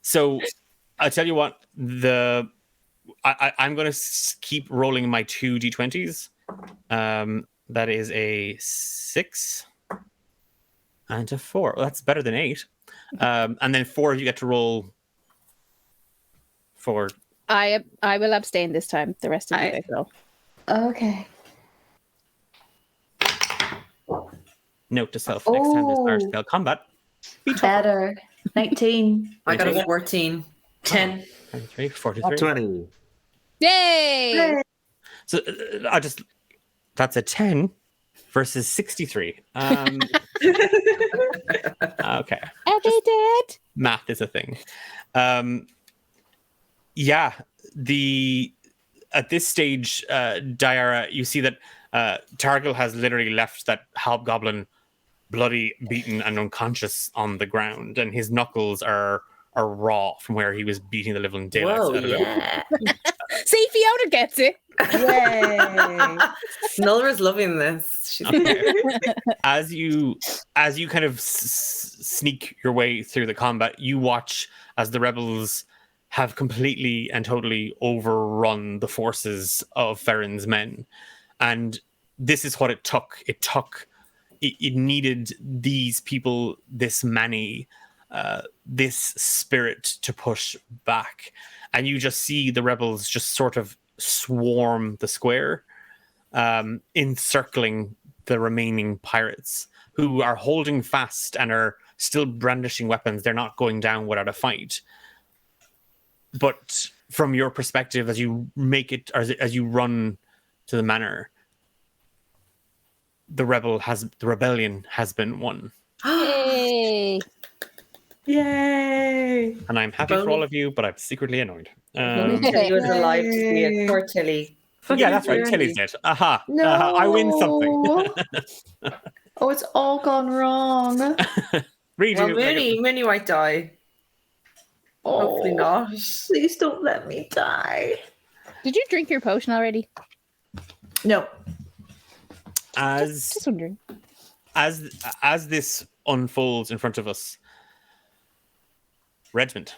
B: So I'll tell you what, I'm going to keep rolling my 2 d20s. That is a 6 and a 4. Well, that's better than 8. And then 4 you get to roll for.
E: I will abstain this time. The rest of the day, though.
D: Okay.
B: Note to self: next time there's large scale combat.
D: Better. 19.
A: I got a 14.
F: 10.
B: 23, 43.
C: 20.
E: Yay!
B: So that's a 10 versus 63. Okay.
E: Are they dead?
B: Math is a thing. Yeah, at this stage, Deartháir, you see that Targil has literally left that hobgoblin bloody, beaten, and unconscious on the ground, and his knuckles are raw from where he was beating the living daylights
A: Whoa,
B: out of him.
A: yeah.
E: See, Fiona gets it.
D: Yay.
A: Nulra's loving this. She's
B: Okay. As you kind of sneak your way through the combat, you watch as the rebels have completely and totally overrun the forces of Farron's men, and this is what it took. It needed these people, this many, this spirit to push back. And you just see the rebels just sort of swarm the square, encircling the remaining pirates who are holding fast and are still brandishing weapons. They're not going down without a fight. But from your perspective, as you make it, or as you run to the manor, the rebellion has been won.
E: Yay!
F: Yay!
B: And I'm happy for all of you, but I'm secretly annoyed.
A: Tilly was alive to see it. Poor Tilly.
B: Yeah, that's right. Tilly's dead. Aha. I win something.
D: Oh, it's all gone wrong.
B: Redo.
A: Well, Mooney might die. Hopefully not.
D: Please don't let me die.
E: Did you drink your potion already?
D: No.
B: As
E: Just wondering.
B: as this unfolds in front of us, Redmond,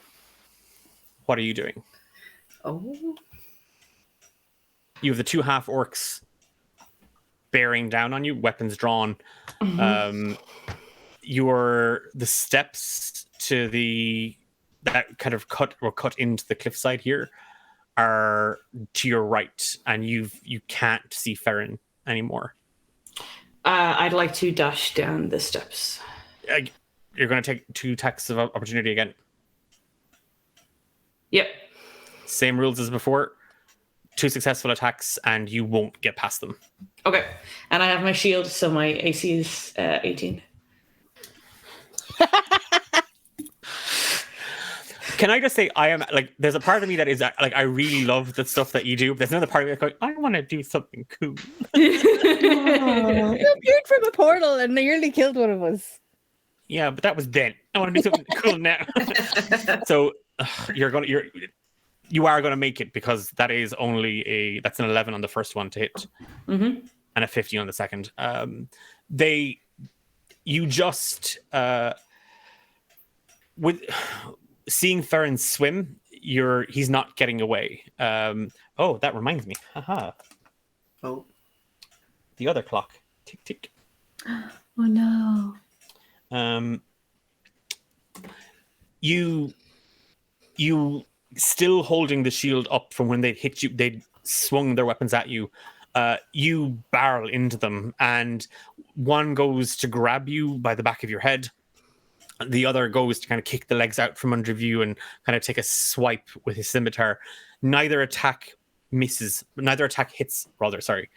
B: what are you doing?
A: Oh.
B: You have the 2 half orcs bearing down on you, weapons drawn. The steps to that kind of cut into the cliffside here are to your right, and you can't see Farron anymore.
F: I'd like to dash down the steps.
B: You're going to take 2 attacks of opportunity again.
F: Yep.
B: Same rules as before. 2 successful attacks, and you won't get past them.
F: Okay. And I have my shield, so my AC is 18.
B: Can I just say, I am like, there's a part of me that is like, I really love the stuff that you do. But there's another part of me that's going, I want to do something cool.
E: You appeared from a portal and nearly killed one of us.
B: Yeah, but that was then. I want to do something cool now. So you are gonna make it because that is only that's an 11 on the first one to hit, and a 15 on the second. You just with seeing Farron swim, he's not getting away. Oh, that reminds me. Haha.
A: Oh.
B: The other clock. Tick tick.
D: Oh no.
B: You still holding the shield up from when they hit you, they swung their weapons at you. You barrel into them, and one goes to grab you by the back of your head. The other goes to kind of kick the legs out from under you and kind of take a swipe with his scimitar. Neither attack hits, rather, sorry.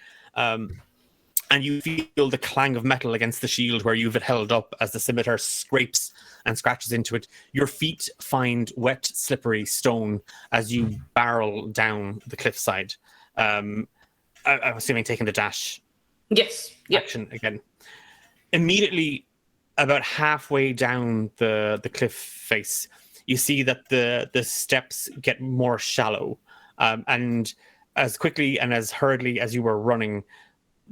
B: And you feel the clang of metal against the shield where you've it held up as the scimitar scrapes and scratches into it. Your feet find wet, slippery stone as you barrel down the cliffside. I'm assuming taking the dash action again. Immediately, about halfway down the cliff face, you see that the steps get more shallow. And as quickly and as hurriedly as you were running,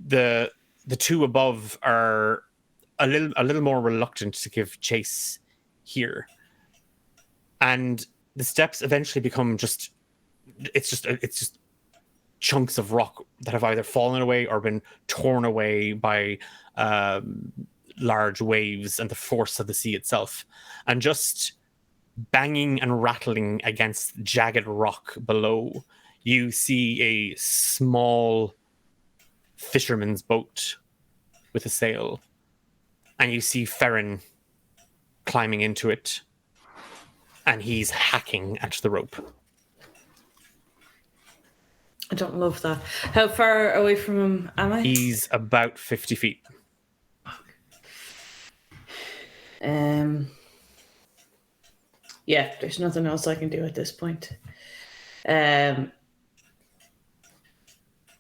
B: the two above are a little more reluctant to give chase here, and the steps eventually become just chunks of rock that have either fallen away or been torn away by large waves and the force of the sea itself, and just banging and rattling against jagged rock below. You see a small fisherman's boat with a sail, and you see Farron climbing into it, and he's hacking at the rope.
F: I don't love that. How far away from him am I?
B: He's about 50 feet.
F: Yeah, there's nothing else I can do at this point.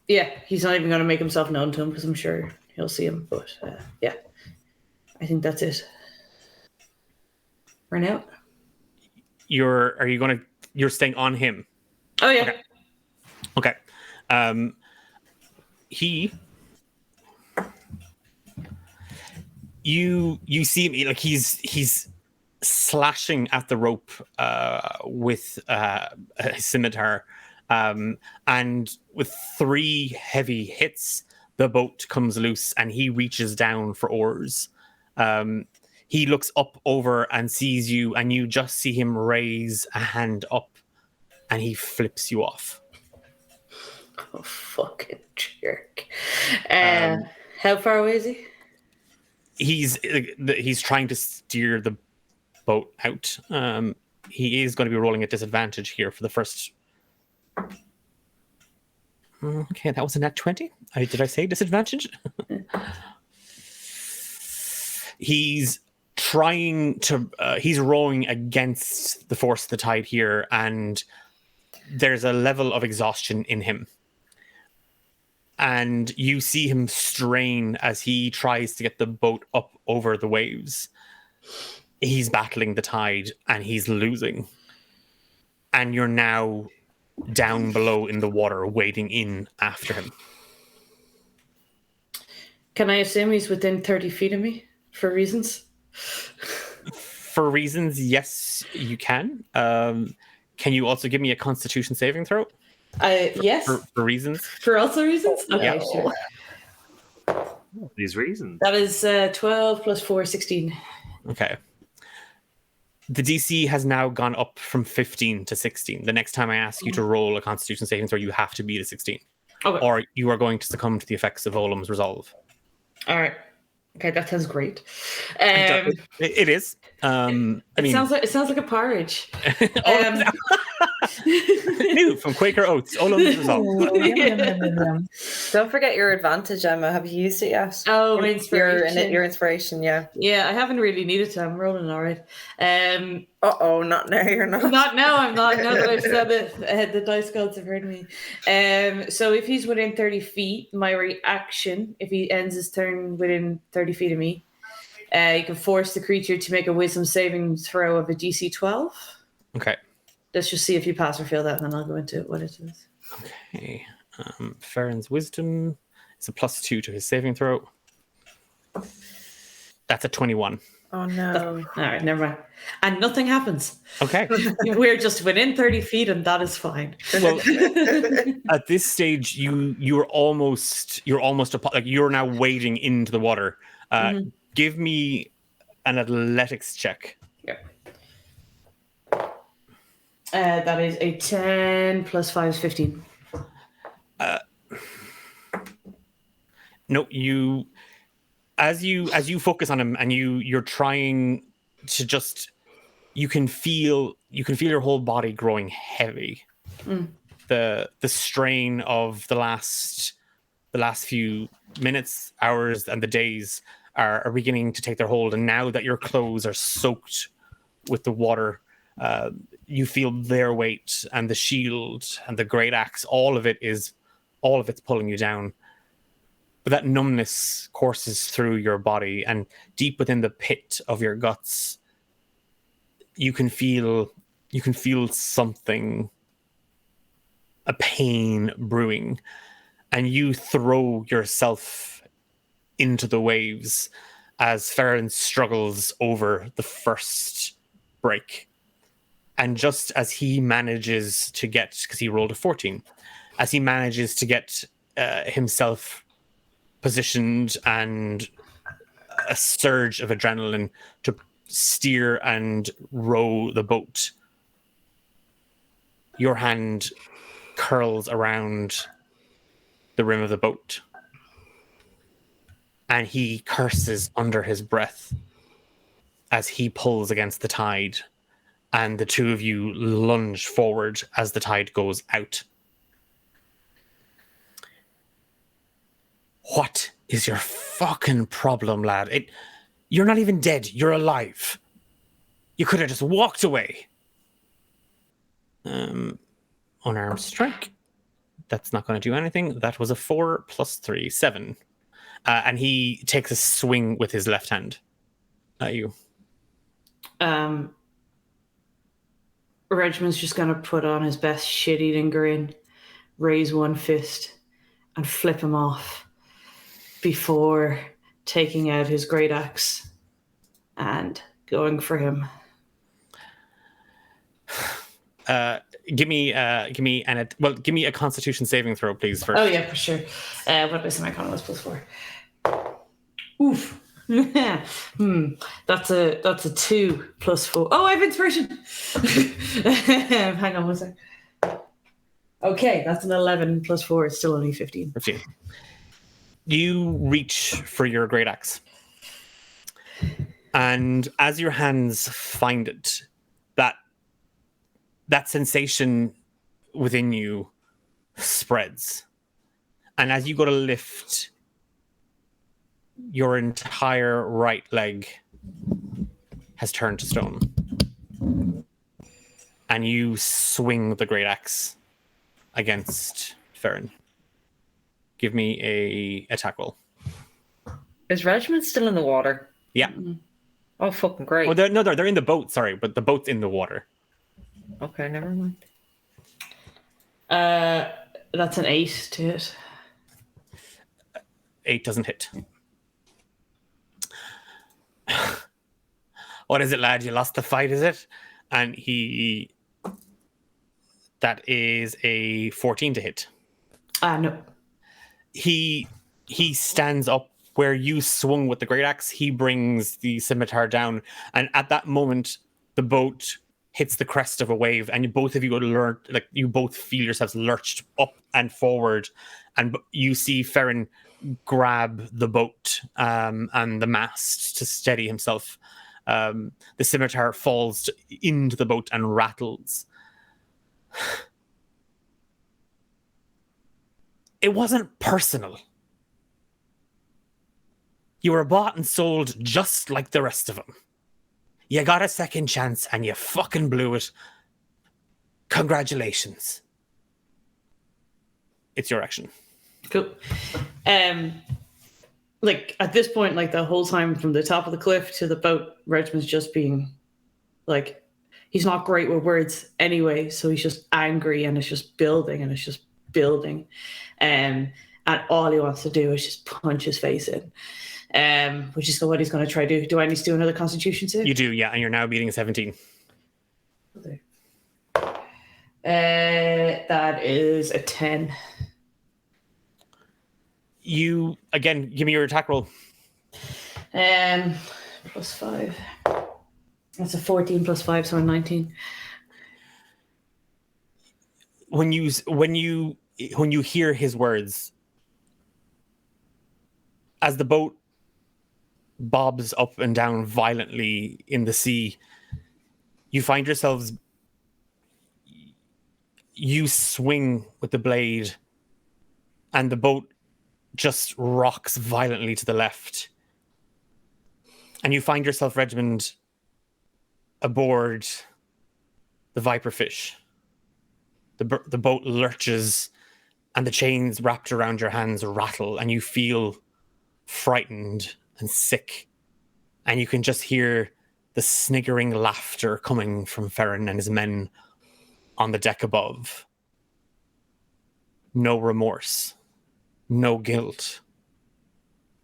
F: Yeah, he's not even going to make himself known to him because I'm sure he'll see him. But yeah, I think that's it. Run out.
B: You're staying on him?
F: Oh yeah.
B: Okay. You see him, like he's slashing at the rope with a scimitar, and with 3 heavy hits, the boat comes loose, and he reaches down for oars. He looks up over and sees you, and you just see him raise a hand up, and he flips you off.
F: Oh, fucking jerk. How far away is he?
B: He's trying to steer the boat out. He is going to be rolling at disadvantage here for the first. Okay, that was a nat 20. Did I say disadvantage? He's trying to. He's rowing against the force of the tide here, and there's a level of exhaustion in him. And you see him strain as he tries to get the boat up over the waves. He's battling the tide, and he's losing. And you're now down below in the water, wading in after him.
F: Can I assume he's within 30 feet of me for reasons?
B: For reasons, yes, you can. Can you also give me a Constitution saving throw?
F: Yes.
B: For reasons?
F: For also reasons? Okay,
B: Yeah.
F: sure.
C: These reasons.
F: That is 12 plus 4, 16.
B: Okay. The DC has now gone up from 15 to 16. The next time I ask you to roll a Constitution saving throw, you have to beat a 16.
F: Okay.
B: Or you are going to succumb to the effects of Olam's resolve.
F: All right. Okay, that sounds great.
B: It is.
F: It sounds like a porridge.
B: New from Quaker Oats. Olam's resolve.
A: Don't forget your advantage, Emma. Have you used it yet?
F: Oh, my inspiration.
A: Your inspiration, yeah.
F: Yeah, I haven't really needed to. I'm rolling all right.
A: Not now. You're not.
F: Not now. I'm not. Now that I've said it, the dice gods have heard me. So if he's within 30 feet, my reaction, if he ends his turn within 30 feet of me, you can force the creature to make a wisdom saving throw of a DC 12.
B: Okay.
F: let's just see if you pass or fail that, and then I'll go into what it is.
B: Okay. Farron's wisdom is a +2 to his saving throw. That's a 21.
A: Oh no.
F: All right, never mind. And nothing happens.
B: Okay.
F: We're just within 30 feet, and that is fine.
B: Well, at this stage, you're almost like you're now wading into the water. Give me an athletics check.
F: Yeah. That is a 10 plus 5 is 15.
B: No, as you focus on him and you're trying to just you can feel your whole body growing heavy. The strain of the last few minutes, hours, and the days are beginning to take their hold, and now that your clothes are soaked with the water, you feel their weight and the shield and the great axe. All of it's pulling you down. But that numbness courses through your body, and deep within the pit of your guts, you can feel something, a pain brewing, and you throw yourself into the waves as Farron struggles over the first break. And just as he manages to get, because he rolled a 14, as he manages to get himself positioned and a surge of adrenaline to steer and row the boat, your hand curls around the rim of the boat, and he curses under his breath as he pulls against the tide, and the two of you lunge forward as the tide goes out. What is your fucking problem, lad? You're not even dead. You're alive. You could have just walked away. Unarmed strike. That's not going to do anything. That was a 4 plus 3, 7. And he takes a swing with his left hand at you.
F: Regiment's just going to put on his best shit-eating grin, raise one fist, and flip him off before taking out his great axe and going for him.
B: Give me a Constitution saving throw, please. First.
F: Oh yeah, for sure. What did I say? My con was +4. Oof. That's a 2 plus 4. Oh, I have inspiration. Hang on one sec. Okay, that's an 11 plus 4. It's still only 15.
B: 15. You reach for your great axe, and as your hands find it, that sensation within you spreads, and as you go to lift, your entire right leg has turned to stone, and you swing the great axe against Farron. Give me a attack roll.
A: Is Regiment still in the water?
B: Yeah.
A: Oh, fucking great.
B: Well, they're in the boat. Sorry, but the boat's in the water.
A: Okay, never mind.
F: That's an 8 to hit.
B: 8 doesn't hit. What is it, lad? You lost the fight, is it? And that is a 14 to hit.
F: No.
B: He stands up where you swung with the great axe. He brings the scimitar down, and at that moment, the boat hits the crest of a wave, and both of you you both feel yourselves lurched up and forward, and you see Farron grab the boat and the mast to steady himself. The scimitar falls into the boat and rattles. It wasn't personal. You were bought and sold just like the rest of them. You got a second chance and you fucking blew it. Congratulations. It's your action.
F: Cool. Like at this point, like the whole time from the top of the cliff to the boat, Regiment's just being like, he's not great with words anyway, so he's just angry and it's just building and it's just building. And all he wants to do is just punch his face in. Which is what he's going to try to do. Do I need to do another Constitution save?
B: You do, yeah, and you're now beating a 17.
F: That is a 10.
B: You, again, give me your attack roll.
F: Plus 5. That's a 14 plus 5, so a 19.
B: When you hear his words, as the boat bobs up and down violently in the sea, you find yourselves, you swing with the blade and the boat just rocks violently to the left. And you find yourself, Regimond, aboard the Viperfish. The boat lurches and the chains wrapped around your hands rattle and you feel frightened and sick. And you can just hear the sniggering laughter coming from Ferrin and his men on the deck above. No remorse, no guilt,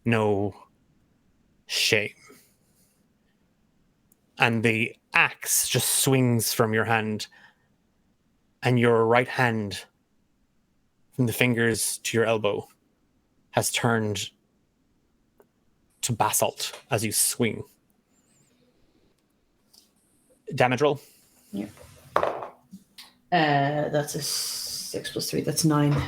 B: no shame. And the axe just swings from your hand, and your right hand, from the fingers to your elbow, has turned to basalt as you swing. Damage roll.
F: Yeah. That's a 6 plus 3. That's 9.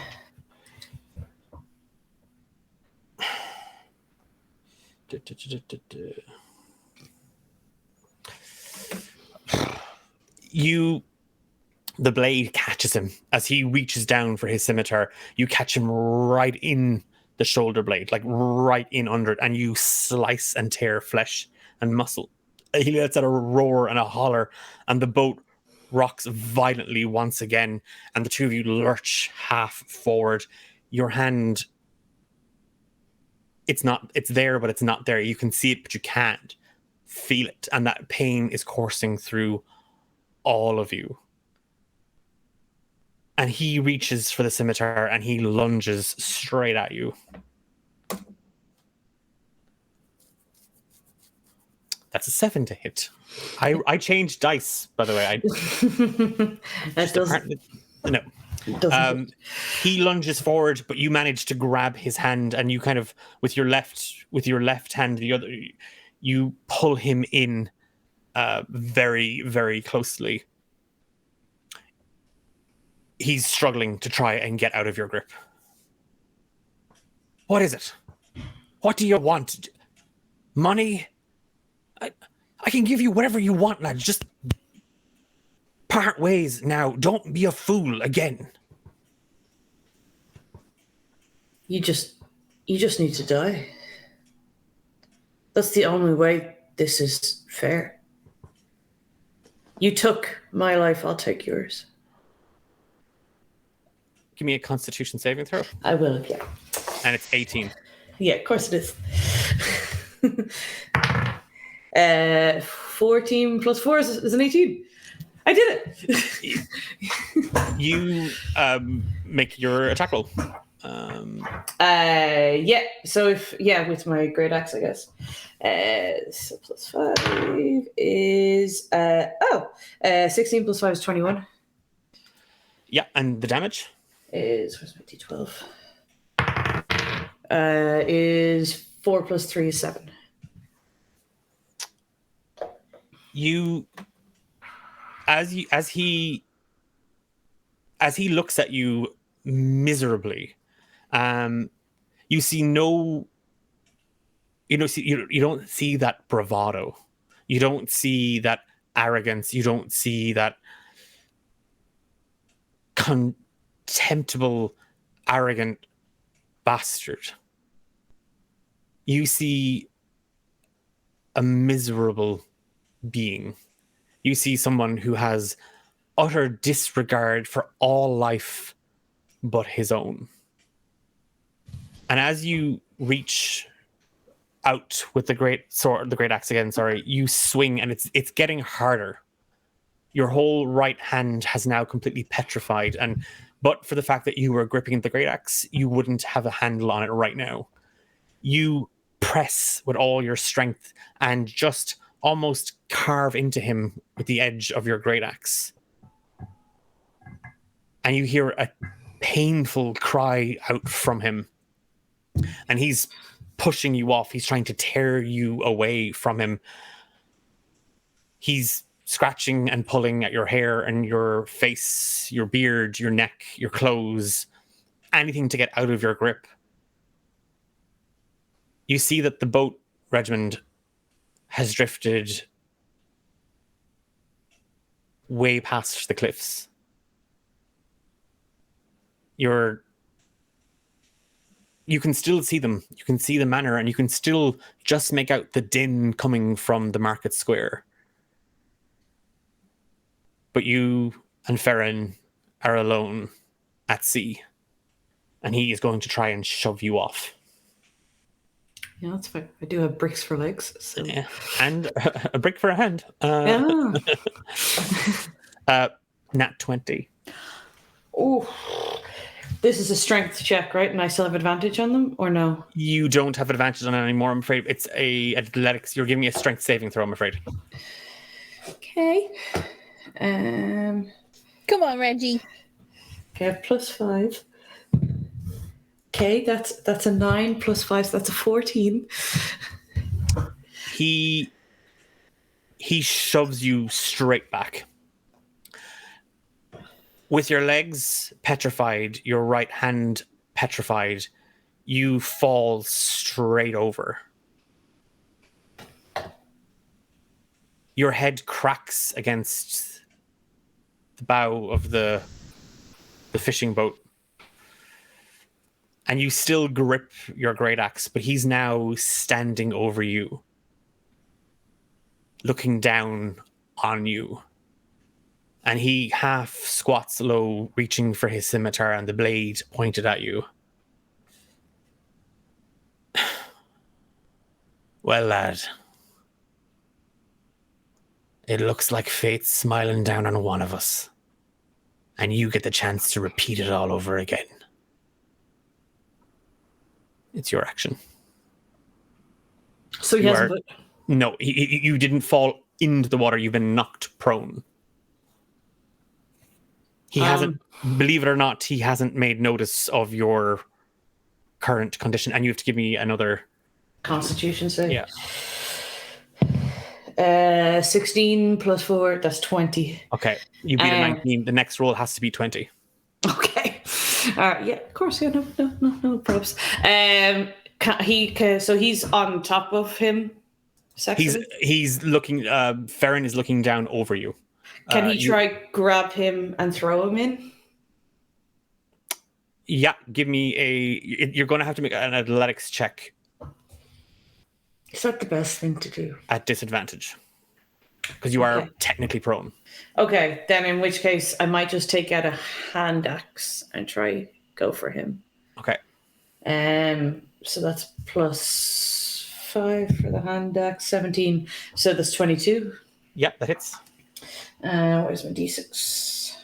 B: The blade catches him as he reaches down for his scimitar. You catch him right in the shoulder blade, like right in under it, and you slice and tear flesh and muscle. He lets out a roar and a holler, and the boat rocks violently once again, and the two of you lurch half forward. Your hand, it's there, but it's not there. You can see it, but you can't feel it, and that pain is coursing through all of you. And he reaches for the scimitar and he lunges straight at you. That's a 7 to hit. I changed dice, by the way.
F: That doesn't.
B: No. He lunges forward, but you manage to grab his hand, and you kind of, with your left hand, the other, you pull him in very, very closely. He's struggling to try and get out of your grip. What is it? What do you want? Money? I can give you whatever you want, lad. Just part ways now. Don't be a fool again.
F: You just need to die. That's the only way this is fair. You took my life, I'll take yours.
B: Give me a Constitution saving throw.
F: I will, yeah.
B: And it's 18.
F: Yeah, of course it is. 14 plus 4 is an 18. I did it.
B: You make your attack roll.
F: Yeah. So with my great axe, I guess. So plus 5 is 16 plus 5 is 21.
B: Yeah, and the damage
F: Where's my D12? Is 4 plus 3 is 7.
B: You, as he looks at you miserably, you see you don't see that bravado, you don't see that arrogance, you don't see that contemptible, arrogant bastard. You see a miserable being. You see someone who has utter disregard for all life but his own. And as you reach out with the great axe again, you swing, and it's getting harder your whole right hand has now completely petrified, and but for the fact that you were gripping the great axe, you wouldn't have a handle on it right now. You press with all your strength and just almost carve into him with the edge of your great axe. And you hear a painful cry out from him. And he's pushing you off. He's trying to tear you away from him. He's scratching and pulling at your hair and your face, your beard, your neck, your clothes, anything to get out of your grip. You see that the boat, Redmond, has drifted way past the cliffs. You can still see them. You can see the manor, and you can still just make out the din coming from the market square. But you and Ferren are alone at sea, and he is going to try and shove you off.
F: Yeah, that's fine. I do have bricks for legs. So.
B: Yeah. And a brick for a hand.
F: Yeah.
B: Nat 20.
F: Oh, this is a strength check, right? And I still have advantage on them, or no?
B: You don't have advantage on it anymore, I'm afraid. It's a athletics. You're giving me a strength saving throw, I'm afraid.
F: Okay.
E: Come on, Reggie.
F: Okay, I have +5. Okay, that's a 9 + 5, so that's a 14.
B: He shoves you straight back. With your legs petrified, your right hand petrified, you fall straight over. Your head cracks against the bow of the fishing boat. And you still grip your great axe, but he's now standing over you, looking down on you. And he half squats low, reaching for his scimitar and the blade pointed at you. Well, lad, it looks like fate's smiling down on one of us. And you get the chance to repeat it all over again. It's your action.
F: So he hasn't.
B: No, you didn't fall into the water. You've been knocked prone. He hasn't, believe it or not, he hasn't made notice of your current condition. And you have to give me another
F: Constitution save.
B: Yeah.
F: 16 + 4, that's 20.
B: Okay. You beat a 19. The next roll has to be 20.
F: Okay. Yeah, of course. Yeah, no problems. So he's on top of him. Sexually?
B: He's looking. Ferren is looking down over you.
F: Can he try grab him and throw him in?
B: Yeah, give me you're going to have to make an athletics check.
F: Is that the best thing to do?
B: At disadvantage, because you are technically prone.
F: Okay, then in which case I might just take out a hand axe and try go for him.
B: Okay.
F: So that's +5 for the hand axe, 17. So that's 22.
B: Yeah, that hits.
F: Where's my D6?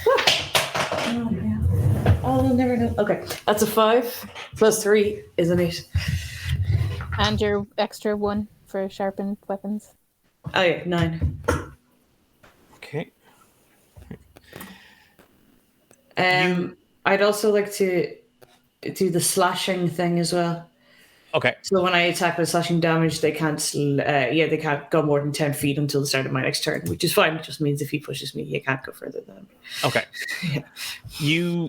F: Oh, yeah. Oh, we'll never know. Okay, that's a 5 + 3 is an 8.
E: And your extra 1 for sharpened weapons.
F: Oh yeah, 9.
B: Okay.
F: I'd also like to do the slashing thing as well.
B: Okay.
F: So when I attack with slashing damage, they can't. They can't go more than 10 feet until the start of my next turn, which is fine. It just means if he pushes me, he can't go further than me.
B: Okay.
F: Yeah.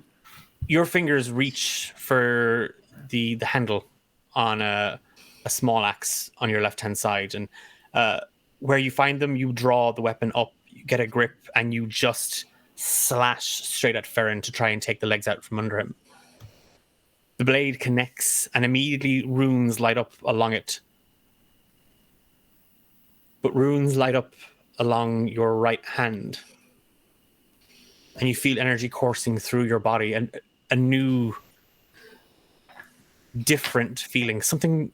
B: Your fingers reach for the handle on a small axe on your left hand side, and where you find them, you draw the weapon up, you get a grip, and you just slash straight at Ferren to try and take the legs out from under him. The blade connects, and immediately runes light up along it. But runes light up along your right hand. And you feel energy coursing through your body, and a new, different feeling. Something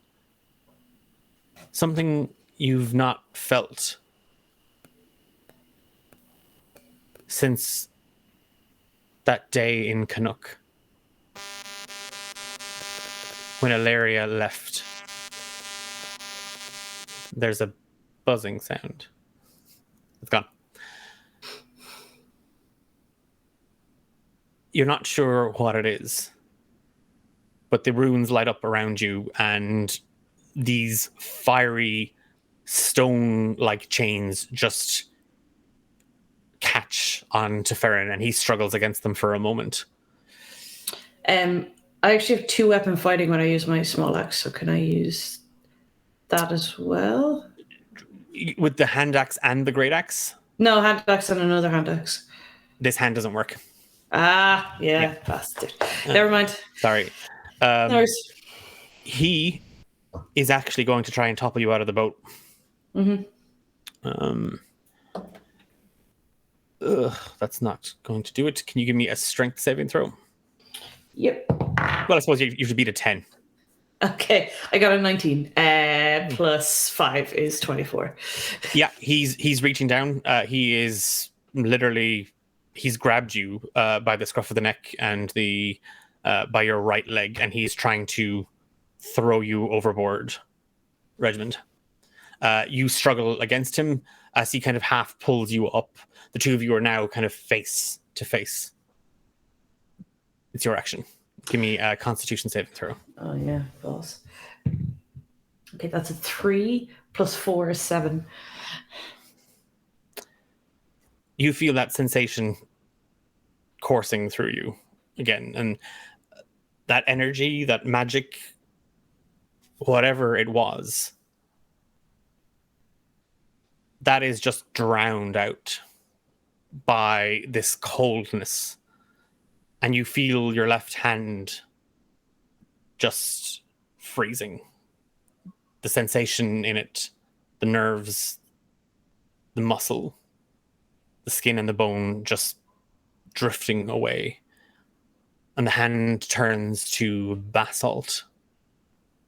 B: you've not felt. since that day in Canuck when Ilaria left. There's a buzzing sound. It's gone. You're not sure what it is, but the runes light up around you, and these fiery stone-like chains just catch on to Ferrin, and he struggles against them for a moment.
F: I actually have 2 weapon fighting when I use my small axe, so can I use that as well?
B: With the hand axe and the great axe,
F: No, hand axe and another hand axe.
B: this hand doesn't work.
F: Ah, yeah. Bastard. Never mind.
B: Sorry.
F: No worries.
B: He is actually going to try and topple you out of the boat. That's not going to do it. Can you give me a strength saving throw?
F: Yep.
B: Well, I suppose you should beat a 10.
F: Okay, I got a 19. Plus 5 is 24.
B: Yeah, he's reaching down. He is literally, he's grabbed you by the scruff of the neck and the by your right leg, and he's trying to throw you overboard, Regiment. You struggle against him as he kind of half pulls you up. The two of you are now kind of face to face. It's your action. Give me a Constitution saving throw.
F: Oh, yeah, boss. Okay, that's a 3 plus 4 is 7.
B: You feel that sensation coursing through you again, and that energy, that magic, whatever it was, that is just drowned out by this coldness. And you feel your left hand just freezing. The sensation in it, the nerves, the muscle, the skin and the bone just drifting away. And the hand turns to basalt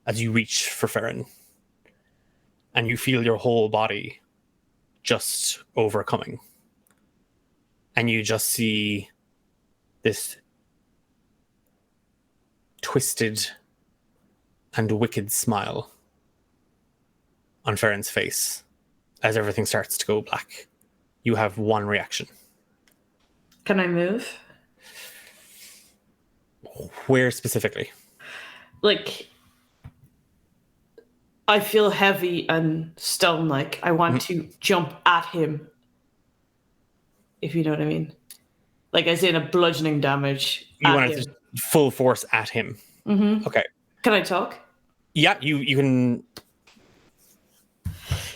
B: as you reach for Ferrin. And you feel your whole body just overcoming. And you just see this twisted and wicked smile on Ferrin's face as everything starts to go black. You have one reaction.
F: Can I move?
B: Where specifically?
F: Like, I feel heavy and stone-like. I want to jump at him, if you know what I mean. Like, as in a bludgeoning damage.
B: You
F: at
B: want
F: him.
B: to full force at him. Mm-hmm. Okay.
F: Can I talk?
B: Yeah, you can.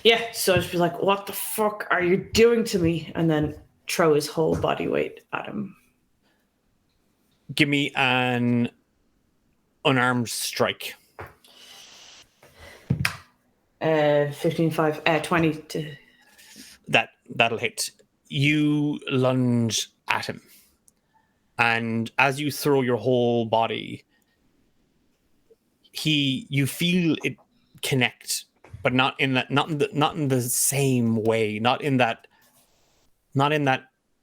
F: Yeah, so I'd just be like, what the fuck are you doing to me? And then throw his whole body weight at him.
B: Give me an unarmed strike.
F: 15, 5, 20 to...
B: That'll hit. You lunge at him. And as you throw your whole body, you feel it connect, but not in the same way, not in that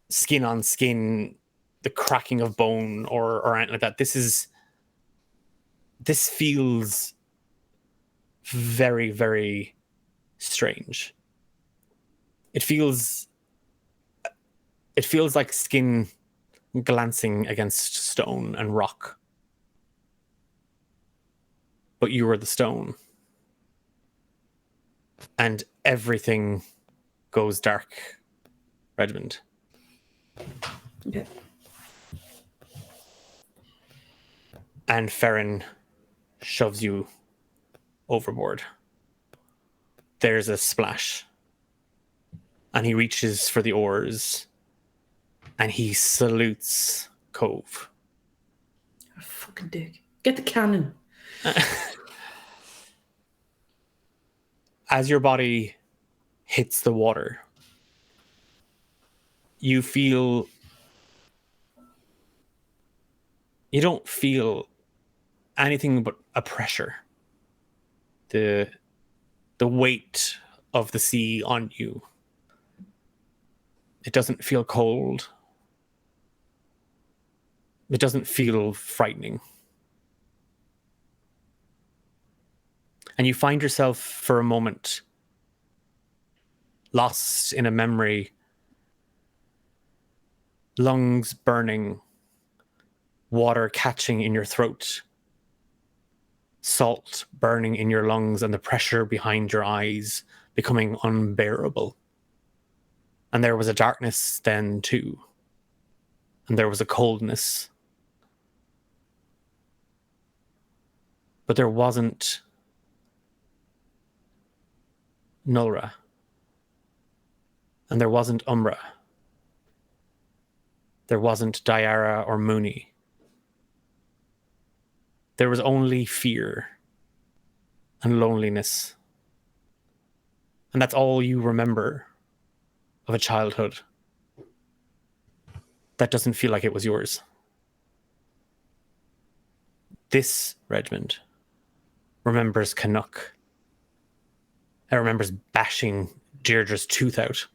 B: skin on skin, the cracking of bone or anything like that. This feels very, very strange. It feels like skin glancing against stone and rock. But you are the stone. And everything goes dark, Redmond.
F: Okay.
B: And Ferrin shoves you overboard. There's a splash. And he reaches for the oars. And he salutes Cove.
F: Oh, fucking dick. Get the cannon.
B: As your body hits the water, you don't feel anything but a pressure. The weight of the sea on you. It doesn't feel cold It doesn't feel frightening. And you find yourself for a moment lost in a memory, lungs burning, water catching in your throat, salt burning in your lungs, and the pressure behind your eyes becoming unbearable. And there was a darkness then too. And there was a coldness. But there wasn't Nulra. And there wasn't Umbra. There wasn't Deartháir or Mooney. There was only fear and loneliness. And that's all you remember of a childhood that doesn't feel like it was yours. This regiment remembers Canuck. It remembers bashing Deirdre's tooth out.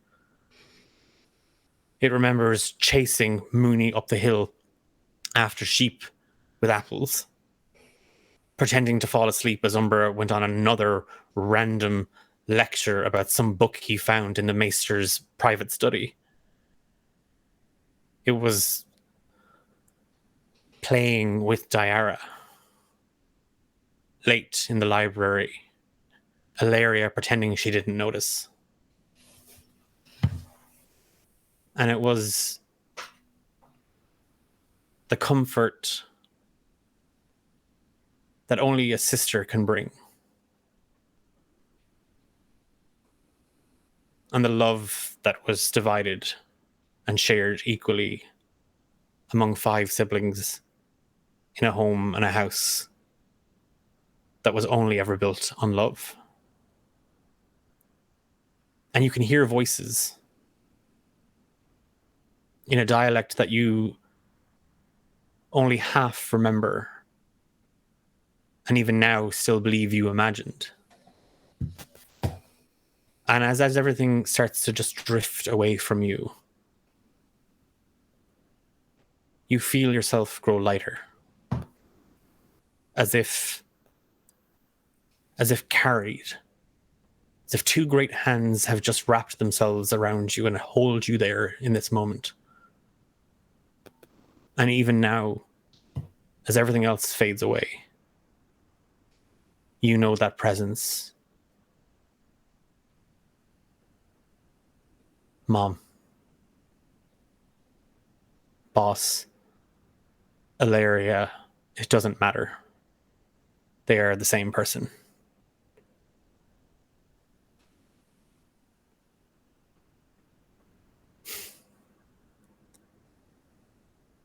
B: It remembers chasing Mooney up the hill after sheep with apples, pretending to fall asleep as Umbra went on another random lecture about some book he found in the maester's private study. It was playing with Deartháir late in the library, Ilaria pretending she didn't notice. And it was the comfort that only a sister can bring. And the love that was divided and shared equally among 5 siblings in a home and a house that was only ever built on love. And you can hear voices in a dialect that you only half remember, and even now still believe you imagined. And as everything starts to just drift away from you, you feel yourself grow lighter, as if carried, as if 2 great hands have just wrapped themselves around you and hold you there in this moment. And even now, as everything else fades away, you know that presence. Mom, boss, Ilaria, it doesn't matter. They are the same person.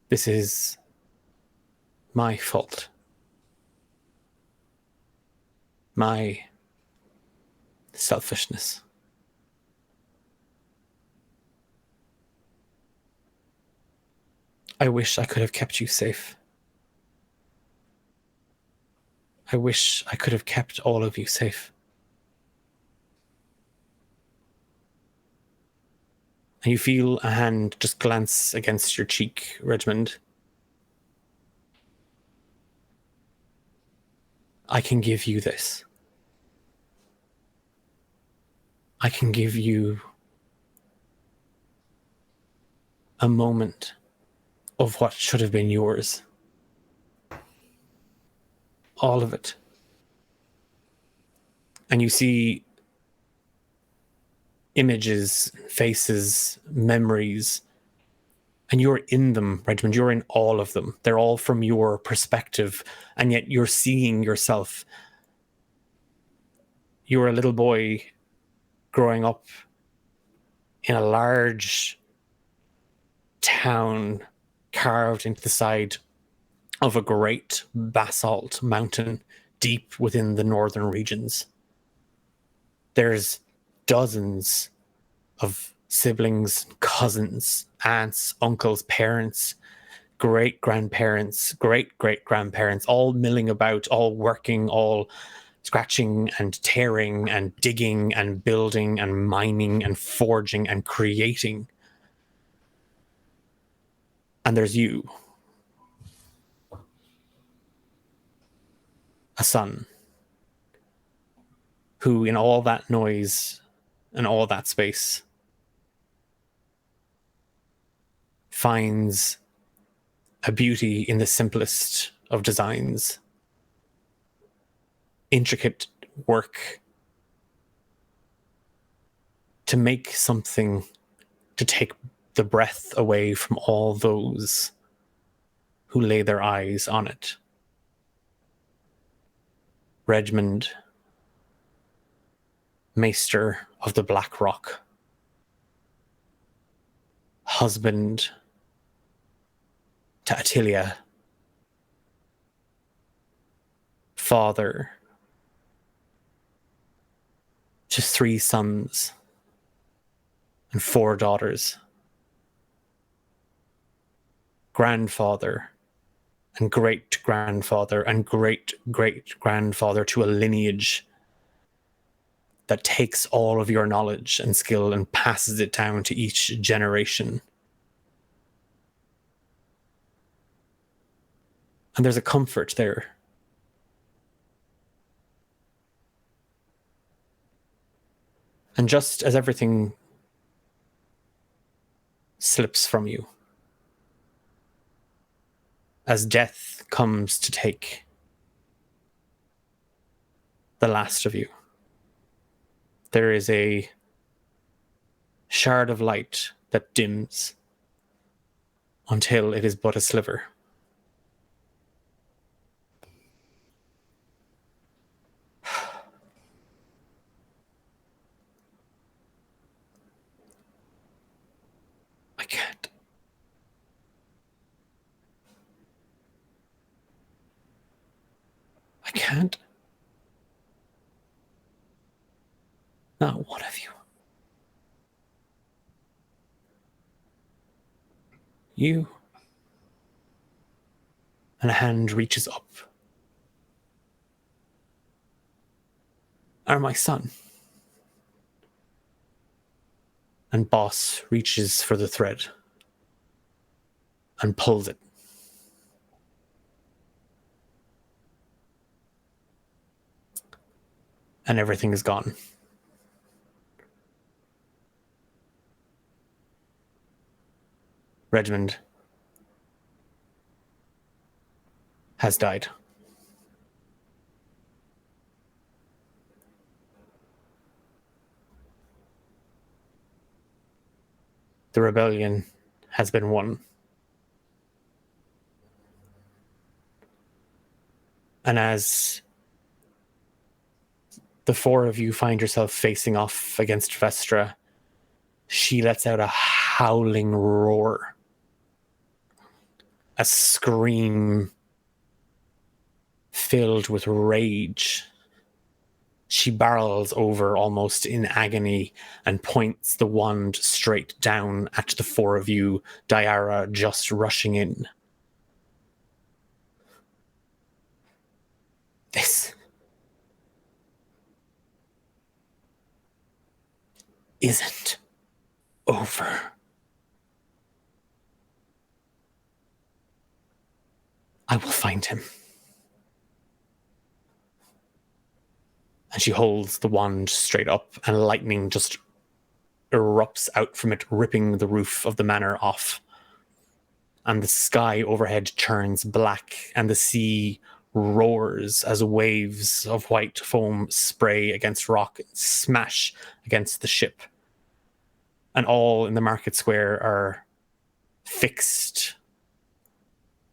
B: This is my fault. My selfishness. I wish I could have kept you safe. I wish I could have kept all of you safe. And you feel a hand just glance against your cheek, Redmond. I can give you this. I can give you a moment of what should have been yours. All of it. And you see images, faces, memories, and you're in them, Regiment. You're in all of them. They're all from your perspective, and yet you're seeing yourself. You're a little boy growing up in a large town carved into the side of a great basalt mountain deep within the northern regions. There's dozens of siblings, cousins, aunts, uncles, parents, great-grandparents, great-great-grandparents, all milling about, all working, all scratching and tearing and digging and building and mining and forging and creating. And there's you. a son who, in all that noise and all that space, finds a beauty in the simplest of designs, intricate work to make something to take the breath away from all those who lay their eyes on it. Redmond, Maester of the Black Rock, husband to Attilia, father to 3 sons and 4 daughters, grandfather and great-grandfather and great-great-grandfather to a lineage that takes all of your knowledge and skill and passes it down to each generation. And there's a comfort there. And just as everything slips from you, as death comes to take the last of you, there is a shard of light that dims until it is but a sliver. I can't. I can't. Not one of you. You. And a hand reaches up. Are my son. And Boss reaches for the thread and pulls it. And everything is gone. Redmond has died. The rebellion has been won. And as the 4 of you find yourself facing off against Vestra, she lets out a howling roar. A scream filled with rage. She barrels over almost in agony and points the wand straight down at the 4 of you, Deartháir just rushing in. This isn't over. I will find him. And she holds the wand straight up, and lightning just erupts out from it, ripping the roof of the manor off. And the sky overhead turns black, and the sea roars as waves of white foam spray against rock and smash against the ship. And all in the market square are fixed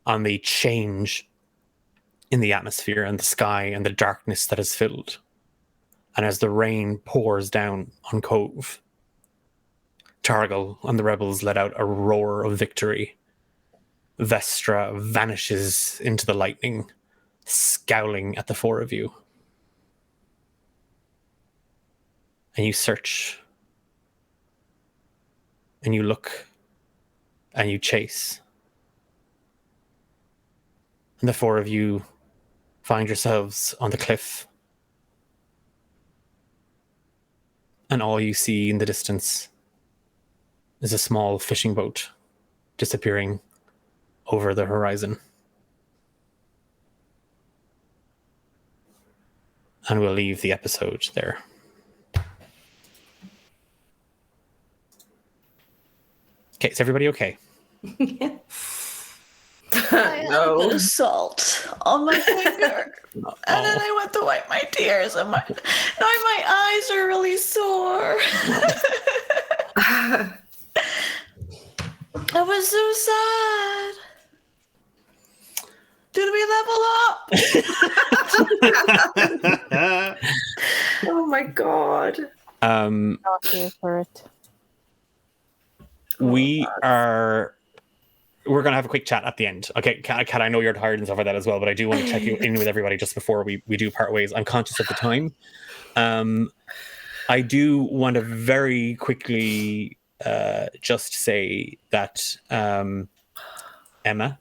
B: on the change in the atmosphere and the sky and the darkness that is filled. And as the rain pours down on Cove, Targal and the rebels let out a roar of victory. Vestra vanishes into the lightning, scowling at the 4 of you. And you search. And you look. And you chase. And the 4 of you find yourselves on the cliff. And all you see in the distance is a small fishing boat disappearing over the horizon. and we'll leave the episode there. Okay, is everybody okay?
D: I had a bit of salt on my finger. And then I went to wipe my tears, and now my eyes are really sore. I was so sad. Did we level up?
A: Oh my god.
E: Not here for it.
B: We're going to have a quick chat at the end. Okay, Kat, I know you're tired and stuff like that as well, but I do want to check you in with everybody just before we do part ways. I'm conscious of the time. I do want to very quickly just say that Emma,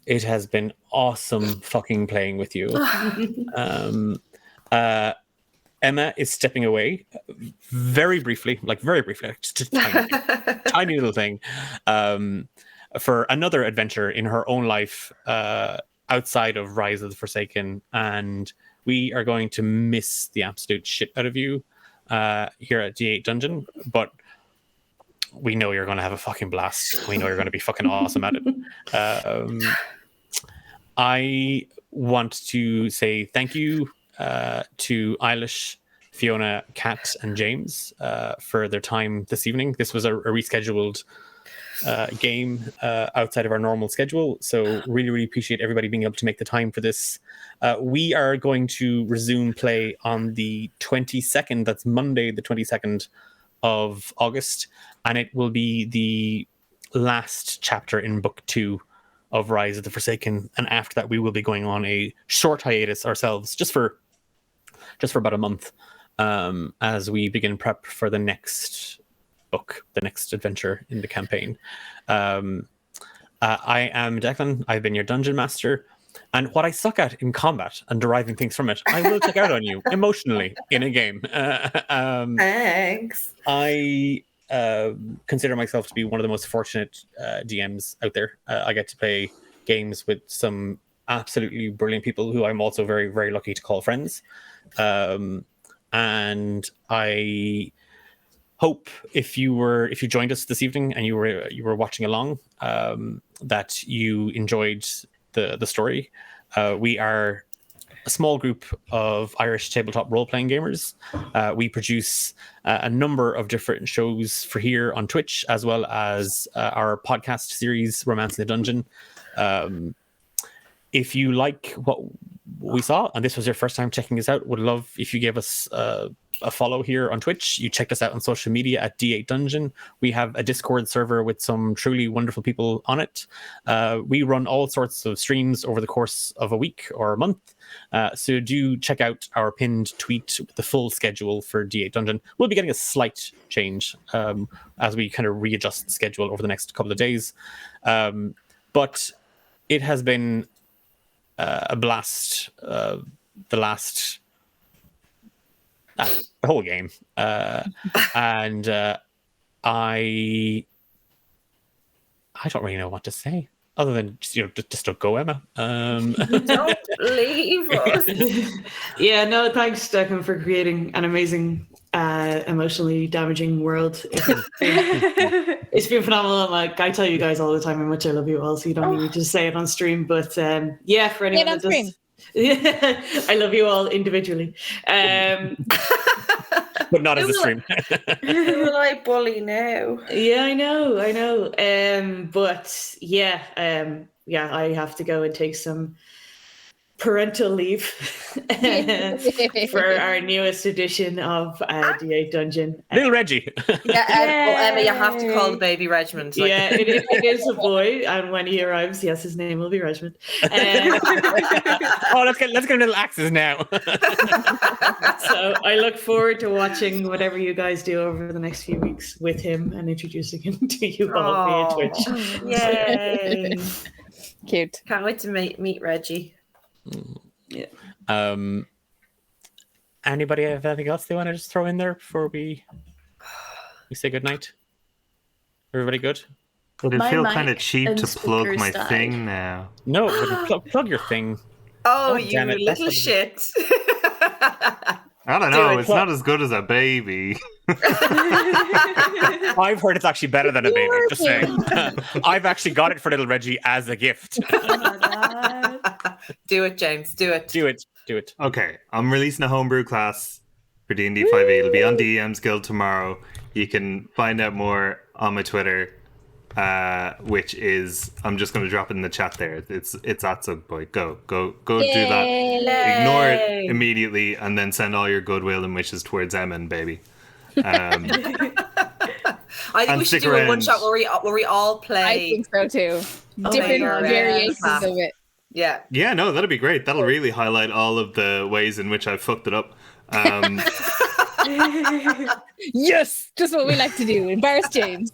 B: it has been awesome fucking playing with you. Emma is stepping away very briefly, like just a tiny little thing, for another adventure in her own life outside of Rise of the Forsaken, and we are going to miss the absolute shit out of you here at D8 Dungeon, but we know you're going to have a fucking blast. We know you're going to be fucking awesome at it. I want to say thank you to Eilish, Fiona, Kat, and James for their time this evening. This was a rescheduled game outside of our normal schedule, so really appreciate everybody being able to make the time for this. We are going to resume play on the 22nd. That's Monday the 22nd of August, and it will be the last chapter in book 2 of Rise of the Forsaken, and after that we will be going on a short hiatus ourselves, just for about a month, as we begin prep for the next book, the next adventure in the campaign. I am Declan. I've been your dungeon master, and what I suck at in combat and deriving things from it, I will take out on you emotionally in a game.
A: Thanks.
B: I consider myself to be one of the most fortunate DMs out there. I get to play games with some absolutely brilliant people who I'm also very, very lucky to call friends. And I hope if you joined us this evening and you were watching along, that you enjoyed the story. We are a small group of Irish tabletop role-playing gamers. We produce a number of different shows for here on Twitch, as well as our podcast series, Romance in the Dungeon. If you like what we saw, and this was your first time checking us out, would love if you gave us a follow here on Twitch. You checked us out on social media at D8 Dungeon. We have a Discord server with some truly wonderful people on it. We run all sorts of streams over the course of a week or a month. So do check out our pinned tweet with the full schedule for D8 Dungeon. We'll be getting a slight change as we kind of readjust the schedule over the next couple of days. But it has been a blast, the whole game, and I don't really know what to say other than just don't go, Emma.
A: Don't leave us.
F: Yeah, no, thanks, Declan, for creating an amazing, emotionally damaging world. It's been phenomenal. Like, I tell you guys all the time how much I love you all, so you don't need to say it on stream. But yeah, for anyone that does, yeah, I love you all individually.
B: But not as a stream.
A: Who will I bully now?
F: Yeah, I know. But yeah, I have to go and take some parental leave for our newest edition of D8 Dungeon.
B: Little Reggie.
A: Emma, you have to call the baby Regiment.
F: Yeah, it is a boy, and when he arrives, yes, his name will be Regiment.
B: Oh, let's get little axes now.
F: So I look forward to watching whatever you guys do over the next few weeks with him and introducing him to you all via Twitch.
A: Yay!
E: Cute.
A: Can't wait to meet Reggie.
F: Yeah.
B: Anybody have anything else they want to just throw in there before we say goodnight? Everybody good?
C: It'd
D: My
C: feel
D: mic
C: kind of cheap
D: and
C: to plug
D: speakers
C: my
D: died.
C: thing now.
B: No, but plug your thing.
A: Oh,
B: God
A: you
B: damn it, that's
A: little
B: what-
A: shit.
C: I don't know.
A: it.
C: It's not as good as a baby.
B: I've heard it's actually better than a baby. Just saying. I've actually got it for little Reggie as a gift.
A: Do it, James. Do it.
B: Do it.
C: Okay, I'm releasing a homebrew class for D&D 5e. It'll be on DM's Guild tomorrow. You can find out more on my Twitter, which is, I'm just going to drop it in the chat there. It's at Sugboy. Go do that. Ignore it immediately, and then send all your goodwill and wishes towards Emin, baby.
A: I think we should do a one shot where we all play.
E: I think so too. Different variations of it.
A: Yeah.
C: Yeah, no, that'll be great. That'll really highlight all of the ways in which I fucked it up.
E: Yes, just what we like to do. Embarrass James.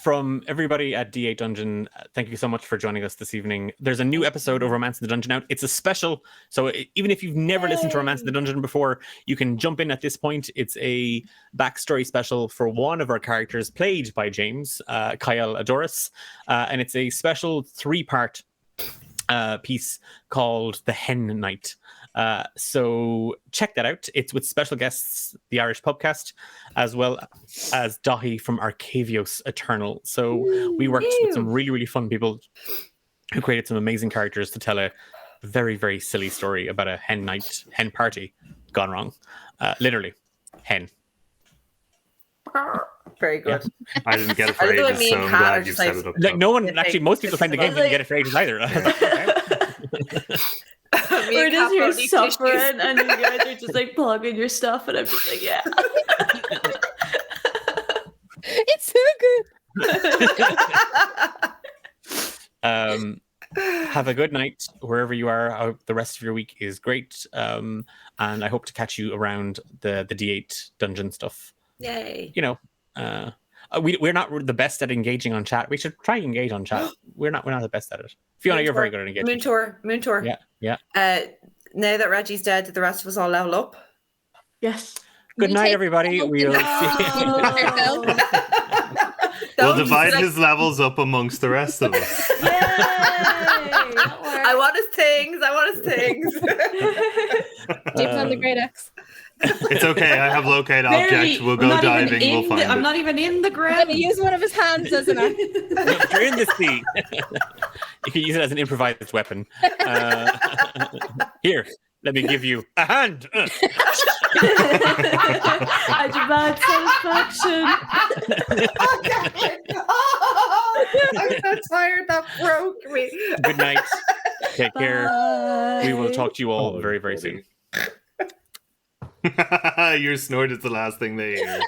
B: From everybody at D8 Dungeon, thank you so much for joining us this evening. There's a new episode of Romance in the Dungeon out. It's a special, so even if you've never listened to Romance in the Dungeon before, you can jump in at this point. It's a backstory special for one of our characters, played by James, Kyle Adoris, and it's a special 3-part piece called The Hen Night. So check that out. It's with special guests, the Irish Pubcast, as well as Dahi from Arcavios Eternal. So we worked with some really, really fun people who created some amazing characters to tell a very, very silly story about a hen party gone wrong. Literally, hen.
A: Very good.
C: Yeah. I didn't get it for
A: I love
C: ages,
A: me
C: so
A: and
C: I'm
A: Kat
C: glad
A: are
C: you
A: just
C: set
A: like-
C: it up.
B: Like no one, actually, most people playing the game didn't get it for ages either.
D: We're just here suffering, and you guys are just like plugging your stuff, and I'm just like, yeah.
E: It's so good.
B: Have a good night wherever you are. I hope the rest of your week is great. And I hope to catch you around the D8 dungeon stuff.
A: Yay.
B: You know, we're not the best at engaging on chat. We should try and engage on chat. We're not the best at it. Fiona, you're very good at engaging.
A: Moon tour.
B: Yeah.
A: Now that Reggie's dead, did the rest of us all level up?
D: Yes.
B: Good
E: We
B: night,
E: take-
B: everybody. We'll see.
C: We'll divide his levels up amongst the rest of us.
D: Yay!
A: I want his things.
E: James on the great axe.
C: It's okay. I have locate object. We'll go diving. We'll find it.
F: I'm not even in the
E: I'm
F: ground.
E: gonna use one of his hands as an axe.
B: You're in the sea. You can use it as an improvised weapon. Here, let me give you a hand.
D: I demand satisfaction.
A: I'm so tired. That broke me.
B: Good night. Take care. We will talk to you all
C: Oh,
B: very, very soon.
C: Your snort is the last thing they hear.